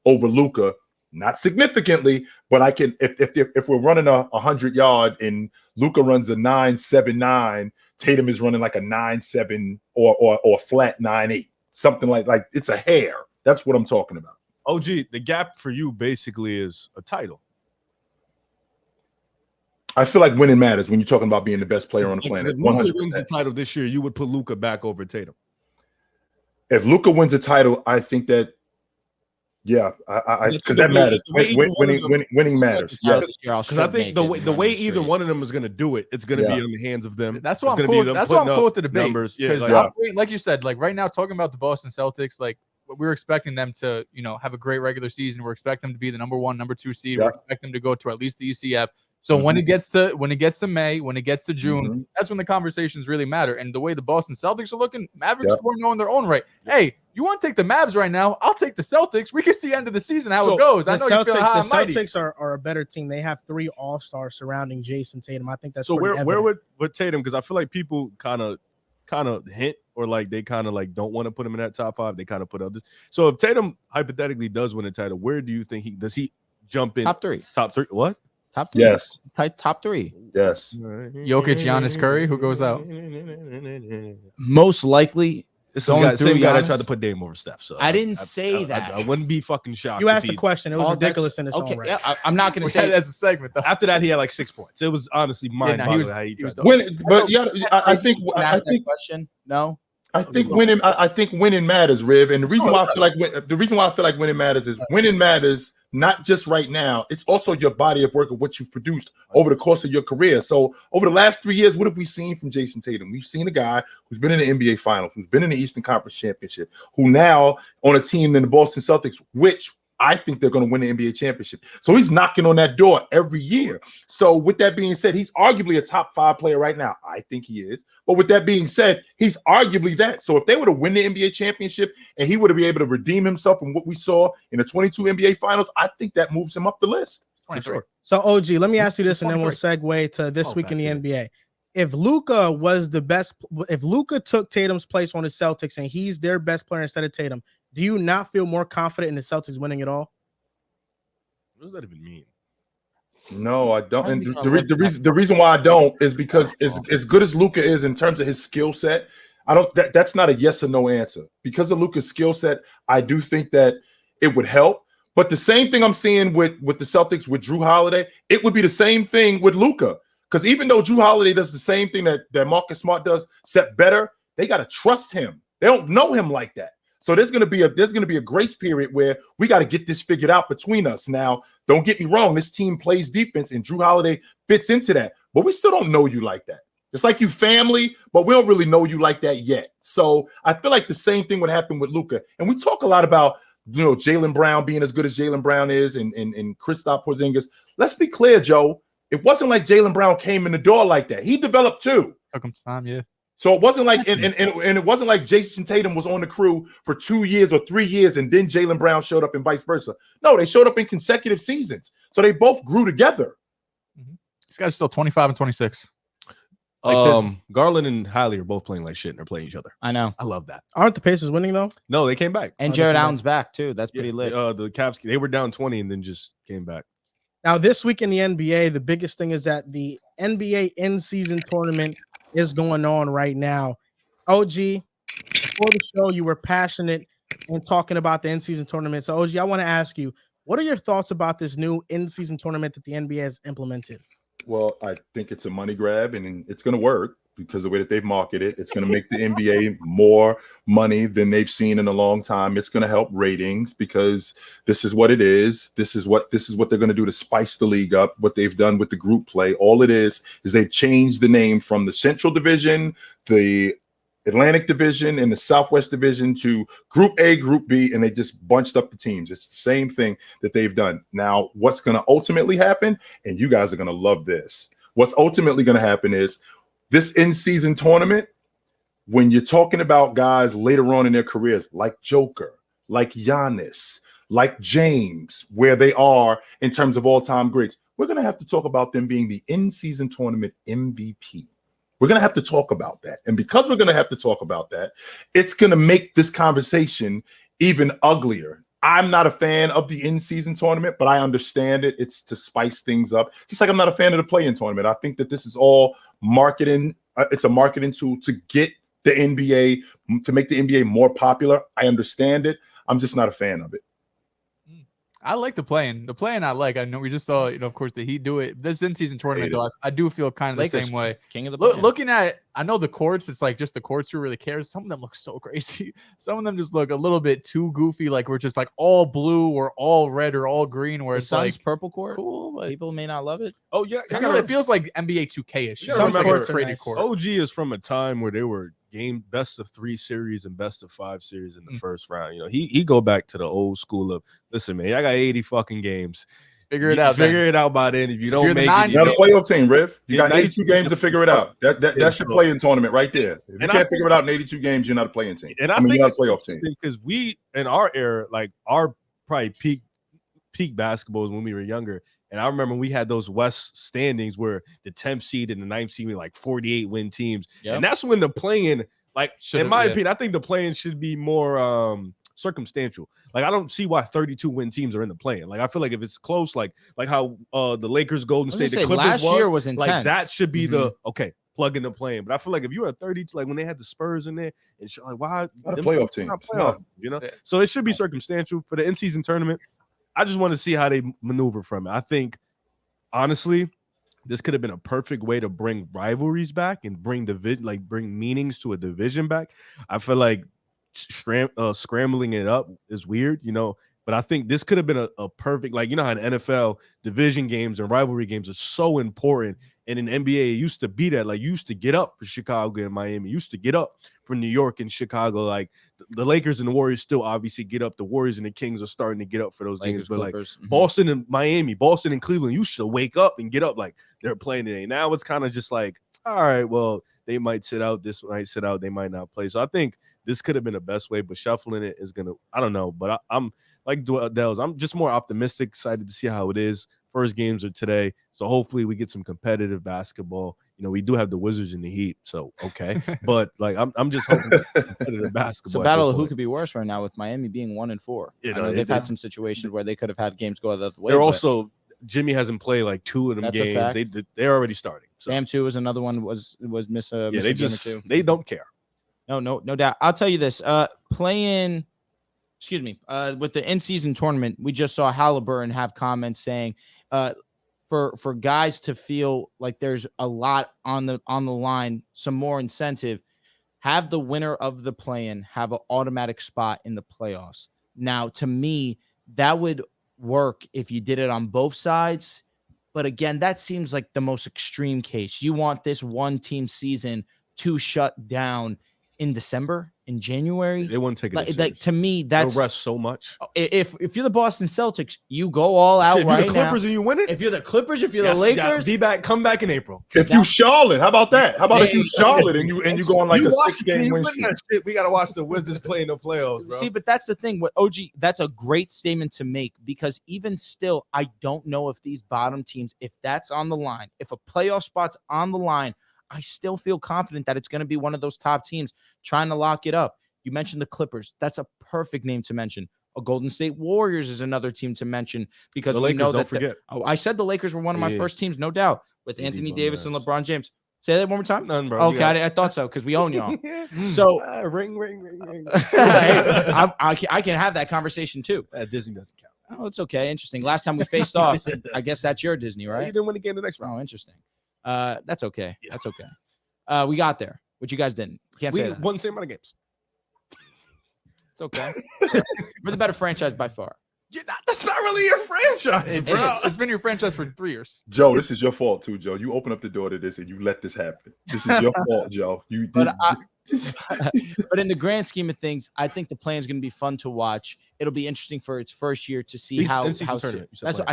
over Luka, not significantly, but I can if we're running a 100-yard and Luka runs a 9.79, Tatum is running like a 9.7 or flat 9.8. Something like it's a hair. That's what I'm talking about. OG, the gap for you basically is a title. I feel like winning matters when you're talking about being the best player on the planet. If Luka wins the title this year, you would put Luka back over Tatum. If Luka wins a title, I think that, yeah, because that matters. Winning matters. Yes, because I think the way either one of them is going to do it, it's going to be in the hands of them. That's why I'm cool. That's why I'm cool with the debate. Numbers. Yeah, like you said, like right now, talking about the Boston Celtics, like we're expecting them to, have a great regular season. We're expecting them to be the number 1, number 2 seed. We're expecting them to go to at least the ECF. So when it gets to May, when it gets to June, that's when the conversations really matter. And the way the Boston Celtics are looking, Mavericks 4-0 in their own right. Hey, you want to take the Mavs right now? I'll take the Celtics. We can see end of the season how it goes. I know the Celtics are a better team. They have 3 all-stars surrounding Jason Tatum. I think that's so. Where would Tatum? Because I feel like people kind of hint or like they kind of like don't want to put him in that top 5. They kind of put others. So if Tatum hypothetically does win a title, where do you think does he jump in? Top 3. Top 3. What? Top 3. Yes. Top 3. Yes. Jokic, Giannis, Curry. Who goes out? Most likely. This is the same guy that tried to put Dame over Steph. So I didn't say that. I wouldn't be fucking shocked. You asked the question. It was ridiculous in its own right. Yeah, I'm not going to say it as a segment. Though. After that, he had like 6 points. It was honestly mind-boggling how he tried to. I think question. No. I think winning matters, Riv. And the reason why I feel like winning matters is winning matters not just right now. It's also your body of work of what you've produced over the course of your career. So over the last 3 years, what have we seen from Jason Tatum? We've seen a guy who's been in the NBA Finals, who's been in the Eastern Conference Championship, who now on a team in the Boston Celtics, which I think they're going to win the NBA championship. So he's knocking on that door every year. So with that being said, he's arguably a top 5 player right now. I think he is. But with that being said, he's arguably that. So if they were to win the NBA championship and he would be able to redeem himself from what we saw in the 22 NBA finals, I think that moves him up the list. For sure. So OG, let me ask you this and then we'll segue to this week in the NBA. If Luka was the best, if Luka took Tatum's place on the Celtics and he's their best player instead of Tatum, do you not feel more confident in the Celtics winning it all? What does that even mean? No, I don't. And the reason why I don't is because as good as Luka is in terms of his skill set, I don't. That's not a yes or no answer. Because of Luka's skill set, I do think that it would help. But the same thing I'm seeing with the Celtics with Drew Holiday, it would be the same thing with Luka. Because even though Drew Holiday does the same thing that Marcus Smart does, except better, they got to trust him. They don't know him like that. So there's going to be a grace period where we got to get this figured out between us. Now, don't get me wrong. This team plays defense and Drew Holiday fits into that, but we still don't know you like that. It's like you family, but we don't really know you like that yet. So I feel like the same thing would happen with Luka. And we talk a lot about, Jaylen Brown being as good as Jaylen Brown is and Kristaps Porzingis. Let's be clear, Joe. It wasn't like Jaylen Brown came in the door like that. He developed too. Took him time, yeah. So it wasn't like, and it wasn't like Jason Tatum was on the crew for 2 years or 3 years, and then Jaylen Brown showed up and vice versa. No, they showed up in consecutive seasons. So they both grew together. This guy's still 25 and 26. Garland and Hallie are both playing like shit and they're playing each other. I know. I love that. Aren't the Pacers winning though? No, they came back. And Jared Allen's back too. That's pretty lit. The Cavs, they were down 20 and then just came back. Now, this week in the NBA, the biggest thing is that the NBA in-season tournament is going on right now. OG, before the show, you were passionate in talking about the in-season tournament. So, OG, I want to ask you, what are your thoughts about this new in-season tournament that the NBA has implemented? Well, I think it's a money grab, and it's going to work because of the way that they've marketed it. It's going to make the NBA more money than they've seen in a long time. It's going to help ratings because this is what it is. This is what they're going to do to spice the league up. What they've done with the group play, all it is they've changed the name from the Central Division, the Atlantic Division, and the Southwest Division to Group A, Group B, and they just bunched up the teams. It's the same thing that they've done. Now, what's going to ultimately happen, and you guys are going to love this, what's ultimately going to happen is this in-season tournament, when you're talking about guys later on in their careers, like Joker, like Giannis, like James, where they are in terms of all-time greats, we're going to have to talk about them being the in-season tournament MVP. We're going to have to talk about that. And because we're going to have to talk about that, it's going to make this conversation even uglier. I'm not a fan of the in-season tournament, but I understand it. It's to spice things up. Just like I'm not a fan of the play-in tournament. I think that this is all marketing. It's a marketing tool to get the NBA, to make the NBA more popular. I understand it. I'm just not a fan of it. I like the play-in. The play-in I like. I know we just saw, of course, the Heat do it. This in-season tournament, though, I do feel kind of the same way. King of the play-in. Looking at, I know the courts, it's like just the courts who really cares. Some of them look so crazy. Some of them just look a little bit too goofy. Like we're just like all blue or all red or all green. Where the it's Suns like purple court. Cool, but People may not love it. Oh yeah, it feels like NBA 2K-ish. Some courts are nice. court. OG is from a time where they were best of 3 series and best of 5 series in the first round. He go back to the old school of, listen, man, I got 80 fucking games. Figure it out. Figure it out by then. If you don't make it, you're not a playoff team, Riff. You got 82 games to figure it out. That's your play-in tournament right there. If you can't figure it out in 82 games, you're not a play-in team. And I mean, you're not a playoff team. Because we, in our era, like our probably peak basketball when we were younger. And I remember we had those West standings where the 10th seed and the 9th seed were like 48 win teams. Yep. And that's when the play-in, like, in my opinion, I think the play-in should be more circumstantial. Like, I don't see why 32 win teams are in the play-in. Like, I feel like if it's close, like how the Lakers, Golden State, the Clippers last year was intense. Like, that should be the plug in the play-in. But I feel like if you're at 32, like when they had the Spurs in there, and like, why not a playoff team? So it should be circumstantial for the in-season tournament. I just want to see how they maneuver from it. I think, honestly, this could have been a perfect way to bring rivalries back and bring meanings to a division back. I feel like scrambling it up is weird, but I think this could have been a perfect, like, how in NFL division games and rivalry games are so important. And in NBA, it used to be that, like, you used to get up for Chicago and Miami, you used to get up for New York and Chicago. Like, the Lakers and the Warriors still obviously get up. The Warriors and the Kings are starting to get up for those games. But Clippers, like Boston and Miami, Boston and Cleveland, you should wake up and get up like they're playing today. Now it's kind of just like, all right, well, they might sit out. This might sit out. They might not play. So I think this could have been the best way, but shuffling it is going to, I don't know. But I'm like Dehls, I'm just more optimistic, excited to see how it is. First games are today. So hopefully we get some competitive basketball. We do have the Wizards and the Heat, so okay. But like I'm just hoping for competitive basketball. It's a battle of who could be worse right now with Miami being 1-4. I know they've had some situations where they could have had games go the other way. They're also Jimmy hasn't played like 2 of them games. They're already starting. So. Bam 2 was another one was miss a they just game or 2. They don't care. No doubt. I'll tell you this. With the in-season tournament, we just saw Halliburton have comments saying for guys to feel like there's a lot on the line, some more incentive, have the winner of the play-in have an automatic spot in the playoffs. Now, to me, that would work if you did it on both sides. But again, that seems like the most extreme case. You want this one team season to shut down in December, in January. They wouldn't take it. Like to me, that's they'll rest so much. If you're the Boston Celtics, you go all out Shit, if right you're the Clippers now. and you win it. If you're the Clippers, if you're the Lakers, be back. Come back in April. If you Charlotte, how about that? How about if you Charlotte and you go on like a 6-game win streak? We gotta watch the Wizards play in the playoffs, bro. See, but that's the thing. What OG, that's a great statement to make because even still, I don't know if these bottom teams, if that's on the line, if a playoff spot's on the line, I still feel confident that it's going to be one of those top teams trying to lock it up. You mentioned the Clippers. That's a perfect name to mention. A Golden State Warriors is another team to mention because the we Lakers, know don't that. Forget. I said the Lakers were one of my first teams, no doubt, with Anthony Davis and LeBron James. Say that one more time. None, bro. Okay, I thought so because we own y'all. So ring. I can have that conversation too. Disney doesn't count. Oh, it's okay. Interesting. Last time we faced off, I guess that's your Disney, right? You didn't win the game the next round. Oh, interesting. That's okay. Yeah. That's okay. We got there, but you guys didn't. Can't say that. Won the same amount of games. It's okay. We're the better franchise by far. That's not really your franchise, bro. It's been your franchise for 3 years. Joe, this is your fault too, Joe. You open up the door to this and you let this happen. This is your fault, Joe. You did. But in the grand scheme of things, I think the plan is going to be fun to watch. It'll be interesting for its first year to see how. That's what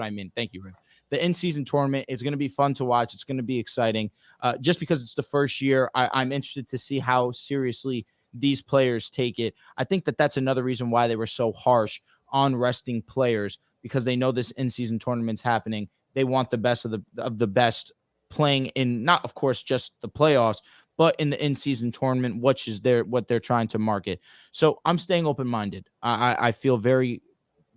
I mean. Thank you, Rick. The in-season tournament is going to be fun to watch. It's going to be exciting. Just because it's the first year, I'm interested to see how seriously these players take it. I think that's another reason why they were so harsh on resting players because they know this in-season tournament's happening. They want the best of the best playing in, not of course just the playoffs, but in the in-season tournament, which is what they're trying to market. So I'm staying open-minded. I feel very,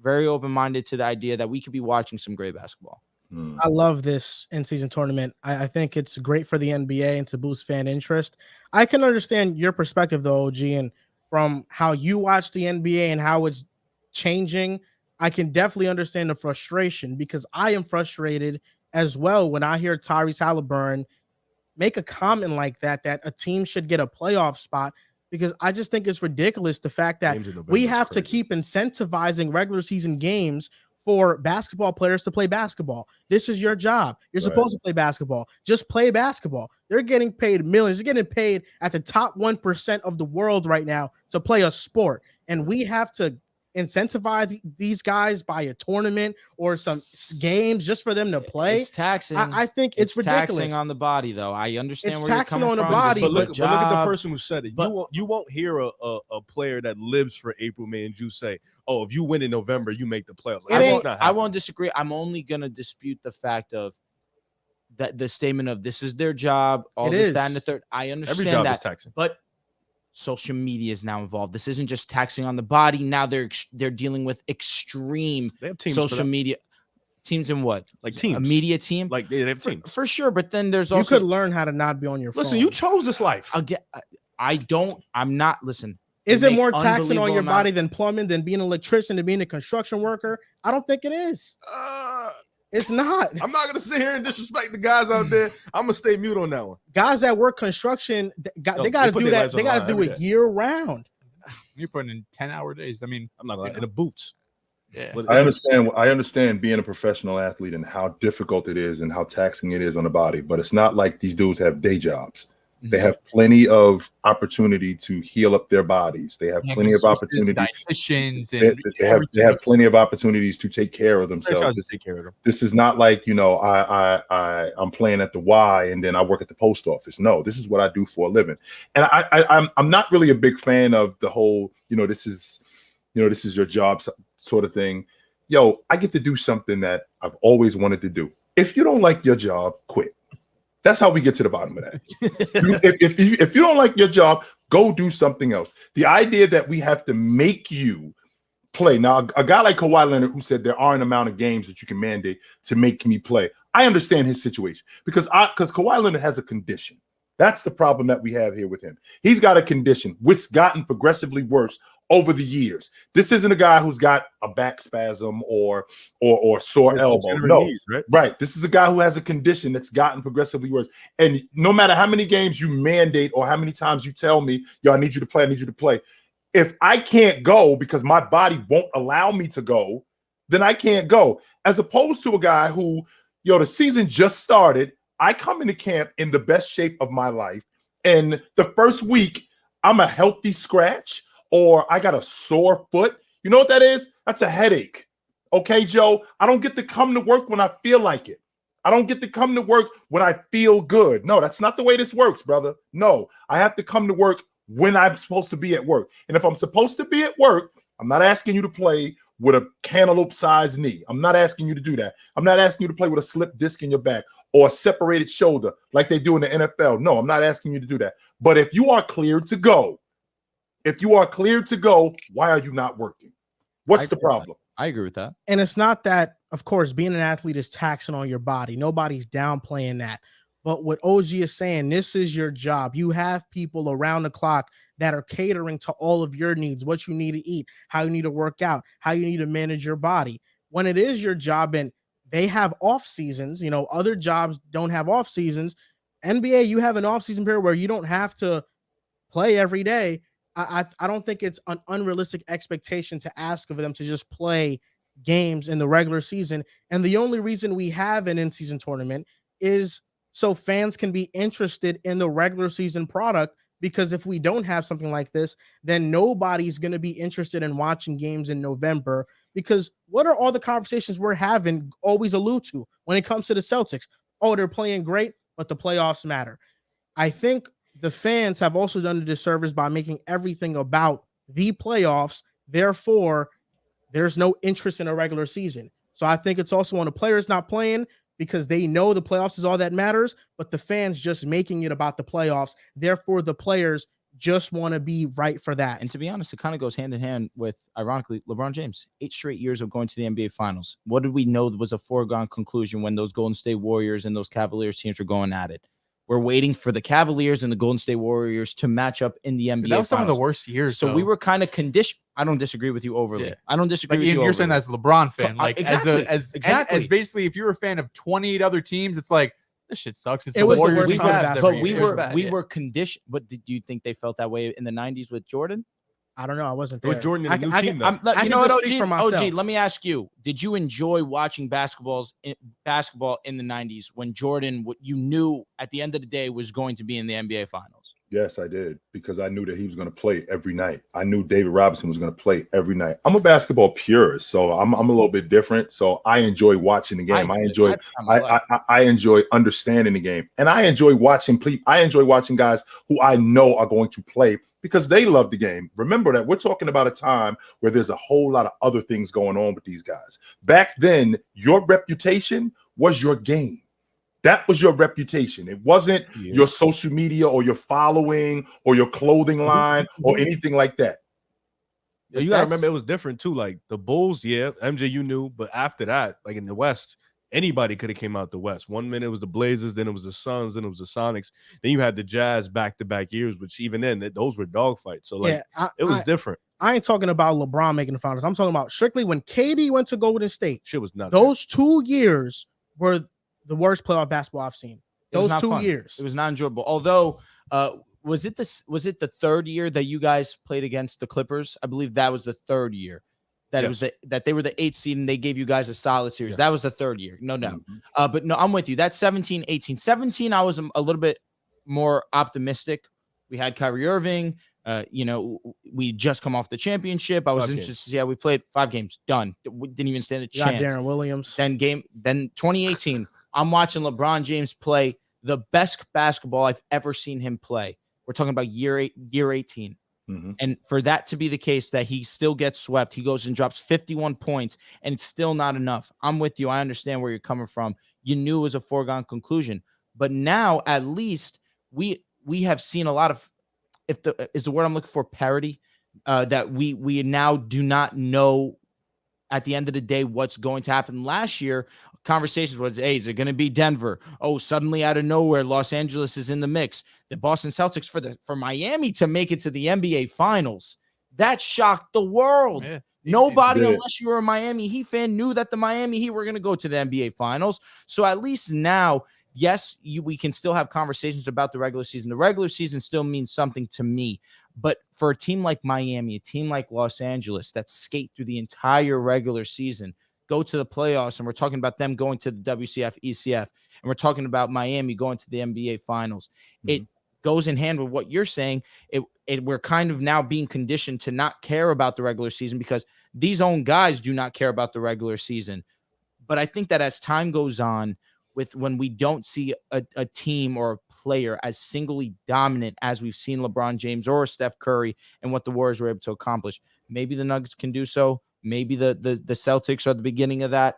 very open-minded to the idea that we could be watching some great basketball. I love this in-season tournament. I think it's great for the NBA and to boost fan interest. I can understand your perspective, though, OG, and from how you watch the NBA and how it's changing, I can definitely understand the frustration because I am frustrated as well when I hear Tyrese Halliburton make a comment like that a team should get a playoff spot because I just think it's ridiculous the fact that we have to keep incentivizing regular season games for basketball players to play basketball. This is your job. You're supposed to play basketball. Just play basketball. They're getting paid millions. They're getting paid at the top 1% of the world right now to play a sport. And we have to incentivize these guys by a tournament or some games just for them to play. It's taxing. I think it's ridiculous. Taxing on the body, though. I understand it's where taxing you're coming on from. the body. But look at the person who said it. You won't hear a player that lives for April, May, and June say, "Oh, if you win in November, you make the playoffs." I won't disagree. I'm only gonna dispute the fact of that the statement of this is their job. All this, that, and the third. I understand every job that, is taxing, but social media is now involved. This isn't just taxing on the body. Now they're dealing with extreme social media teams in what? Like teams, a media team. Like they have teams for sure. But then there's also you could learn how to not be on your phone. Listen, you chose this life. I'm not. Listen. Is it more taxing on your body than plumbing, than being an electrician, than being a construction worker? I don't think it is. It's not. I'm not gonna sit here and disrespect the guys out there. I'm gonna stay mute on that one. Guys that work construction, they got to do that. They got to do it year round. You're putting in 10-hour days. I mean, I'm not gonna in the boots. Yeah, I understand being a professional athlete and how difficult it is and how taxing it is on the body. But it's not like these dudes have day jobs. They have plenty of opportunity to heal up their bodies. They have plenty of opportunities. Dietitians and they have plenty of opportunities to take care of themselves. This is not like, I'm playing at the Y and then I work at the post office. No, this is what I do for a living. And I'm not really a big fan of the whole, this is your job sort of thing. I get to do something that I've always wanted to do. If you don't like your job, quit. That's how we get to the bottom of that. if you don't like your job, go do something else. The idea that we have to make you play. Now, a guy like Kawhi Leonard who said there are an amount of games that you can mandate to make me play. I understand his situation because Kawhi Leonard has a condition. That's the problem that we have here with him. He's got a condition which gotten progressively worse over the years. This isn't a guy who's got a back spasm or sore elbow. No, knees, right? This is a guy who has a condition that's gotten progressively worse. And no matter how many games you mandate or how many times you tell me, I need you to play. If I can't go because my body won't allow me to go, then I can't go. As opposed to a guy who, the season just started. I come into camp in the best shape of my life. and the first week I'm a healthy scratch or I got a sore foot, you know what that is? That's a headache. Okay, Joe? I don't get to come to work when I feel like it. I don't get to come to work when I feel good. No, that's not the way this works, brother. No, I have to come to work when I'm supposed to be at work. And if I'm supposed to be at work, I'm not asking you to play with a cantaloupe-sized knee. I'm not asking you to do that. I'm not asking you to play with a slip disc in your back or a separated shoulder like they do in the NFL. No, I'm not asking you to do that. But if you are cleared to go, why are you not working? What's the problem? I agree with that. And it's not that, of course, being an athlete is taxing on your body. Nobody's downplaying that. But what OG is saying, this is your job. You have people around the clock that are catering to all of your needs, what you need to eat, how you need to work out, how you need to manage your body. When it is your job and they have off seasons, you know, other jobs don't have off seasons. NBA, you have an off season period where you don't have to play every day. I don't think it's an unrealistic expectation to ask of them to just play games in the regular season. And the only reason we have an in-season tournament is so fans can be interested in the regular season product, because if we don't have something like this, then nobody's going to be interested in watching games in November, because what are all the conversations we're having always allude to when it comes to the Celtics? Oh, they're playing great, but the playoffs matter. I think the fans have also done a disservice by making everything about the playoffs. Therefore, there's no interest in a regular season. So I think it's also when the players not playing because they know the playoffs is all that matters, but the fans just making it about the playoffs. Therefore, the players just want to be right for that. And to be honest, it kind of goes hand in hand with, ironically, LeBron James. 8 straight years of going to the NBA Finals. What did we know was a foregone conclusion when those Golden State Warriors and those Cavaliers teams were going at it? We're waiting for the Cavaliers and the Golden State Warriors to match up in the NBA. That was Finals. some of the worst years. So we were kind of conditioned. I don't disagree with you overly. Yeah. I don't disagree with you. You're saying that as a LeBron fan, like exactly. as basically, if you're a fan of 28 other teams, it's like this shit sucks. It's it the was Warriors. The worst time of But we were conditioned. But did you think they felt that way in the 90s with Jordan? I don't know. I wasn't It there. was Jordan in a new team, though. You know what, OG, let me ask you. Did you enjoy watching basketball in the 90s when Jordan, what you knew at the end of the day, was going to be in the NBA Finals? Yes, I did, because I knew that he was going to play every night. I knew David Robinson was going to play every night. I'm a basketball purist, so I'm a little bit different. So I enjoy watching the game. I enjoy understanding the game, and I enjoy watching guys who I know are going to play because they love the game. Remember that we're talking about a time where there's a whole lot of other things going on with these guys. Back then, your reputation was your game. That was your reputation. It wasn't your social media or your following or your clothing line or anything like that. Yeah, you gotta remember it was different too. Like the Bulls, MJ, you knew, but after that, like in the West, anybody could have came out the West. 1 minute it was the Blazers, then it was the Suns, then it was the Sonics. Then you had the Jazz back-to-back years, which even then, those were dogfights. So like it was different. I ain't talking about LeBron making the finals. I'm talking about strictly when KD went to Golden State. Shit was nuts. Those 2 years were the worst playoff basketball I've seen. Those 2 years. It was not enjoyable. Although, was it the third year that you guys played against the Clippers? I believe that was the third year. That it was that they were the 8th seed and they gave you guys a solid series. That was the third year, no doubt. But no, I'm with you. That's 17, 18. 17, I was a little bit more optimistic. We had Kyrie Irving. We just come off the championship. I was interested to see how we played. 5 games done. We didn't even stand a chance. Darren Williams. Then 2018. I'm watching LeBron James play the best basketball I've ever seen him play. We're talking about year 18. And for that to be the case, that he still gets swept, he goes and drops 51 points, and it's still not enough. I'm with you. I understand where you're coming from. You knew it was a foregone conclusion. But now, at least, we have seen a lot of, is the word I'm looking for, parity, that we now do not know at the end of the day what's going to happen. Last year, conversations was, hey, is it going to be Denver? Oh, suddenly out of nowhere, Los Angeles is in the mix. The Boston Celtics for Miami to make it to the NBA Finals. That shocked the world. Yeah, nobody, unless you were a Miami Heat fan, knew that the Miami Heat were going to go to the NBA Finals. So at least now, yes, we can still have conversations about the regular season. The regular season still means something to me. But for a team like Miami, a team like Los Angeles that skate through the entire regular season, go to the playoffs, and we're talking about them going to the WCF, ECF, and we're talking about Miami going to the NBA Finals. goes in hand with what you're saying. We're kind of now being conditioned to not care about the regular season because these own guys do not care about the regular season. But I think that as time goes on, when we don't see a team or a player as singly dominant as we've seen LeBron James or Steph Curry and what the Warriors were able to accomplish, maybe the Nuggets can do so. Maybe the Celtics are the beginning of that.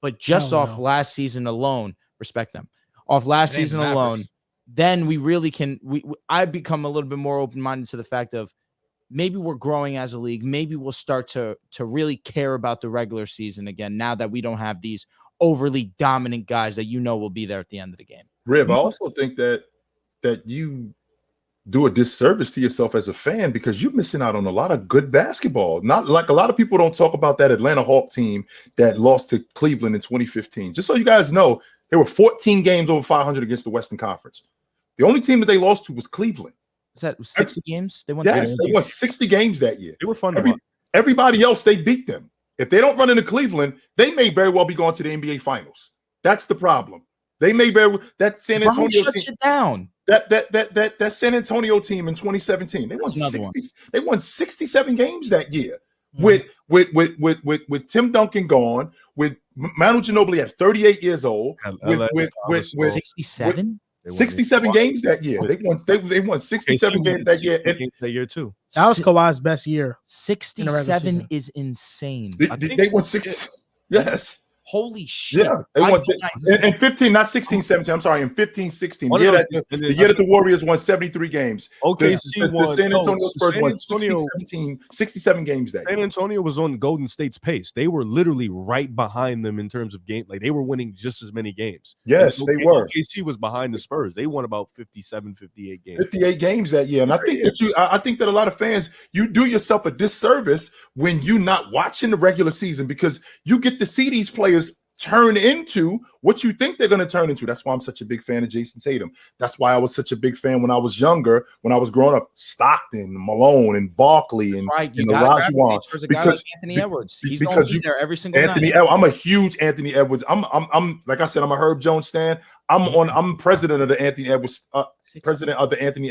But just off last season alone, respect them. Off last season alone, then we really can. I become a little bit more open-minded to the fact of maybe we're growing as a league. Maybe we'll start to really care about the regular season again now that we don't have these overly dominant guys that will be there at the end of the game. Riv, I also think that you do a disservice to yourself as a fan because you're missing out on a lot of good basketball. Not like a lot of people don't talk about that Atlanta Hawk team that lost to Cleveland in 2015. Just so you guys know, there were 14 games over 500 against the Western Conference. The only team that they lost to was Cleveland. Is that 60 games? They won. Yes, they won 60 games that year. They were fun to watch. Everybody else, they beat them. If they don't run into Cleveland, they may very well be going to the NBA Finals. That's the problem. They may very well, that San Antonio team shut down. That San Antonio team in 2017. They won 60. They won 67 games that year. With Tim Duncan gone, with Manu Ginobili at 38 years old, with 67. 67 games that year. They won 67 games that year. That year too. That was Kawhi's best year. 67 is insane. They won 60. Yes. Holy shit. Yeah. They won in 15, not 16, 17. I'm sorry, in 15, 16. The year that the Warriors won 73 games. OKC won. The San Antonio Spurs won 67 games that year. San Antonio was on Golden State's pace. They were literally right behind them in terms of game. Like they were winning just as many games. Yes, they were. OKC was behind the Spurs. They won about 57, 58 games. 58 games that year. And I think that a lot of fans, you do yourself a disservice when you're not watching the regular season because you get to see these players turn into what you think they're going to turn into. That's why I'm such a big fan of Jason Tatum. That's why I was such a big fan when I was younger, when I was growing up, Stockton, Malone, and Barkley, and Olajuwon. Because Anthony Edwards, he's going to be there every single night. I'm a huge Anthony Edwards. I'm like I said, I'm a Herb Jones stan. I'm president of the Anthony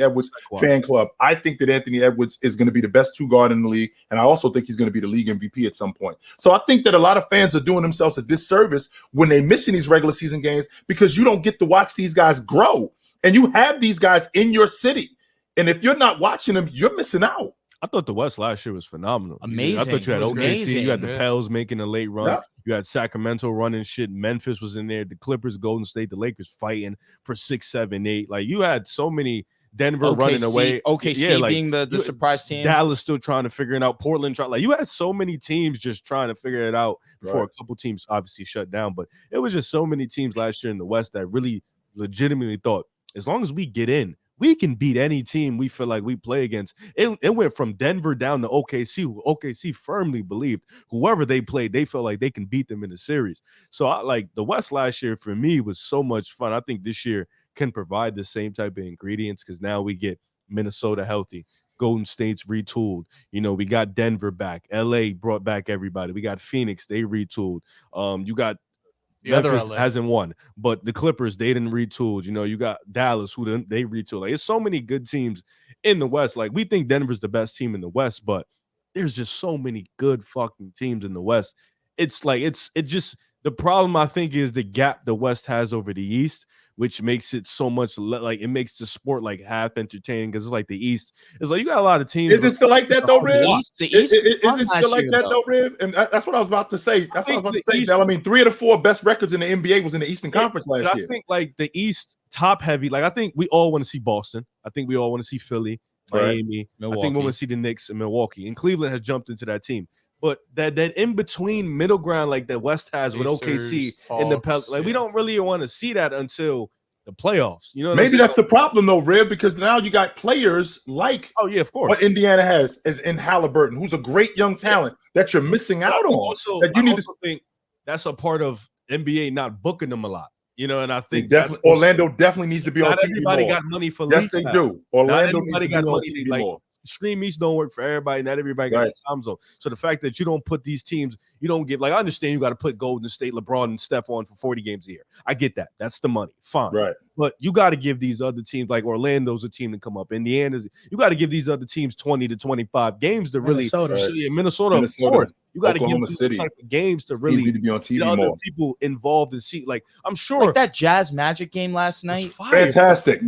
Edwards fan club. I think that Anthony Edwards is going to be the best two guard in the league, and I also think he's going to be the league MVP at some point. So I think that a lot of fans are doing themselves a disservice when they're missing these regular season games because you don't get to watch these guys grow, and you have these guys in your city, and if you're not watching them, you're missing out. I thought the West last year was phenomenal. Amazing. I thought you had OKC, you had the yeah. Pels making a late run. Yeah. You had Sacramento running shit. Memphis was in there. The Clippers, Golden State, the Lakers fighting for 6, 7, 8. Like you had so many. Denver running away. OKC being the surprise team. Dallas still trying to figure it out. Portland you had so many teams just trying to figure it out before a couple teams obviously shut down. But it was just so many teams last year in the West that really legitimately thought as long as we get in, we can beat any team we feel like we play against. It went from Denver down to OKC, who OKC firmly believed whoever they played, they felt like they can beat them in the series. So the West last year for me was so much fun. I think this year can provide the same type of ingredients because now we get Minnesota healthy. Golden State's retooled. We got Denver back. LA brought back everybody. We got Phoenix. They retooled. You got Memphis hasn't won, but the Clippers, they didn't retool. You got Dallas, who they retool. Like, there's so many good teams in the West. Like, we think Denver's the best team in the West, but there's just so many good fucking teams in the West. It's like, it's just the problem, I think, is the gap the West has over the East, which makes it so much like it makes the sport like half entertaining because it's like the East. It's like you got a lot of teams. Is it still like that though, Riv? Is it still like that though, Riv? And that's what I was about to say. That's what I was about to say. I mean, 3 of the 4 best records in the NBA was in the Eastern Conference last year. I think like the East top heavy. Like I think we all want to see Boston. I think we all want to see Philly, Miami. Milwaukee. I think we want to see the Knicks and Milwaukee. And Cleveland has jumped into that team. But that in between middle ground like the West has with OKC and the Pelicans, like we don't really want to see that until the playoffs. Maybe that's the problem though, Riv, because now you got players like of course, what Indiana has is in Halliburton, who's a great young talent that you're missing out on. Also, that you need to think that's a part of NBA not booking them a lot. And I think Orlando definitely needs to be on TV. Everybody more. got money for yes, they do. Orlando needs to be got on money TV like more. Stream East don't work for everybody. Not everybody got a time zone. So the fact that you don't put these teams, you don't get, like, I understand you got to put Golden State, LeBron, and Steph on for 40 games a year. I get that. That's the money. Fine. Right. But you got to give these other teams, like Orlando's a team to come up. Indiana's, you got to give these other teams 20 to 25 games to really. Minnesota, of course. You got to give these type of games to really to be on TV get more. other people involved and see. Like, I'm sure. Like that Jazz Magic game last night. Fantastic.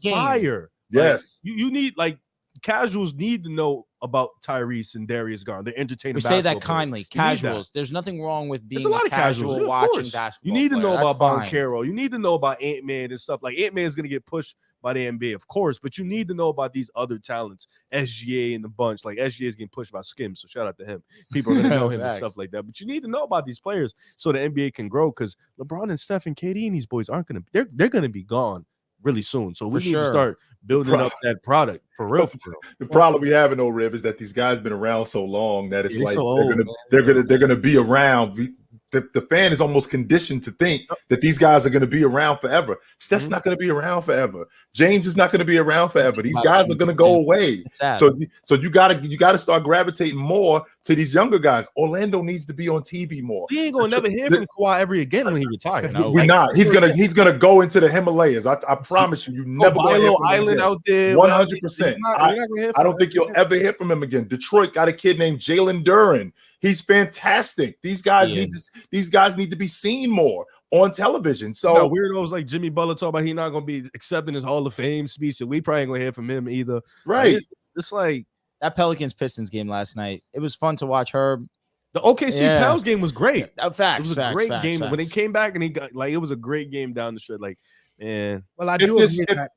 Fire. Yes. Like, you need, like, casuals need to know about Tyrese and Darius Garland. They're entertaining. We say that kindly. Casuals. There's nothing wrong with being a casual watching basketball. You need to know about Boncaro. You need to know about Ant-Man and stuff. Like, Ant-Man is going to get pushed by the NBA, of course, but you need to know about these other talents, SGA and the bunch. Like, SGA is getting pushed by Skims, so shout out to him. People are going to know him and stuff like that. But you need to know about these players so the NBA can grow, because LeBron and Steph and KD and these boys aren't going to. They're going to be gone really soon. So we need to start building up that product for real. The problem we have in Rib is that these guys been around so long that it's like they're gonna be around. The fan is almost conditioned to think that these guys are going to be around forever. Steph's not going to be around forever. James is not going to be around forever. These guys are going to go away. So you gotta start gravitating more to these younger guys. Orlando needs to be on TV more. We ain't gonna never hear from Kawhi ever again when he retires. No, we're not. He's gonna go into the Himalayas. I promise you. You never gonna hear from him island out there. 100%. I don't think you'll ever hear from him again. Detroit got a kid named Jalen Duren. He's fantastic. These guys need to be seen more on television. So weirdos like Jimmy Butler talk about he not gonna be accepting his Hall of Fame speech, so we probably ain't gonna hear from him either. Right. It's like that Pelicans Pistons game last night. It was fun to watch Herb. The OKC Pels game was great. Facts. It was a great game. Facts. When he came back and he got, like, it was a great game down the stretch. Like, man. Well, I do agree that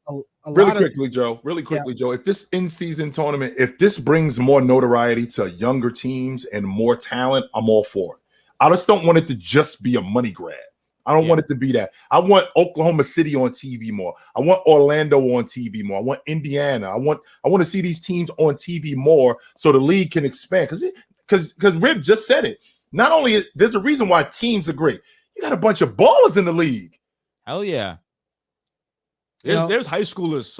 really quickly, Joe, if this in-season tournament, if this brings more notoriety to younger teams and more talent, I'm all for it. I just don't want it to just be a money grab. I don't want it to be that. I want Oklahoma City on TV more. I want Orlando on TV more. I want Indiana. I want to see these teams on TV more so the league can expand. Because Rib just said it. Not only there's a reason why teams are great. You got a bunch of ballers in the league. Hell yeah. There's high schoolers.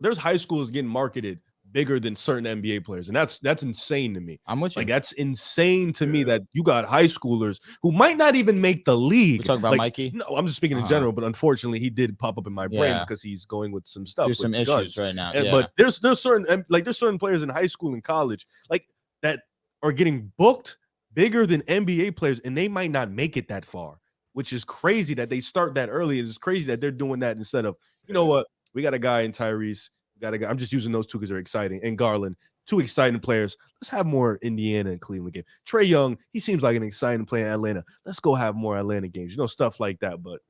There's high schoolers getting marketed bigger than certain NBA players, and that's insane to me. I'm with you. Like, that's insane to me that you got high schoolers who might not even make the league. We're talking about Mikey? No, I'm just speaking in general, but unfortunately he did pop up in my brain because he's going with some stuff. There's some issues right now. But there's certain players in high school and college like that are getting booked bigger than NBA players, and they might not make it that far, which is crazy that they start that early. It's crazy that they're doing that instead of, you know what, we got a guy in Tyrese. I'm just using those two because they're exciting. And Garland, two exciting players. Let's have more Indiana and Cleveland games. Trae Young, he seems like an exciting player in Atlanta. Let's go have more Atlanta games. Stuff like that. But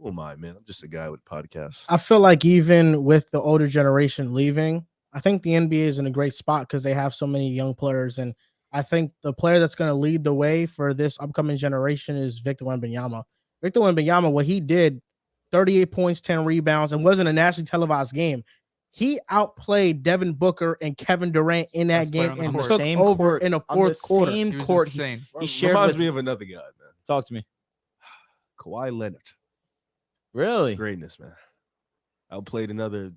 oh my, man, I'm just a guy with podcasts. I feel like even with the older generation leaving, I think the NBA is in a great spot because they have so many young players. And I think the player that's going to lead the way for this upcoming generation is Victor Wembanyama. Victor Wembanyama, what he did, 38 points, 10 rebounds, and wasn't a nationally televised game. He outplayed Devin Booker and Kevin Durant in that game and took over in the fourth quarter. Same court. He shared reminds me of another guy, man. Talk to me. Kawhi Leonard. Really? Greatness, man. Outplayed another,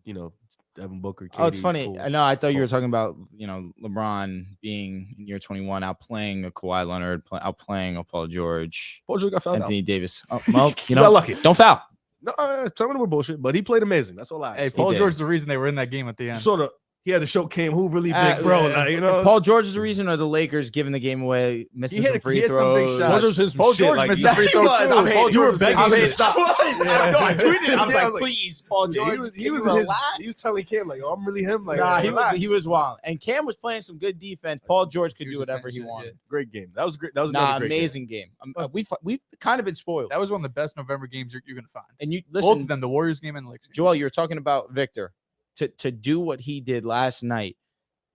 Devin Booker. KD, it's funny. Poole. I know. I thought you were talking about, LeBron being in year 21, outplaying a Kawhi Leonard, outplaying a Paul George. Paul George got fouled Anthony out. Davis. Oh, well, got lucky. Don't foul. No, tell me we're bullshit, but he played amazing. That's all I ask. Hey, Paul George is the reason they were in that game at the end. Sort of. He had to show Cam who really big, bro. Paul George is the reason, or the Lakers giving the game away, missing some free throws. Some big shots. Paul George missed the free throw too. You were begging him to stop. I tweeted it. I was like, please, Paul George. He was telling Cam, like, I'm really him. Like, he was wild. And Cam was playing some good defense. Paul George could do whatever he wanted. Great game. That was great. That was another great amazing game. We've kind of been spoiled. That was one of the best November games you're going to find. And you both listen, of them, the Warriors game and the Lakers. Joel, you're talking about Victor to do what he did last night.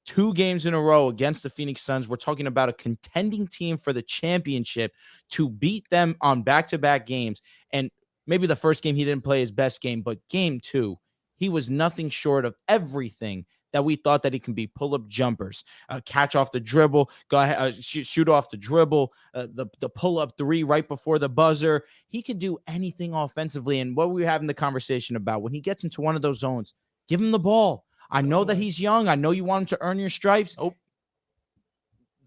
2 games in a row against the Phoenix Suns. We're talking about a contending team for the championship, to beat them on back-to-back games. And maybe the first game he didn't play his best game, but game 2, he was nothing short of everything that we thought that he can be. Pull-up jumpers, catch off the dribble, go ahead, shoot off the dribble, the pull-up 3 right before the buzzer. He could do anything offensively. And what we were having the conversation about, when he gets into one of those zones, give him the ball. I know that he's young. I know you want him to earn your stripes. Oh,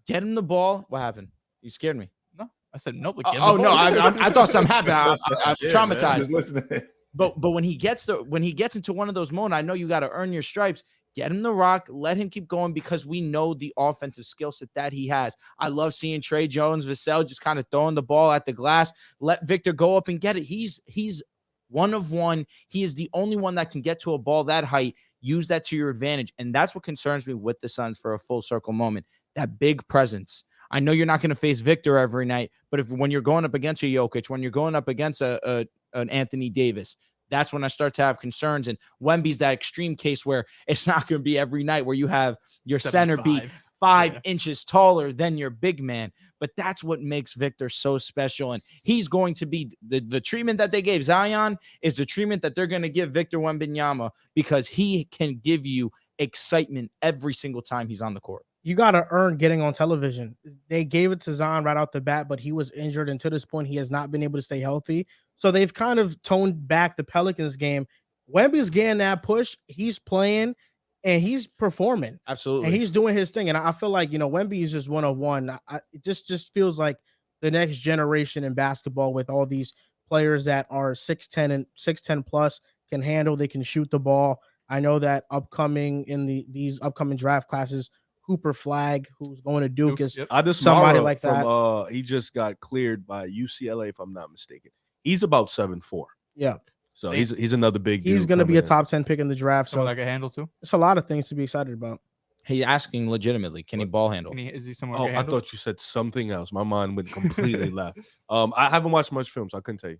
get him the ball. What happened? You scared me. no, I said nope. No, I thought something happened. I'm traumatized. Listening. But when he gets into one of those moments, I know you got to earn your stripes. Get him the rock. Let him keep going because we know the offensive skill set that he has. I love seeing Trey Jones, Vassell just kind of throwing the ball at the glass. Let Victor go up and get it. He's one of one. He is the only one that can get to a ball that height. Use that to your advantage. And that's what concerns me with the Suns for a full circle moment. That big presence. I know you're not going to face Victor every night, but when you're going up against a Jokic, when you're going up against an Anthony Davis, that's when I start to have concerns. And Wemby's that extreme case where it's not going to be every night where you have your center be 5 inches taller than your big man. But that's what makes Victor so special. And he's going to be the treatment that they gave Zion is the treatment that they're going to give Victor Wembanyama because he can give you excitement every single time he's on the court. You got to earn getting on television. They gave it to Zion right out the bat, but he was injured. And to this point, he has not been able to stay healthy. So they've kind of toned back the Pelicans game. Wemby's getting that push. He's playing and he's performing. Absolutely. And he's doing his thing. And I feel like, Wemby is just 101. It just feels like the next generation in basketball with all these players that are 6'10 and 6'10 plus can handle, they can shoot the ball. I know that upcoming in these upcoming draft classes, Cooper Flag, who's going to Duke, is somebody like that. He just got cleared by UCLA, if I'm not mistaken. He's about 7'4". Yeah. So he's another big dude. He's going to be a top 10 pick in the draft. So like a handle too? It's a lot of things to be excited about. He's asking legitimately, can he ball handle? Is he someone? Oh, I thought you said something else. My mind went completely left. I haven't watched much film, so I couldn't tell you.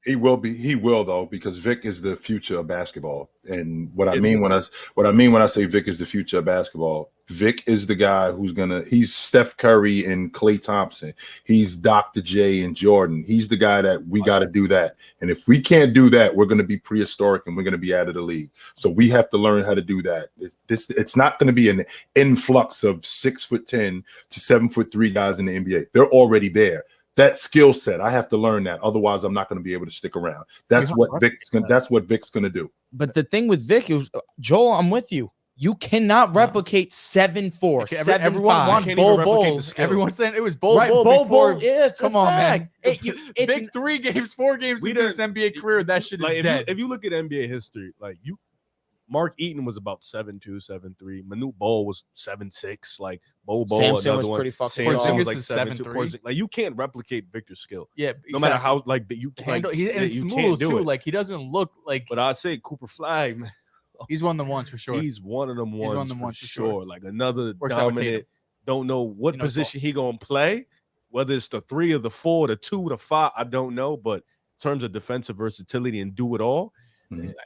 He will though, because Vic is the future of basketball. And what I mean when I say Vic is the future of basketball, Vic is the guy he's Steph Curry and Klay Thompson. He's Dr. J and Jordan. He's the guy that we got to do that. And if we can't do that, we're going to be prehistoric and we're going to be out of the league. So we have to learn how to do that. It's not going to be an influx of 6'10" to 7'3" guys in the NBA. They're already there. That skill set, I have to learn that. Otherwise, I'm not going to be able to stick around. That's what Vic's going to do. But the thing with Vic is, Joel, I'm with you. You cannot replicate 7'4", 7'5". Everyone wants Bol. Everyone's saying it was Bol. Right, Bol. Yes, come on, man. It's 3 games, 4 games into his NBA career. That shit is dead. If you look at NBA history, Mark Eaton was about 7'2", 7'3". Manute Bol was 7'6". Like Bol, Samson was pretty fucking tall. Samson was like 7'3". Like you can't replicate Victor's skill. Yeah, no matter how you can't. He's smooth too. Like he doesn't look like. But I say Cooper Flag, man. He's one of the ones for sure. He's one of them ones for sure. Like another dominant. Don't know what position he gonna play. Whether it's the 3 or the 4, the 2, the 5, I don't know. But in terms of defensive versatility and do it all.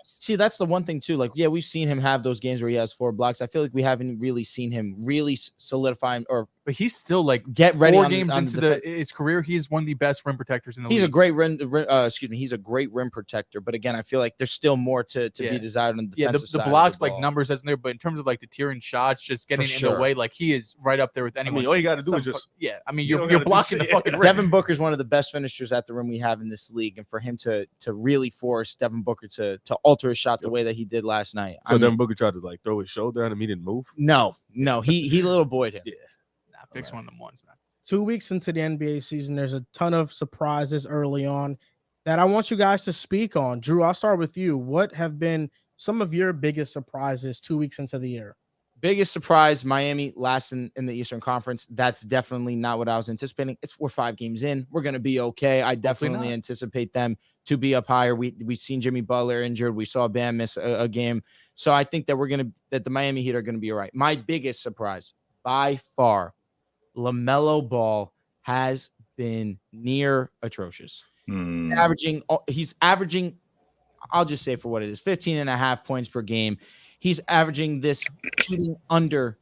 See, that's the one thing too. Like, yeah, we've seen him have those games where he has 4 blocks. I feel like we haven't really seen him really solidify but he's still like get ready 4 games into his career. He's one of the best rim protectors in the league. He's a great he's a great rim protector. But again, I feel like there's still more to be desired on the defensive side. The blocks like numbers isn't there, but in terms of like the tiering shots, just getting in the way, like he is right up there with anyone. I mean, all you got to do is just you're blocking the fucking rim. Devin Booker is one of the best finishers at the rim we have in this league, and for him to really force Devin Booker to alter his shot the way that he did last night. So Devin Booker tried to like throw his shoulder at him. He didn't move. No, he little boyed him. Yeah. Vic's one of them ones, man. 2 weeks into the NBA season, there's a ton of surprises early on that I want you guys to speak on. Drew, I'll start with you. What have been some of your biggest surprises 2 weeks into the year? Biggest surprise, Miami last in the Eastern Conference. That's definitely not what I was anticipating. We're 5 games in. We're going to be okay. I definitely anticipate them to be up higher. We've seen Jimmy Butler injured. We saw Bam miss a game. So I think that that the Miami Heat are going to be all right. My biggest surprise by far, LaMelo Ball has been near atrocious. He's averaging, I'll just say for what it is, 15.5 points per game. He's averaging this shooting under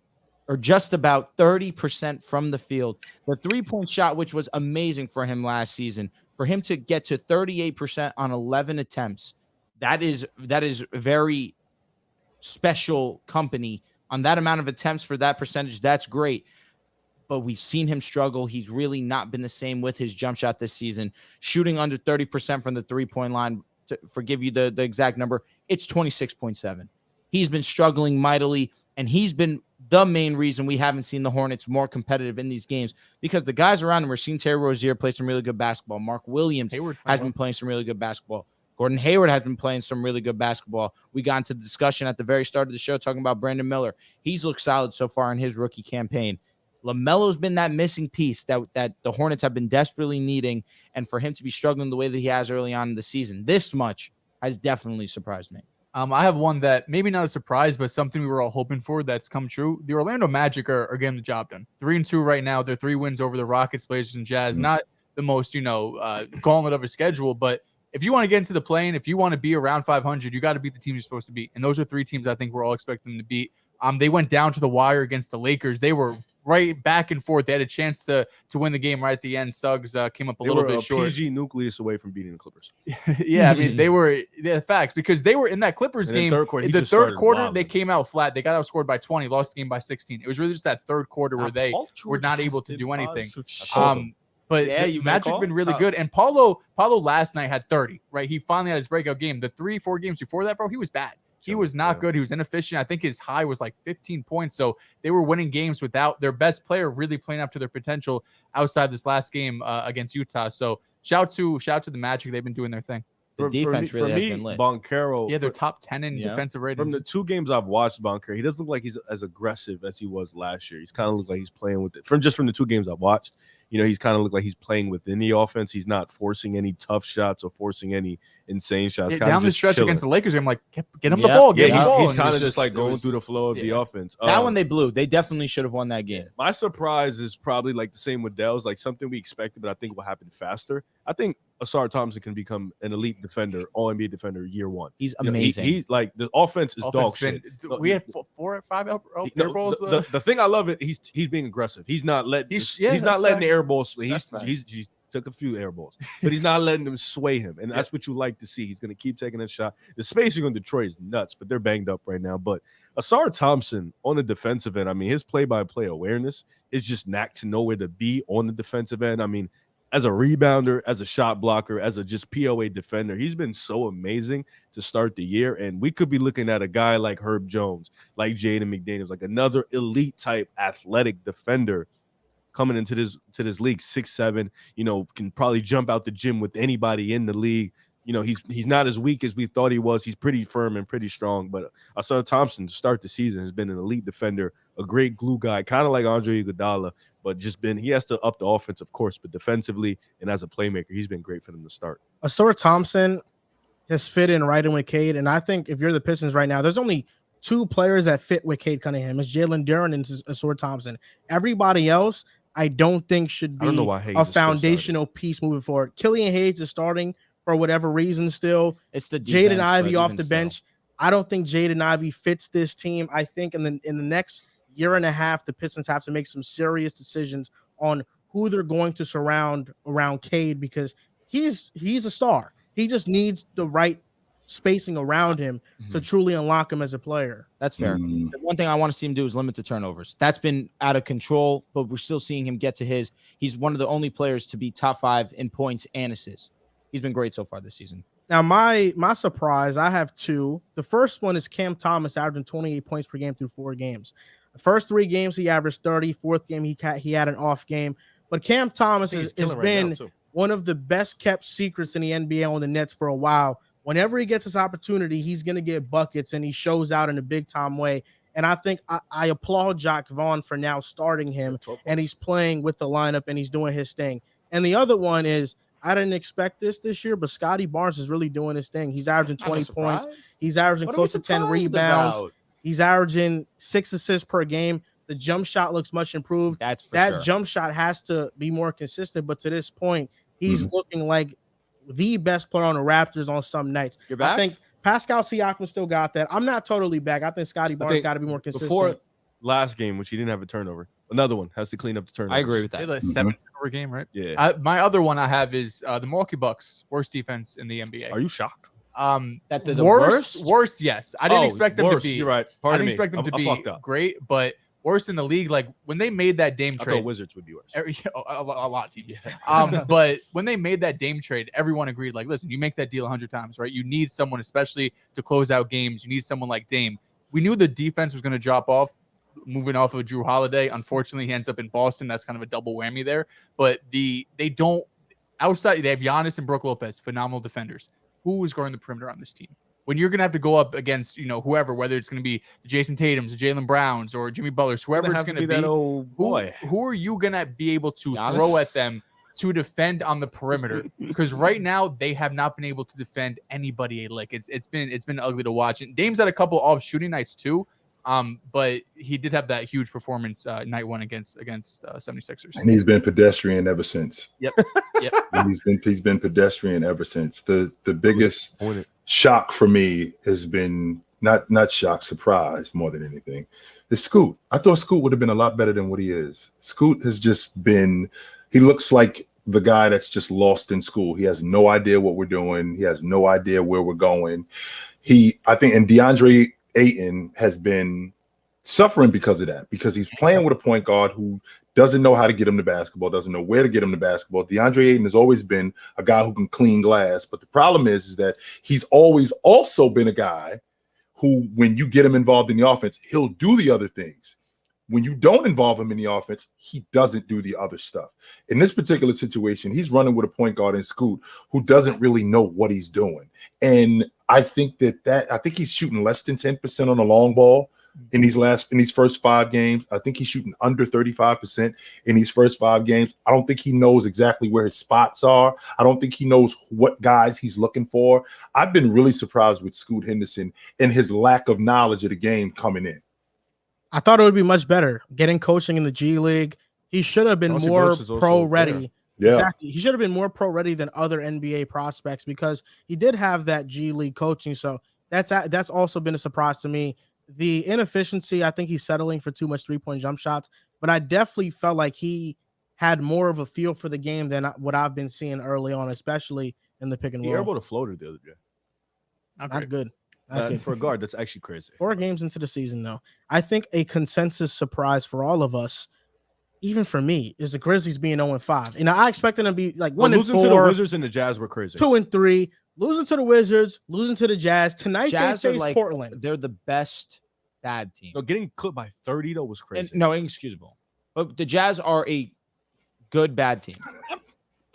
or just about 30% from the field. The 3-point shot, which was amazing for him last season, for him to get to 38% on 11 attempts, that is very special company on that amount of attempts for that percentage. That's great. But we've seen him struggle. He's really not been the same with his jump shot this season. Shooting under 30% from the 3-point line, to forgive you the exact number, it's 26.7. he's been struggling mightily, and he's been the main reason we haven't seen the Hornets more competitive in these games, because the guys around him are seeing Terry Rozier play some really good basketball. Mark Williams has been playing some really good basketball. Gordon Hayward has been playing some really good basketball. We got into the discussion at the very start of the show talking about Brandon Miller. He's looked solid so far in his rookie campaign. LaMelo's been that missing piece that the Hornets have been desperately needing, and for him to be struggling the way that he has early on in the season, this much has definitely surprised me. I have one that maybe not a surprise, but something we were all hoping for that's come true. The Orlando Magic are getting the job done. 3-2 right now. They're 3 wins over the Rockets, Blazers, and Jazz. Not the most, gauntlet of a schedule, but if you want to get into the play-in, if you want to be around 500, you got to beat the team you're supposed to beat. And those are 3 teams I think we're all expecting them to beat. They went down to the wire against the Lakers. They were right back and forth. They had a chance to win the game right at the end. Suggs came up a little bit short. PG nucleus away from beating the Clippers. Yeah, I mean, they were facts, because they were in that Clippers game. In the third quarter, they came out flat. They got outscored by 20, lost the game by 16. It was really just that third quarter where they were not able to do anything. But yeah, Magic been really good. And Paulo last night had 30, right? He finally had his breakout game. The 3-4 games before that, bro, he was bad. He was not good. He was inefficient. I think his high was like 15 points. So they were winning games without their best player really playing up to their potential outside this last game against Utah. So shout to the Magic. They've been doing their thing. The defense really has been lit. Banchero, they're top 10 in defensive rating. From the 2 games I've watched Banchero, he doesn't look like he's as aggressive as he was last year. He's kind of looked like he's playing with it. From the 2 games I've watched, he's kind of looked like he's playing within the offense. He's not forcing any tough shots or forcing any insane shots. Down the stretch against the Lakers, I'm like, get him the ball. He's kind of just like going through the flow of the offense. That one they blew. They definitely should have won that game. My surprise is probably like the same with Dehls, like something we expected, but I think will happen faster. I think Asar Thompson can become an elite defender, all-NBA defender year 1. He's amazing. He's like, the offense is dog shit. We had 4 or 5 air balls. The thing I love it, he's being aggressive. He's not letting the air balls. He's took a few air balls, but he's not letting them sway him, and that's what you like to see. He's going to keep taking a shot. The spacing on Detroit is nuts, but they're banged up right now. But Asar Thompson on the defensive end, I mean, his play-by-play awareness is just knack to know where to be on the defensive end. I mean, as a rebounder, as a shot blocker, as a just POA defender, he's been so amazing to start the year. And we could be looking at a guy like Herb Jones, like Jaden McDaniels, like another elite type athletic defender coming into this league, 6'7", can probably jump out the gym with anybody in the league. He's not as weak as we thought he was. He's pretty firm and pretty strong. But Asar Thompson to start the season has been an elite defender, a great glue guy, kind of like Andre Iguodala, but he has to up the offense, of course, but defensively and as a playmaker, he's been great for them to start. Asar Thompson has fit in right in with Cade, and I think if you're the Pistons right now, there's only 2 players that fit with Cade Cunningham. It's Jalen Duren and Asar Thompson. Everybody else, I don't think should be a foundational piece moving forward. Killian Hayes is starting for whatever reason still. It's the Jaden Ivey off the bench. I don't think Jaden Ivey fits this team. I think in the next year and a half, the Pistons have to make some serious decisions on who they're going to surround around Cade, because he's a star. He just needs the right spacing around him to truly unlock him as a player. That's fair. The one thing I want to see him do is limit the turnovers. That's been out of control, but we're still seeing him get to his. He's one of the only players to be top 5 in points and assists. He's been great so far this season. Now, my surprise, I have 2. The first one is Cam Thomas averaging 28 points per game through 4 games. The first 3 games, he averaged 30. Fourth game, he had an off game. But Cam Thomas has been one of the best-kept secrets in the NBA on the Nets for a while. Whenever he gets this opportunity, he's going to get buckets, and he shows out in a big-time way. And I think I applaud Jacques Vaughn for now starting him, and he's playing with the lineup, and he's doing his thing. And the other one is, I didn't expect this year, but Scotty Barnes is really doing his thing. He's averaging 20 points. He's averaging close to 10 rebounds. He's averaging 6 assists per game. The jump shot looks much improved. That jump shot has to be more consistent, but to this point, he's looking like the best player on the Raptors on some nights. You're back? I think Pascal Siakam still got that. I'm not totally back. I think Scotty Barnes got to be more consistent. Before last game, which he didn't have a turnover, another one has to clean up the turnovers. I agree with that. 7 turnover game, right? Yeah. My other one I have is the Milwaukee Bucks, worst defense in the NBA. Are you shocked? That the worst? Yes. I didn't expect them to be. You're right. I didn't expect them to be great, but worse in the league. Like when they made that Dame trade, I thought Wizards would be worse. A lot of teams. But when they made that Dame trade, everyone agreed. Like, listen, you make that deal 100 times, right? You need someone, especially to close out games. You need someone like Dame. we knew the defense was going to drop off, moving off of Drew Holiday. Unfortunately, he ends up in Boston. That's kind of a double whammy there. But they don't outside. They have Giannis and Brook Lopez, phenomenal defenders. Who is guarding the perimeter on this team? When you're going to have to go up against, whoever, whether it's going to be the Jason Tatums, the Jaylen Browns, or Jimmy Butlers, whoever it's going to be, that old boy. Who are you going to be able to Giannis? throw at them to defend on the perimeter? Because right now they have not been able to defend anybody a lick. It's been ugly to watch. And Dame's had a couple off shooting nights too. But he did have that huge performance night one against 76ers. And he's been pedestrian ever since. Yep. And he's been pedestrian ever since. The biggest shock for me has been not shock, surprise more than anything. Is Scoot. I thought Scoot would have been a lot better than what he is. Scoot has just been. He looks like the guy that's just lost in school. He has no idea what we're doing. He has no idea where we're going. I think, and DeAndre Ayton has been suffering because of that, because he's playing with a point guard who doesn't know how to get him the basketball, doesn't know where to get him the basketball. DeAndre Ayton has always been a guy who can clean glass, but the problem is that he's always also been a guy who, when you get him involved in the offense, he'll do the other things. When you don't involve him in the offense, he doesn't do the other stuff. In this particular situation, he's running with a point guard in Scoot who doesn't really know what he's doing. And I think I think he's shooting less than 10% on the long ball in these first 5 games. I think he's shooting under 35% in these first 5 games. I don't think he knows exactly where his spots are. I don't think he knows what guys he's looking for. I've been really surprised with Scoot Henderson and his lack of knowledge of the game coming in. I thought it would be much better getting coaching in the G League. He should have been more pro ready. Yeah. Exactly. He should have been more pro ready than other NBA prospects because he did have that G League coaching. So that's also been a surprise to me. The inefficiency, I think he's settling for too much 3-point jump shots, but I definitely felt like he had more of a feel for the game than what I've been seeing early on, especially in the pick and roll. He airborne a floater the other day. Not good. For a guard, that's actually crazy. 4 games into the season, though. I think a consensus surprise for all of us, even for me, is the Grizzlies being 0-5. And I expected them to be like 1-4. Losing to the Wizards and the Jazz were crazy. 2-3, losing to the Wizards, losing to the Jazz. Tonight Jazz they face Portland. They're the best bad team. No, getting clipped by 30 though was crazy. Inexcusable. But the Jazz are a good bad team.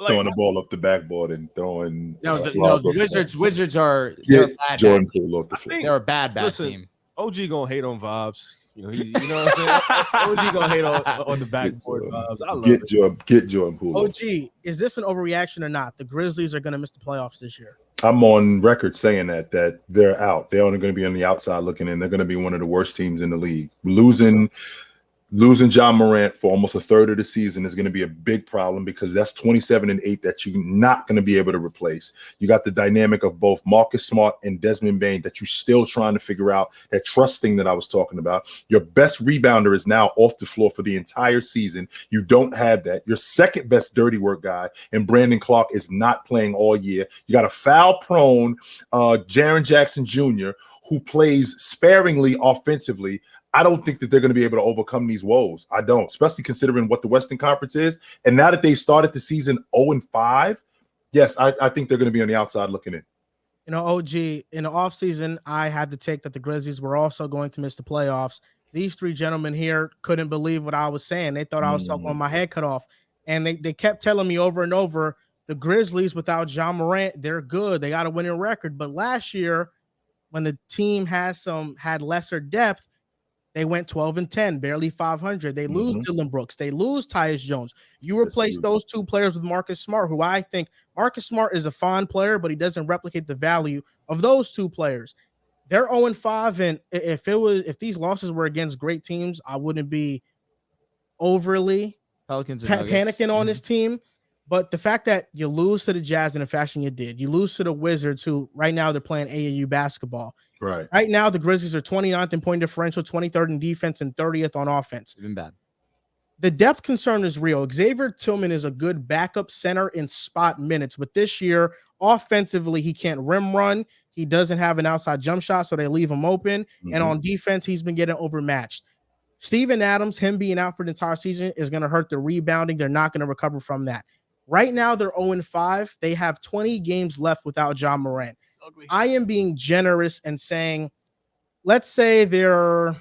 Throwing the ball up the backboard and throwing. The Wizards are they're a bad Jordan team. Poole off the floor. They're a bad team. OG gonna hate on vibes. You know what I'm saying? OG gonna hate on the backboard vibes. I love it. Get Jordan Poole. OG, is this an overreaction or not? The Grizzlies are going to miss the playoffs this year. I'm on record saying that they're out. They're only going to be on the outside looking in. They're going to be one of the worst teams in the league. Losing Ja Morant for almost a third of the season is going to be a big problem because that's 27-8 that you're not going to be able to replace. You got the dynamic of both Marcus Smart and Desmond Bane that you're still trying to figure out, that trust thing that I was talking about. Your best rebounder is now off the floor for the entire season. You don't have that. Your second best dirty work guy and Brandon Clark is not playing all year. You got a foul-prone Jaren Jackson Jr. who plays sparingly offensively. I don't think that they're going to be able to overcome these woes. I don't, especially considering what the Western Conference is. And now that they've started the season 0-5, yes, I think they're going to be on the outside looking in. OG, in the offseason, I had to take that the Grizzlies were also going to miss the playoffs. These 3 gentlemen here couldn't believe what I was saying. They thought I was talking with my head cut off. And they kept telling me over and over, the Grizzlies without Ja Morant, they're good. They got a winning record. But last year, when the team had lesser depth, they went 12-10, barely 500. They lose Dylan Brooks. They lose Tyus Jones. You replace those 2 players with Marcus Smart, who I think Marcus Smart is a fine player, but he doesn't replicate the value of those 2 players. They're 0-5, and if these losses were against great teams, I wouldn't be overly panicking on this team. But the fact that you lose to the Jazz in the fashion you did, you lose to the Wizards, who right now they're playing AAU basketball. Right now, the Grizzlies are 29th in point differential, 23rd in defense, and 30th on offense. Even bad. The depth concern is real. Xavier Tillman is a good backup center in spot minutes, but this year, offensively, he can't rim run. He doesn't have an outside jump shot, so they leave him open. And on defense, he's been getting overmatched. Steven Adams, him being out for the entire season, is going to hurt the rebounding. They're not going to recover from that. Right now, they're 0-5. They have 20 games left without Ja Morant. I am being generous and saying let's say they're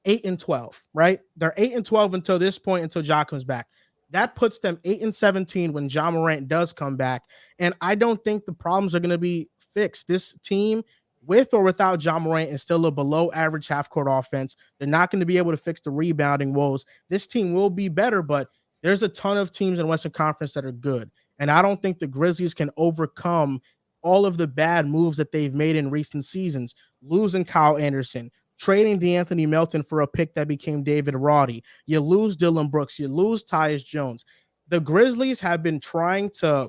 8-12, right? They're 8-12 until this point, until Ja comes back. That puts them 8-17 when Ja Morant does come back. And I don't think the problems are going to be fixed. This team, with or without Ja Morant, is still a below average half court offense. They're not going to be able to fix the rebounding woes. This team will be better, but there's a ton of teams in the Western Conference that are good. And I don't think the Grizzlies can overcome all of the bad moves that they've made in recent seasons, losing Kyle Anderson, trading DeAnthony Melton for a pick that became David Roddy. You lose Dylan Brooks. You lose Tyus Jones. The Grizzlies have been trying to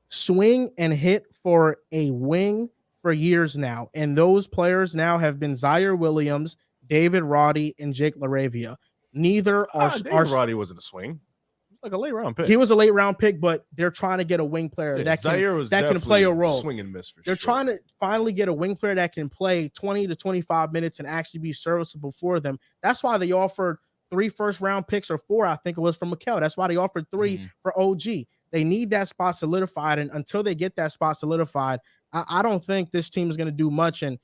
swing and hit for a wing for years now, and those players now have been Zaire Williams, David Roddy, and Jake LaRavia. Neither are David Roddy wasn't a swing. Like a late round pick. He was a late round pick, but they're trying to get a wing player that can play a role. Swing and miss for they're trying to finally get a wing player that can play 20 to 25 minutes and actually be serviceable for them. That's why they offered 3 first-round picks, or 4, I think it was, from Mikal. That's why they offered 3 for OG. They need that spot solidified, and until they get that spot solidified, I don't think this team is going to do much. And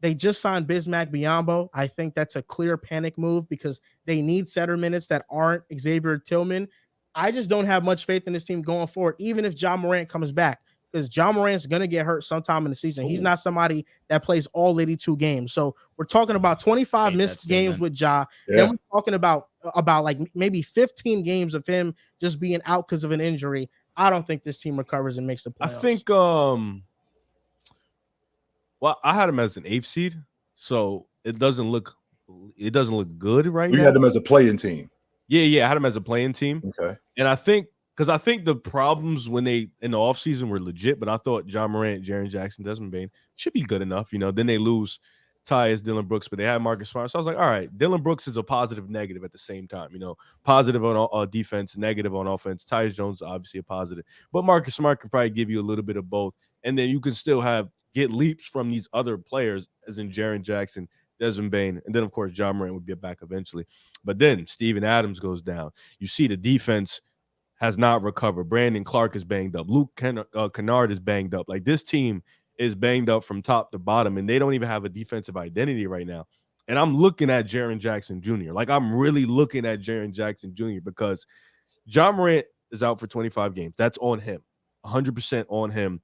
they just signed Bismack Biyombo. I think that's a clear panic move because they need setter minutes that aren't Xavier Tillman. I just don't have much faith in this team going forward, even if Ja Morant comes back, because Ja Morant's going to get hurt sometime in the season. He's not somebody that plays all 82 games. So we're talking about 25 missed games with Ja. Yeah. Then we're talking about like maybe 15 games of him just being out because of an injury. I don't think this team recovers and makes the playoffs. I think, well, I had him as an 8th seed, so it doesn't look good right now. You had them as a play-in team. Yeah, I had him as a playing team. Okay. And I think the problems when they in the offseason were legit, but I thought Ja Morant, Jaren Jackson, Desmond Bane should be good enough. Then they lose Tyus, Dylan Brooks, but they had Marcus Smart. So I was like, all right, Dylan Brooks is a positive, negative at the same time. Positive on defense, negative on offense. Tyus Jones is obviously a positive. But Marcus Smart can probably give you a little bit of both. And then you can still get leaps from these other players, as in Jaren Jackson, Desmond Bane, and then, of course, Ja Morant would be back eventually. But then Steven Adams goes down. You see the defense has not recovered. Brandon Clark is banged up. Luke Kennard is banged up. Like, this team is banged up from top to bottom, and they don't even have a defensive identity right now. And I'm looking at Jaren Jackson Jr. Like, I'm really looking at Jaren Jackson Jr. because Ja Morant is out for 25 games. That's on him, 100% on him.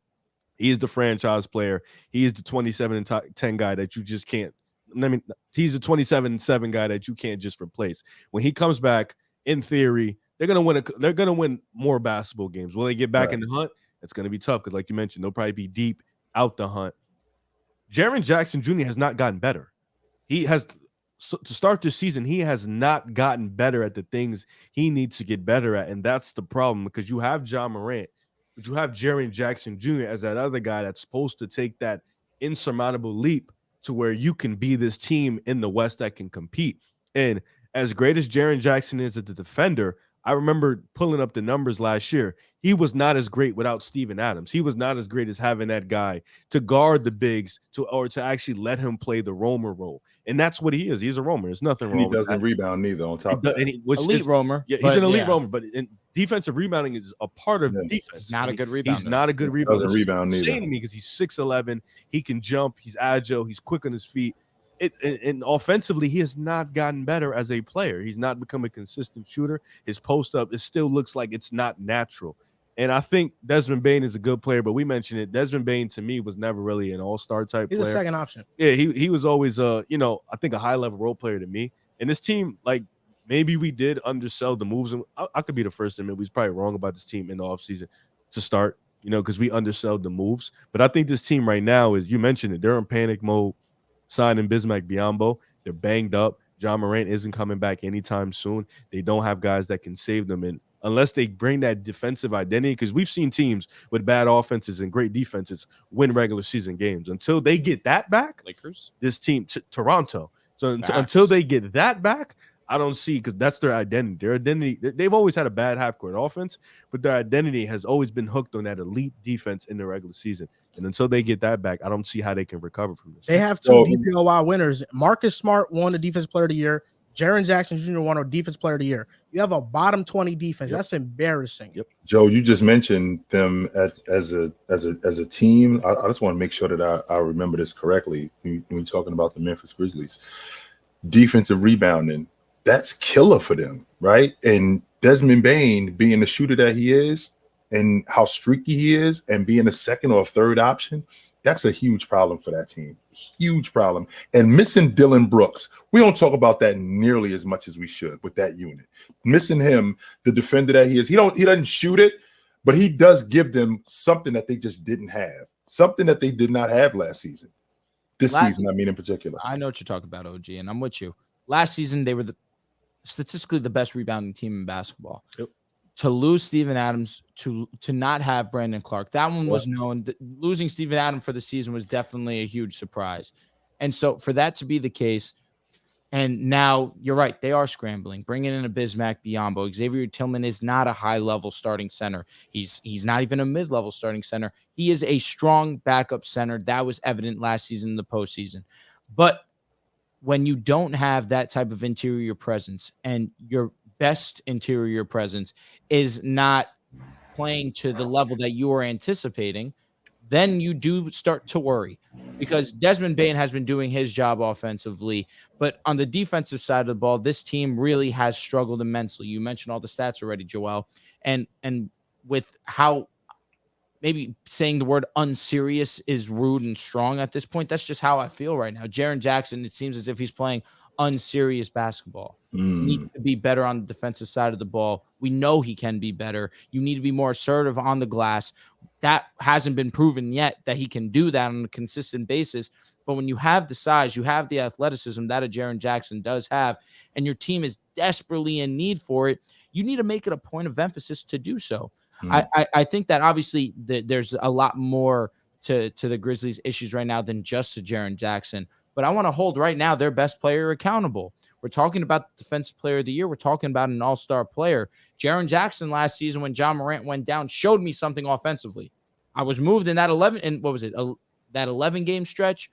He is the franchise player. He is the 27-10 guy that you just can't. He's a 27-7 guy that you can't just replace. When he comes back, in theory, they're gonna win more basketball games. Will they get back in the hunt? It's gonna be tough because, like you mentioned, they'll probably be deep out the hunt. Jaren Jackson Jr. has not gotten better. He has to start this season. He has not gotten better at the things he needs to get better at, and that's the problem because you have Ja Morant, but you have Jaren Jackson Jr. as that other guy that's supposed to take that insurmountable leap to where you can be this team in the West that can compete. And as great as Jaren Jackson is as a defender, I remember pulling up the numbers last year. He was not as great without Steven Adams. He was not as great as having that guy to guard the bigs or to actually let him play the roamer role. And that's what he is. He's a roamer. There's nothing wrong with that. He doesn't rebound neither on top of that. Elite roamer. Yeah, he's an elite roamer, but defensive rebounding is a part of defense. He's not a good rebounder. He's not a good rebounder. Doesn't rebound neither. Insane to me because he's 6'11". He can jump. He's agile. He's quick on his feet. And offensively, he has not gotten better as a player. He's not become a consistent shooter. His post up, it still looks like it's not natural. And I think Desmond Bane is a good player, but we mentioned it. Desmond Bane to me was never really an all-star type player. He's a second option. Yeah, he was always I think a high-level role player to me. And this team, like, maybe we did undersell the moves. And I could be the first to admit we was probably wrong about this team in the offseason to start, because we undersold the moves. But I think this team right now is, you mentioned it, they're in panic mode. Signing Bismack Biyombo, they're banged up. Ja Morant isn't coming back anytime soon. They don't have guys that can save them. And unless they bring that defensive identity, because we've seen teams with bad offenses and great defenses win regular season games. Until they get that back, Lakers, this team, Toronto. So until they get that back, I don't see, because that's their identity. Their identity, they've always had a bad half-court offense, but their identity has always been hooked on that elite defense in the regular season. And until they get that back, I don't see how they can recover from this. They have 2 DPOY winners. Marcus Smart won the Defensive Player of the Year. Jaren Jackson Jr. won a defense player of the year. You have a bottom 20 defense. Yep. That's embarrassing. Yep. Joe, you just mentioned them as a team. I just want to make sure that I remember this correctly when you're talking about the Memphis Grizzlies. Defensive rebounding, that's killer for them, right? And Desmond Bane being the shooter that he is and how streaky he is and being a second or a third option, that's a huge problem for that team. Huge problem. And missing Dylan Brooks, we don't talk about that nearly as much as we should with that unit. Missing him, the defender that he is, he doesn't shoot it, but he does give them something that they just didn't have, something that they did not have last season. This season, I mean, in particular. I know what you're talking about, OG, and I'm with you. Last season, they were statistically the best rebounding team in basketball. Yep. To lose Steven Adams, to not have Brandon Clark, that one was known. Losing Steven Adams for the season was definitely a huge surprise. And so for that to be the case, and now you're right, they are scrambling, bringing in a Bismack Biyombo. Xavier Tillman is not a high-level starting center. He's not even a mid-level starting center. He is a strong backup center. That was evident last season in the postseason. But when you don't have that type of interior presence and your best interior presence is not playing to the level that you are anticipating, then you do start to worry, because Desmond Bane has been doing his job offensively, but on the defensive side of the ball, this team really has struggled immensely. You mentioned all the stats already, Joel, and with how maybe saying the word unserious is rude and strong at this point, that's just how I feel right now. Jaren Jackson, it seems as if he's playing unserious basketball. Needs to be better on the defensive side of the ball. We know he can be better. You need to be more assertive on the glass. That hasn't been proven yet that he can do that on a consistent basis. But when you have the size, you have the athleticism that a Jaren Jackson does have, and your team is desperately in need for it, you need to make it a point of emphasis to do so. I think that obviously there's a lot more to the Grizzlies' issues right now than just a Jaren Jackson. But I want to hold right now their best player accountable. We're talking about the defensive player of the year. We're talking about an all-star player. Jaren Jackson last season when John Morant went down showed me something offensively. I was moved in that 11 game stretch.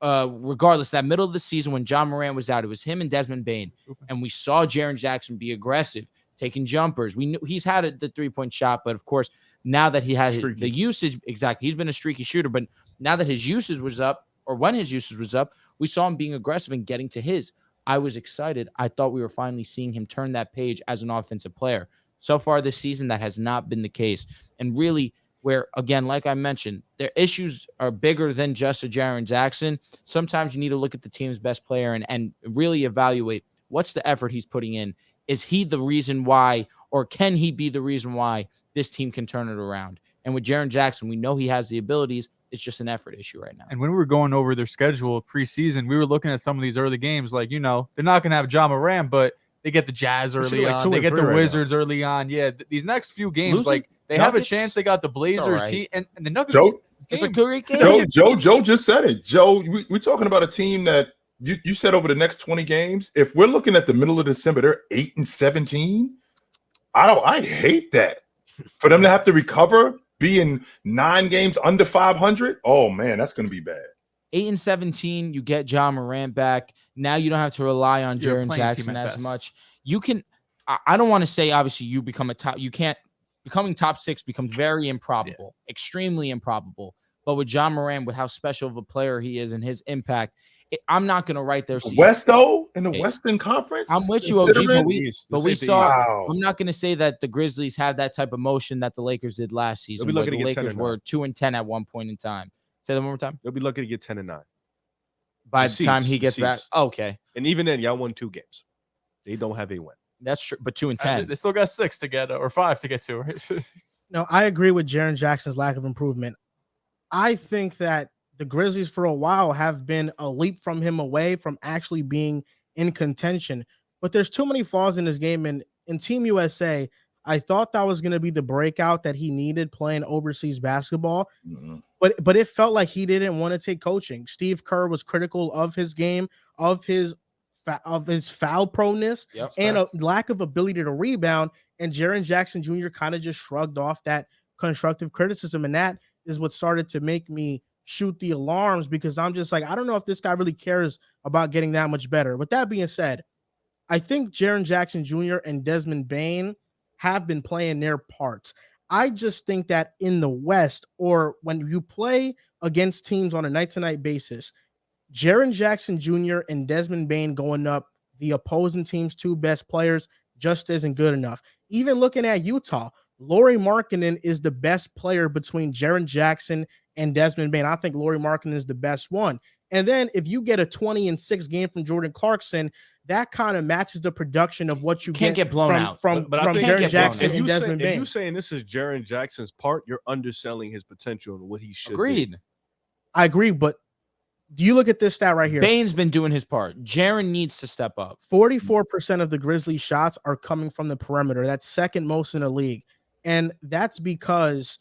Regardless, that middle of the season when John Morant was out, it was him and Desmond Bane. And we saw Jaren Jackson be aggressive, taking jumpers. We knew he's had the three-point shot, but of course, now that he has the usage, exactly, he's been a streaky shooter, but now that his usage was up, or when his usage was up, we saw him being aggressive and getting to his. I was excited. I thought we were finally seeing him turn that page as an offensive player. So far this season, that has not been the case. And really, where, again, like I mentioned, their issues are bigger than just a Jaren Jackson. Sometimes you need to look at the team's best player and really evaluate what's the effort he's putting in. Is he the reason why, or can he be the reason why this team can turn it around? And with Jaren Jackson, we know he has the abilities. It's just an effort issue right now. And when we were going over their schedule preseason, we were looking at some of these early games. Like, they're not going to have John Moran, but they get the Jazz early on. They get the Wizards early on. Yeah, these next few games, they have a chance. They got the Blazers. And the Nuggets. It's a great game. Joe just said it. Joe, we're talking about a team that you said over the next 20 games. If we're looking at the middle of December, they're 8-17. I hate that. For them to have to recover, being 9 games under 500, oh man, that's going to be bad. 8-17, you get John Morant back. Now you don't have to rely on Jaren Jackson as much. You can. I don't want to say obviously you become a top. You can't. Becoming top 6 becomes very improbable, extremely improbable. But with John Moran, with how special of a player he is and his impact, I'm not going to write their season. West, though, in the Western Conference? I'm with you, OG, but we saw. Wow. I'm not going to say that the Grizzlies have that type of motion that the Lakers did last season, where the Lakers were 2-10 at one point in time. Say that one more time. They'll be lucky to get 10-9. By the time he gets back. Okay. And even then, y'all won 2 games. They don't have a win. That's true, but 2-10. They still got 6 to get, or 5 to get to, right? No, I agree with Jaren Jackson's lack of improvement. I think that the Grizzlies for a while have been a leap from him away from actually being in contention. But there's too many flaws in this game. And in Team USA, I thought that was going to be the breakout that he needed playing overseas basketball. Mm-hmm. But it felt like he didn't want to take coaching. Steve Kerr was critical of his game, of his foul proneness, and a lack of ability to rebound. And Jaren Jackson Jr. kind of just shrugged off that constructive criticism. And that is what started to make me shoot the alarms, because I'm just like, I don't know if this guy really cares about getting that much better. With that being said, I think Jaren Jackson Jr. and Desmond Bane have been playing their parts. I just think that in the West, or when you play against teams on a night-to-night basis, Jaren Jackson Jr. and Desmond Bane going up, the opposing team's two best players, just isn't good enough. Even looking at Utah, Lauri Markkanen is the best player between Jaren Jackson and Desmond Bane. I think Lauri Markkanen is the best one. And then if you get a 20-6 game from Jordan Clarkson, that kind of matches the production of what you can't get blown out from Jaren Jackson and Desmond Bane. If you're saying this is Jaren Jackson's part, you're underselling his potential and what he should Agreed. be. I agree, but do you look at this stat right here? Bane's been doing his part. Jaren needs to step up. 44% of the Grizzlies shots are coming from the perimeter. That's second most in the league. And that's because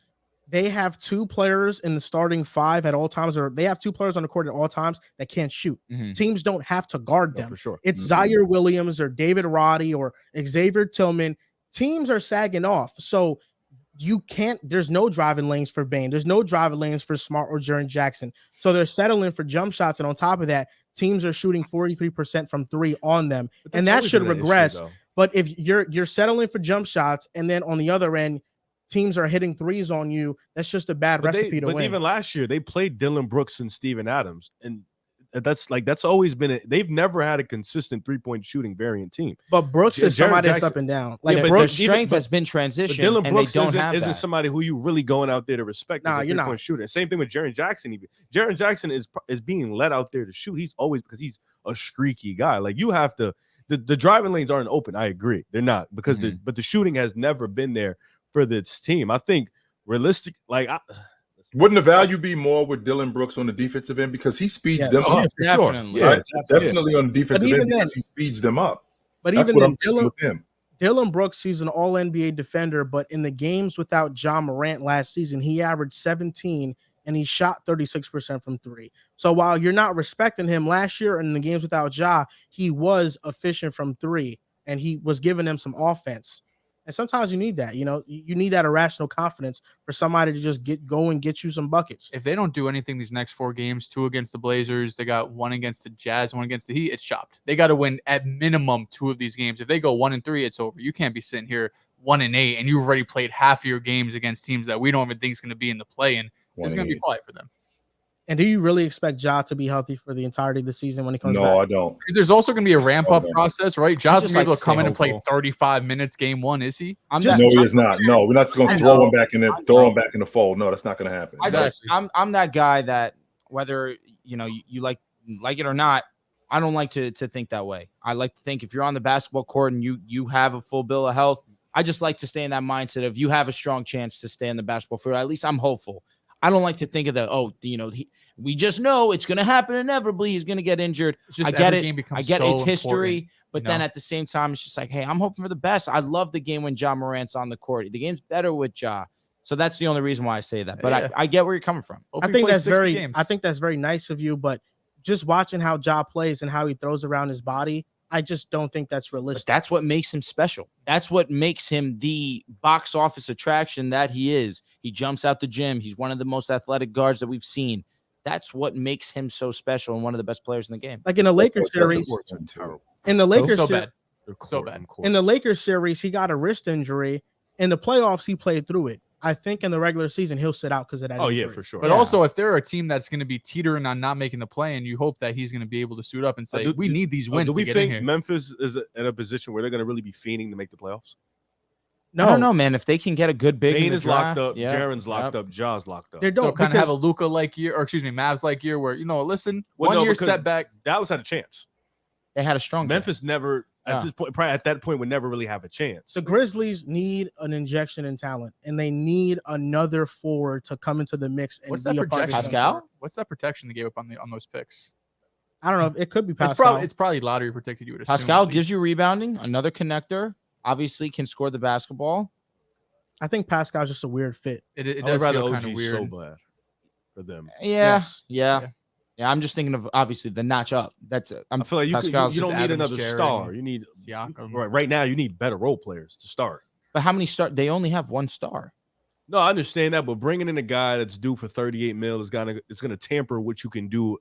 they have two players in the starting five at all times, or they have two players on the court at all times that can't shoot. Teams don't have to guard them. For sure. It's Zaire Williams or David Roddy or Xavier Tillman. Teams are sagging off. So you can't, there's no driving lanes for Bane. There's no driving lanes for Smart or Jaren Jackson. So they're settling for jump shots. And on top of that, teams are shooting 43% from three on them. And that should regress. But if you're settling for jump shots, and then on the other end, teams are hitting threes on you, that's just a bad recipe to win. But even last year, they played Dillon Brooks and Steven Adams. And that's always been they've never had a consistent 3-point shooting variant team. But Brooks is somebody that's up and down. Like Brooks' strength has been transition. Dillon Brooks isn't somebody who you really going out there to respect. Nah, you're not. Shooter. Same thing with Jaren Jackson. Even Jaren Jackson is being let out there to shoot. He's always, because he's a streaky guy. Like you have to. The driving lanes aren't open. I agree, they're not, because but the shooting has never been there for this team. I think realistic, wouldn't the value be more with Dillon Brooks on the defensive end, because he speeds them up? Definitely. Right? Definitely on the defensive end, because he speeds them up. But that's even with him. Dillon Brooks, he's an all-NBA defender, but in the games without Ja Morant last season, he averaged 17 and he shot 36% from three. So while you're not respecting him last year in the games without Ja, he was efficient from three and he was giving them some offense. And sometimes you need that, you need that irrational confidence for somebody to just go and get you some buckets. If they don't do anything these next 4 games, 2 against the Blazers, they got 1 against the Jazz, 1 against the Heat, it's chopped. They got to win at minimum 2 of these games. If they go 1-3, it's over. You can't be sitting here 1-8 and you've already played half of your games against teams that we don't even think is going to be in the play-in. It's going to be quiet for them. And do you really expect Ja to be healthy for the entirety of the season when he comes back? No, I don't. Because there's also going to be a ramp-up process, right? Ja's going to be able to come in and play hopeful. 35 minutes game 1, is he? No, he is not. No, we're not going to throw him back in the fold. No, that's not going to happen. I'm that guy that whether you like it or not, I don't like to think that way. I like to think if you're on the basketball court and you have a full bill of health, I just like to stay in that mindset of you have a strong chance to stay in the basketball field. At least I'm hopeful. I don't like to think of we just know it's going to happen inevitably. He's going to get injured. I get it. I get it's history. But then at the same time, it's just like, hey, I'm hoping for the best. I love the game when Ja Morant's on the court. The game's better with Ja. So that's the only reason why I say that. But I get where you're coming from. I think that's very nice of you. But just watching how Ja plays and how he throws around his body, I just don't think that's realistic. But that's what makes him special. That's what makes him the box office attraction that he is. He jumps out the gym. He's one of the most athletic guards that we've seen. That's what makes him so special and one of the best players in the game. Like in the Lakers series, in the Lakers so bad. In the Lakers series, he got a wrist injury. In the playoffs, he played through it. I think in the regular season, he'll sit out because of that. Oh, injury. yeah, for sure. But also, if they're a team that's going to be teetering on not making the play, and you hope that he's going to be able to suit up and say, we need these wins. Do we to get in think here. Memphis is in a position where they're going to really be fiending to make the playoffs? No, I don't know, man. If they can get a good big, Bane is locked up, Jaren's locked up, Ja's locked up. They don't kind of have a Luka-like year, or excuse me, Mavs-like year, where listen, 1 year setback. Dallas had a chance. They had a strong. Memphis never at this point. Probably at that point, would never really have a chance. The Grizzlies need an injection in talent, and they need another forward to come into the mix. And what's that protection? Pascal? What's that protection they gave up on those picks? I don't know. It could be Pascal. It's probably lottery protected. You would assume. Pascal gives you rebounding, another connector. Obviously, can score the basketball. I think Pascal's just a weird fit. It does feel kind of OG weird. So bad for them. Yeah. I'm just thinking of obviously the notch up. I feel like you don't need another star. You need right now. You need better role players to start. But how many start? They only have one star. No, I understand that, but bringing in a guy that's due for $38 million is gonna tamper what you can do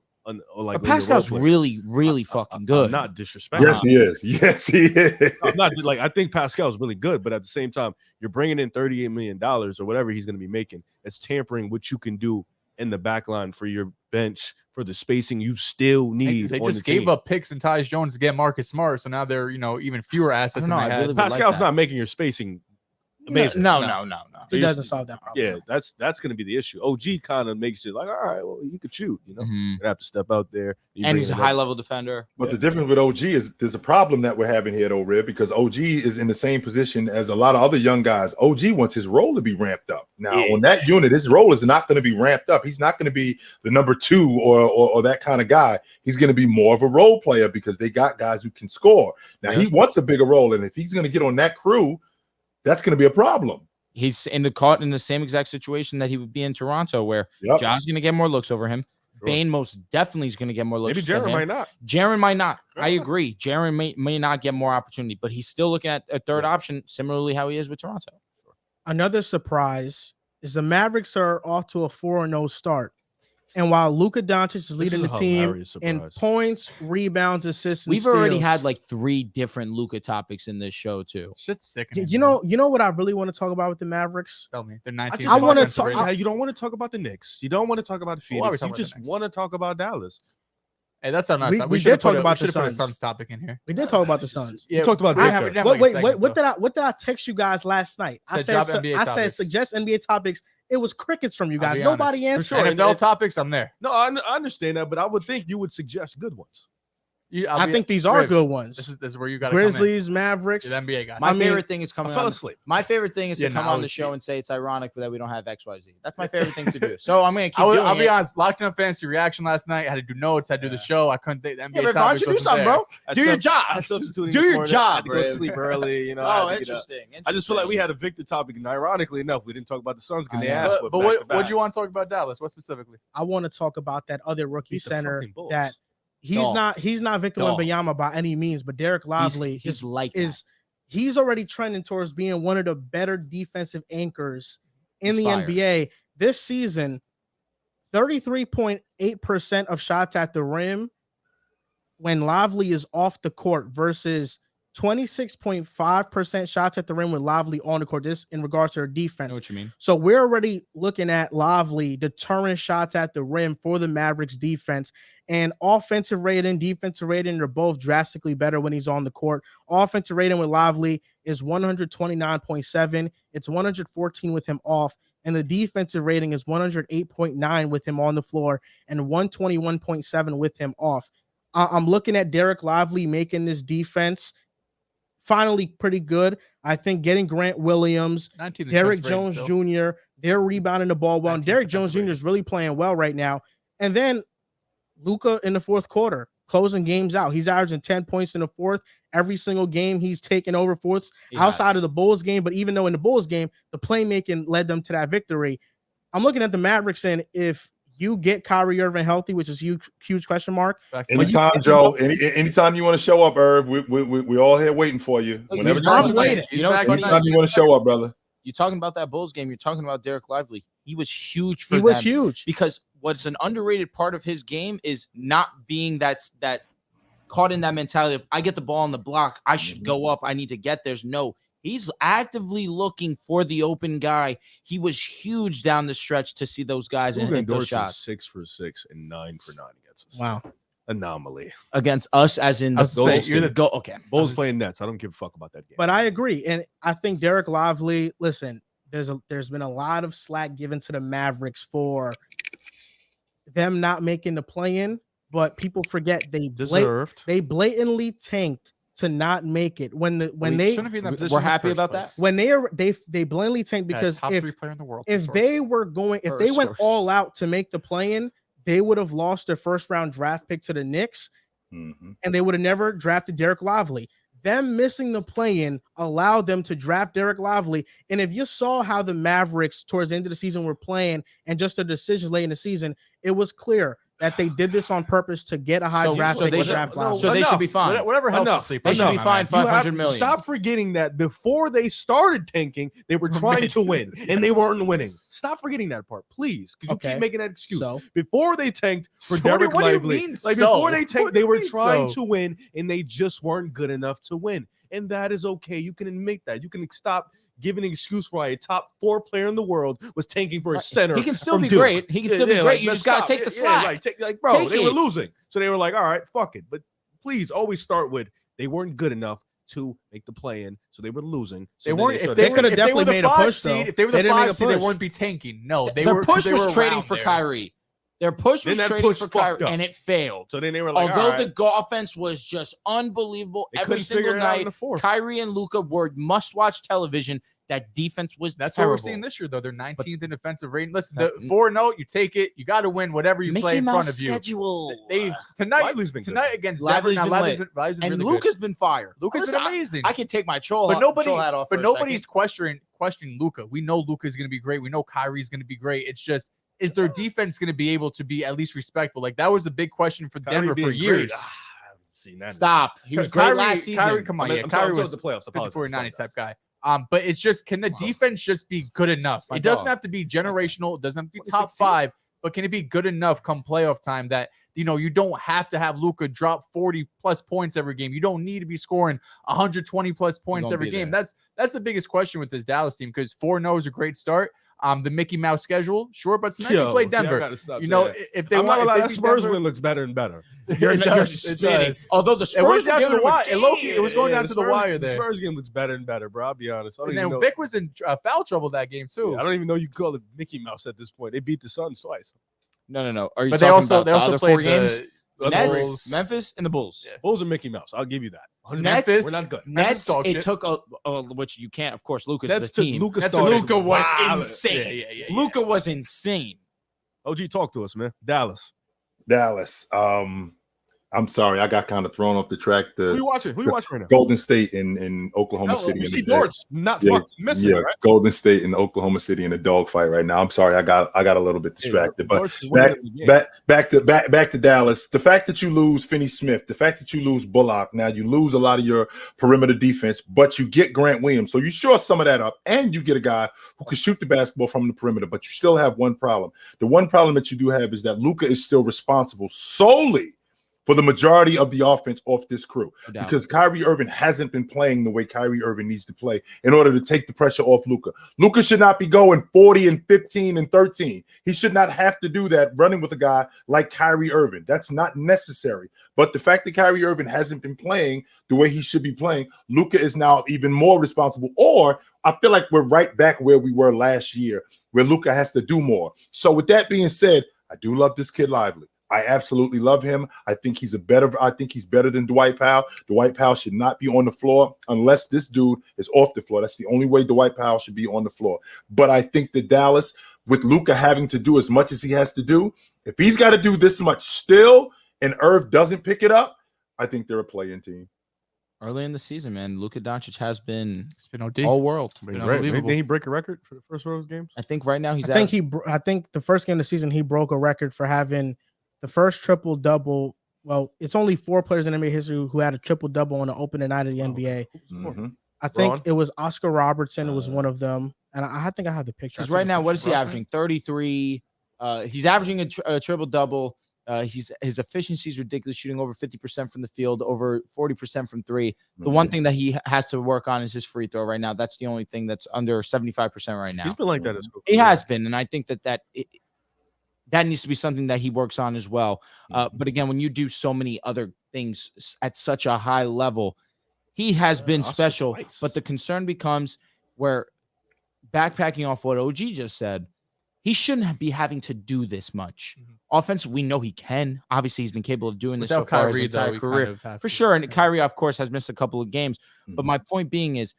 like But Pascal's really, really fucking good. I'm not disrespecting. Yes, he is. Yes, he is. I'm not like I think Pascal's really good, but at the same time, you're bringing in $38 million or whatever he's going to be making. It's tampering what you can do in the back line for your bench for the spacing you still need. They just gave up picks and Tyus Jones to get Marcus Smart, so now they're even fewer assets than they had. really Pascal's not making your spacing amazing. No. He doesn't solve that problem. Yeah, that's going to be the issue. OG kind of makes it like, all right, well, you could shoot. You're gonna have to step out there. And he's a high-level defender. But the difference with OG is there's a problem that we're having here, though, Rib, because OG is in the same position as a lot of other young guys. OG wants his role to be ramped up. Now, on that unit, his role is not going to be ramped up. He's not going to be the number 2 or that kind of guy. He's going to be more of a role player because they got guys who can score. Now, he wants a bigger role, and if he's going to get on that crew, that's going to be a problem. He's caught in the same exact situation that he would be in Toronto, where John's going to get more looks over him. Sure. Bane most definitely is going to get more looks. Maybe Jaren might not. Jaren might not. I agree. Jaren may not get more opportunity, but he's still looking at a third option, similarly how he is with Toronto. Another surprise is the Mavericks are off to a 4-0 start. And while Luka Doncic is leading the team in points, rebounds, assists, and we've already had like 3 different Luka topics in this show too. Shit's sick. You know what I really want to talk about with the Mavericks? Tell me, they're 19. I want to talk. You don't want to talk about the Knicks. You don't want to talk about the Phoenix. You just want to talk about Dallas. Hey, that's not nice. We did talk about the Suns topic in here. We did talk about the Suns. We talked about wait. What did I text you guys last night? I said suggest NBA topics. It was crickets from you guys. Nobody answered. For sure. NFL topics, I'm there. No, I understand that, but I would think you would suggest good ones. I think these are good ones. This is where you got Grizzlies, Mavericks. The NBA guy. My favorite thing is coming. I fell asleep. My favorite thing is to come on the show and say it's ironic that we don't have XYZ. That's my favorite thing to do. So I'm gonna keep doing it. I'll be honest. Locked in a fantasy reaction last night. I had to do notes. I had to do the show. I couldn't think the NBA topics. Do something, bro. Do your job. Do your job. Go to sleep early. Oh, interesting. I just feel like we had a Victor topic, and ironically enough, we didn't talk about the Suns because they asked. But what do you want to talk about Dallas? What specifically? I want to talk about that other rookie center that. He's not Victor Wembanyama by any means, but Derek Lively he's already trending towards being one of the better defensive anchors in the NBA this season. 33.8% of shots at the rim when Lively is off the court versus 26.5% shots at the rim with Lively on the court. This in regards to her defense. I know what you mean. So we're already looking at Lively deterring shots at the rim for the Mavericks defense. And offensive rating, defensive rating are both drastically better when he's on the court. Offensive rating with Lively is 129.7. It's 114 with him off. And the defensive rating is 108.9 with him on the floor and 121.7 with him off. I'm looking at Derek Lively making this defense finally pretty good. I think getting Grant Williams, Derrick Jones Jr., they're rebounding the ball well. And Derrick Jones Jr. is really playing well right now. And then Luka in the fourth quarter, closing games out. He's averaging 10 points in the fourth. Every single game he's taken over fourths outside of the Bulls game. But even though in the Bulls game, the playmaking led them to that victory. I'm looking at the Mavericks, and if you get Kyrie Irving healthy, which is a huge question mark. Anytime, Joe. Anytime you want to show up, Irv, we all here waiting for you. Whenever I'm waiting. Anytime you want to show up, brother. You're talking about that Bulls game. You're talking about Derek Lively. He was huge for them. He was huge because what's an underrated part of his game is not being that caught in that mentality of I get the ball on the block, I should go up, I need to get there's no. He's actively looking for the open guy. He was huge down the stretch to see those guys and hit those shots. 6 for 6 and 9 for 9 against us. Wow. Anomaly. Against us as in the Bulls. Okay. Bulls playing Nets. I don't give a fuck about that game. But I agree. And I think Derek Lively, listen, there's been a lot of slack given to the Mavericks for them not making the play-in, but people forget they blatantly tanked to not make it when we're happy about that. When they blatantly tanked because if they went all out to make the play-in, they would have lost their first round draft pick to the Knicks, and they would have never drafted Derek Lively. Them missing the play-in allowed them to draft Derek Lively. And if you saw how the Mavericks towards the end of the season were playing and just their decisions late in the season, it was clear that they did this on purpose to get a high draft pick. They should be fine. Whatever helps us sleep. They should be fined $500 million. Stop forgetting that before they started tanking, they were trying to win, and they weren't winning. Stop forgetting that part, please, because you keep making that excuse. So, before they tanked for Derek Lively, before they tanked, they were trying to win, and they just weren't good enough to win. And that is okay. You can admit that. You can stop giving an excuse for why a top 4 player in the world was tanking for a center. He can still be great. He can still be great. Like, you just got to take the slack. Bro, they were losing. So they were like, all right, fuck it. But please always start with they weren't good enough to make the play-in, so they were losing. So they weren't. They could have definitely made a push, though. If they were the 5 seed, they wouldn't be tanking. No, their push was trading for Kyrie. Their push was trading for Kyrie, and it failed. So then they were like, although the offense was just unbelievable every single night, Kyrie and Luka were must-watch television. That defense was That's terrible. what we're seeing this year, though. They're 19th in defensive rating. Listen, the 4-0, you take it. You got to win whatever you play in front of you. Tonight against Denver. Lively's been and really Luka's been fire. Luka's been amazing. I can take my troll hat off. But nobody's questioning Luka. We know Luka's going to be great. We know Kyrie's going to be great. It's just, is their defense going to be able to be at least respectable? Like, that was the big question for Denver for years. I haven't seen that. Stop. He was great last season. Kyrie, come on. Kyrie was the playoffs. 54-90 type guy. But it's just, can the defense just be good enough? It doesn't have to be generational. It doesn't have to be top 5, but can it be good enough come playoff time that, you don't have to have Luka drop 40+ points every game. You don't need to be scoring 120+ points every game. That's the biggest question with this Dallas team, because 4-0 is a great start. The Mickey Mouse schedule, sure, but tonight you play Denver. If they want, that Spurs win looks better and better. It does. Although the Spurs down to the wire, it was going down to the wire there. The Spurs game looks better and better, bro. I'll be honest. And then Vic was in foul trouble that game too. I don't even know you call it Mickey Mouse at this point. They beat the Suns twice. No. Are you but talking about they also the played 4 games? Nets, Bulls. Memphis, and the Bulls. Yeah. Bulls are Mickey Mouse. I'll give you that. Nets, we're not good. Nets, it took which you can't, of course. Luka's the team. Luka was insane. Luka was insane. OG, talk to us, man. Dallas. I'm sorry, I got kind of thrown off the track. Who you watching right now? Golden State in Oklahoma City. You see Dort's not fucking missing, right? Golden State in Oklahoma City in a dogfight right now. I'm sorry, I got a little bit distracted. But back to Dallas. The fact that you lose Finney-Smith, the fact that you lose Bullock, now you lose a lot of your perimeter defense, but you get Grant Williams, so you shore some of that up, and you get a guy who can shoot the basketball from the perimeter. But you still have one problem. The one problem that you do have is that Luka is still responsible solely for the majority of the offense off this crew, because Kyrie Irving hasn't been playing the way Kyrie Irving needs to play in order to take the pressure off Luka. Luka should not be going 40 and 15 and 13. He should not have to do that running with a guy like Kyrie Irving. That's not necessary. But the fact that Kyrie Irving hasn't been playing the way he should be playing, Luka is now even more responsible. Or I feel like we're right back where we were last year, where Luka has to do more. So with that being said, I do love this kid Lively. I absolutely love him. I think he's better than Dwight Powell. Dwight Powell should not be on the floor unless this dude is off the floor. That's the only way Dwight Powell should be on the floor. But I think that Dallas, with Luka having to do as much as he has to do, if he's got to do this much still and Irv doesn't pick it up, I think they're a play-in team. Early in the season, man, Luka Doncic has been OD. all world. Did he break a record for the first one of those games? I think right now he's. I think the first game of the season he broke a record for having the first triple-double. Well, it's only 4 players in NBA history who had a triple-double on the opening night of the NBA. Mm-hmm. I think it was Oscar Robertson. It was one of them. And I think I have the picture. Because right now, what is he averaging? 33. He's averaging a triple-double. His efficiency is ridiculous, shooting over 50% from the field, over 40% from 3. The one thing that he has to work on is his free throw right now. That's the only thing that's under 75% right now. He's been like that as well. He has been, and I think that needs to be something that he works on as well. But again, when you do so many other things at such a high level, he has been special. But the concern becomes where, backpacking off what OG just said, he shouldn't be having to do this much. Offense, we know he can. Obviously, he's been capable of doing this so far his entire career. For sure. And Kyrie, of course, has missed a couple of games. But my point being is,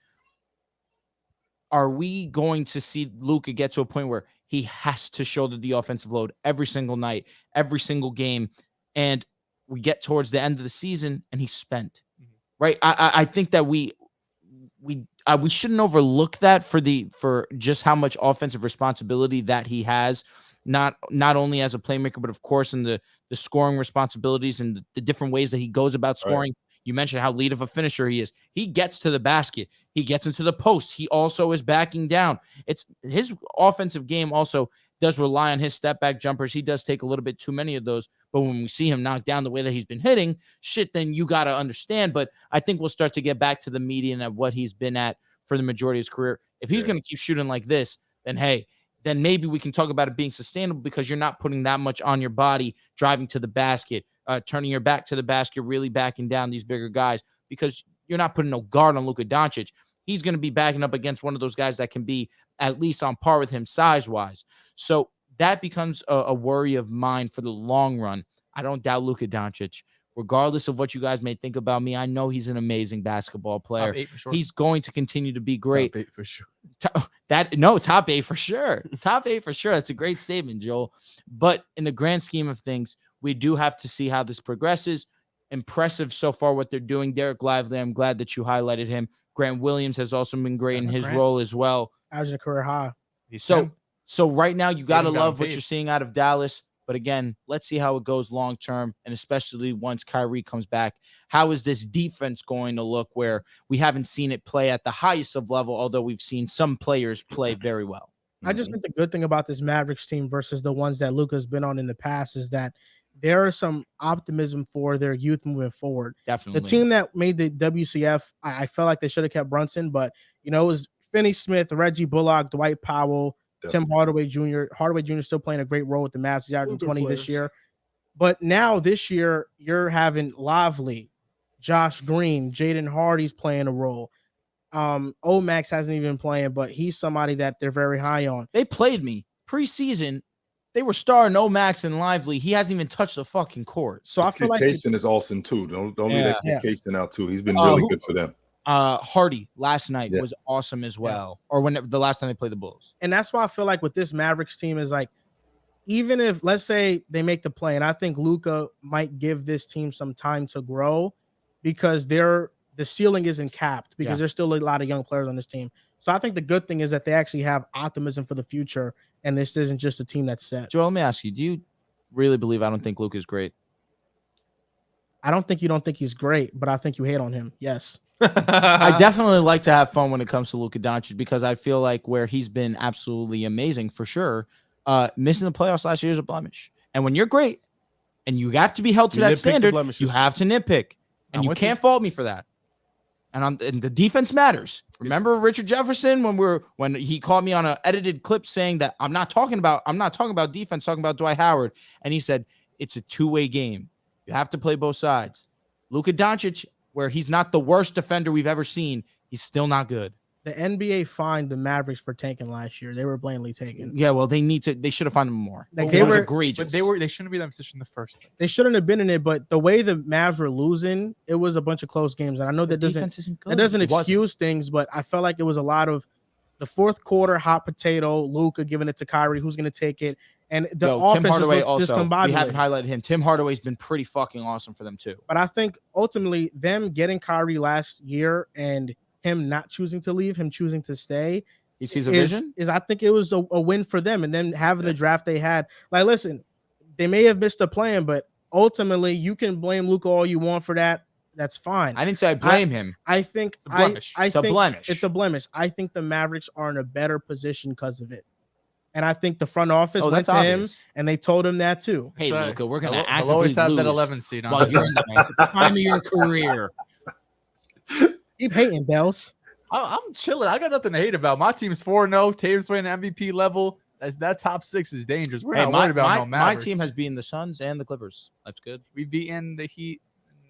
are we going to see Luka get to a point where he has to shoulder the offensive load every single night, every single game, and we get towards the end of the season and he's spent, right? I think that we shouldn't overlook that for just how much offensive responsibility that he has. not only as a playmaker, but of course in the scoring responsibilities and the different ways that he goes about scoring. Right. You mentioned how lead of a finisher he is. He gets to the basket. He gets into the post. He also is backing down. It's his offensive game also does rely on his step back jumpers. He does take a little bit too many of those. But when we see him knock down the way that he's been hitting, then you got to understand. But I think we'll start to get back to the median of what he's been at for the majority of his career. If he's going to keep shooting like this, then hey, then maybe we can talk about it being sustainable because you're not putting that much on your body, driving to the basket, turning your back to the basket, really backing down these bigger guys because you're not putting no guard on Luka Doncic. He's going to be backing up against one of those guys that can be at least on par with him size-wise. So that becomes a worry of mine for the long run. I don't doubt Luka Doncic. Regardless of what you guys may think about me, I know he's an amazing basketball player. Top 8 for sure. He's going to continue to be great. Top 8 for sure. Top 8 for sure. Top 8 for sure. That's a great statement, Joel. But in the grand scheme of things, we do have to see how this progresses. Impressive so far what they're doing. Derek Lively, I'm glad that you highlighted him. Grant Williams has also been great in his role as well. Averaging a career high. So right now you got to love what you're seeing out of Dallas. But again, let's see how it goes long term, and especially once Kyrie comes back. How is this defense going to look where we haven't seen it play at the highest of level, although we've seen some players play very well? I just think the good thing about this Mavericks team versus the ones that Luka's been on in the past is that there is some optimism for their youth moving forward. Definitely. The team that made the WCF, I felt like they should have kept Brunson, but, it was Finney Smith, Reggie Bullock, Dwight Powell, Tim Hardaway Jr. Hardaway Jr. still playing a great role with the Mavs. He's averaging 20 this year. But now this year, you're having Lively, Josh Green, Jaden Hardy's playing a role. Omax hasn't even been playing, but he's somebody that they're very high on. They played me preseason. They were starring Omax and Lively. He hasn't even touched the fucking court. So I feel like Kaysen is awesome too. Don't leave that Kaysen out too. He's been really good for them. Hardy last night was awesome as well. Or when the last time they played the Bulls. And that's why I feel like with this Mavericks team is like, even if let's say they make the play, and I think Luka might give this team some time to grow because the ceiling isn't capped because there's still a lot of young players on this team. So I think the good thing is that they actually have optimism for the future, and this isn't just a team that's set. Joel, let me ask you, do you really believe I don't think Luka is great? I don't think you don't think he's great, but I think you hate on him. Yes. I definitely like to have fun when it comes to Luka Doncic because I feel like where he's been absolutely amazing for sure, missing the playoffs last year is a blemish. And when you're great and you have to be held to that standard, you have to nitpick. And you can't fault me for that. And the defense matters. Remember Richard Jefferson when he called me on an edited clip saying that I'm not talking about defense, talking about Dwight Howard. And he said it's a two-way game. You have to play both sides. Luka Doncic, where he's not the worst defender we've ever seen, he's still not good. The NBA fined the Mavericks for tanking last year. They were blatantly taken. Yeah, well, they should have fined them more. Like they were egregious. But they shouldn't be in that position in the first place. They shouldn't have been in it, but the way the Mavs were losing, it was a bunch of close games. And I know that doesn't excuse things, but I felt like it was a lot of the fourth quarter hot potato, Luka giving it to Kyrie, who's going to take it. And the offense Tim Hardaway just we haven't highlighted him. Tim Hardaway's been pretty fucking awesome for them too. But I think ultimately them getting Kyrie last year and him not choosing to leave, him choosing to stay, he sees a vision. I think it was a win for them. And then having the draft they had, like, listen, they may have missed the plan, but ultimately you can blame Luka all you want for that. That's fine. I didn't say I blame him. I think it's a blemish. It's a blemish. I think the Mavericks are in a better position because of it. And I think the front office went to him and they told him that too. Hey, Luka, we're going to actively always have lose that 11 seed on while you're in the time of your career. Keep hating, Dehls. I'm chilling. I got nothing to hate about. My team's 4-0. Tatum's playing MVP level. That top 6 is dangerous. We're not worried about no Mavericks. My team has beaten the Suns and the Clippers. That's good. We've beaten the Heat.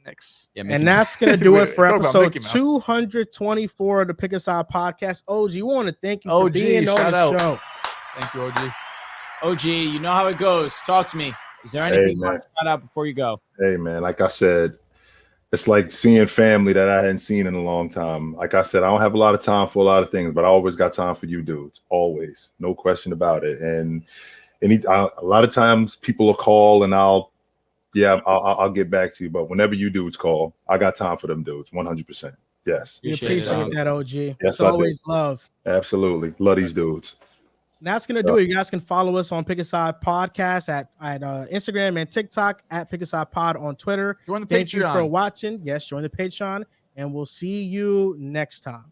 Knicks. Yeah, and that's going to do it for episode 224 of the Pick Aside podcast. OG, we want to thank you for being on the show. Thank you, OG. OG, you know how it goes. Talk to me. Is there anything you want to shout out before you go? Hey, man, like I said, it's like seeing family that I hadn't seen in a long time. Like I said, I don't have a lot of time for a lot of things, but I always got time for you dudes. Always. No question about it. And a lot of times people will call and I'll get back to you. But whenever you dudes call, I got time for them dudes. 100%. Yes. We appreciate that, OG. Yes, it's always love. Absolutely. Love these dudes. that's gonna do it. You guys can follow us on Pick a Side Podcast at Instagram and TikTok at Pick a Side Pod on Twitter. Join the Thank you for Patreon. watching. Yes, join the Patreon, and we'll see you next time.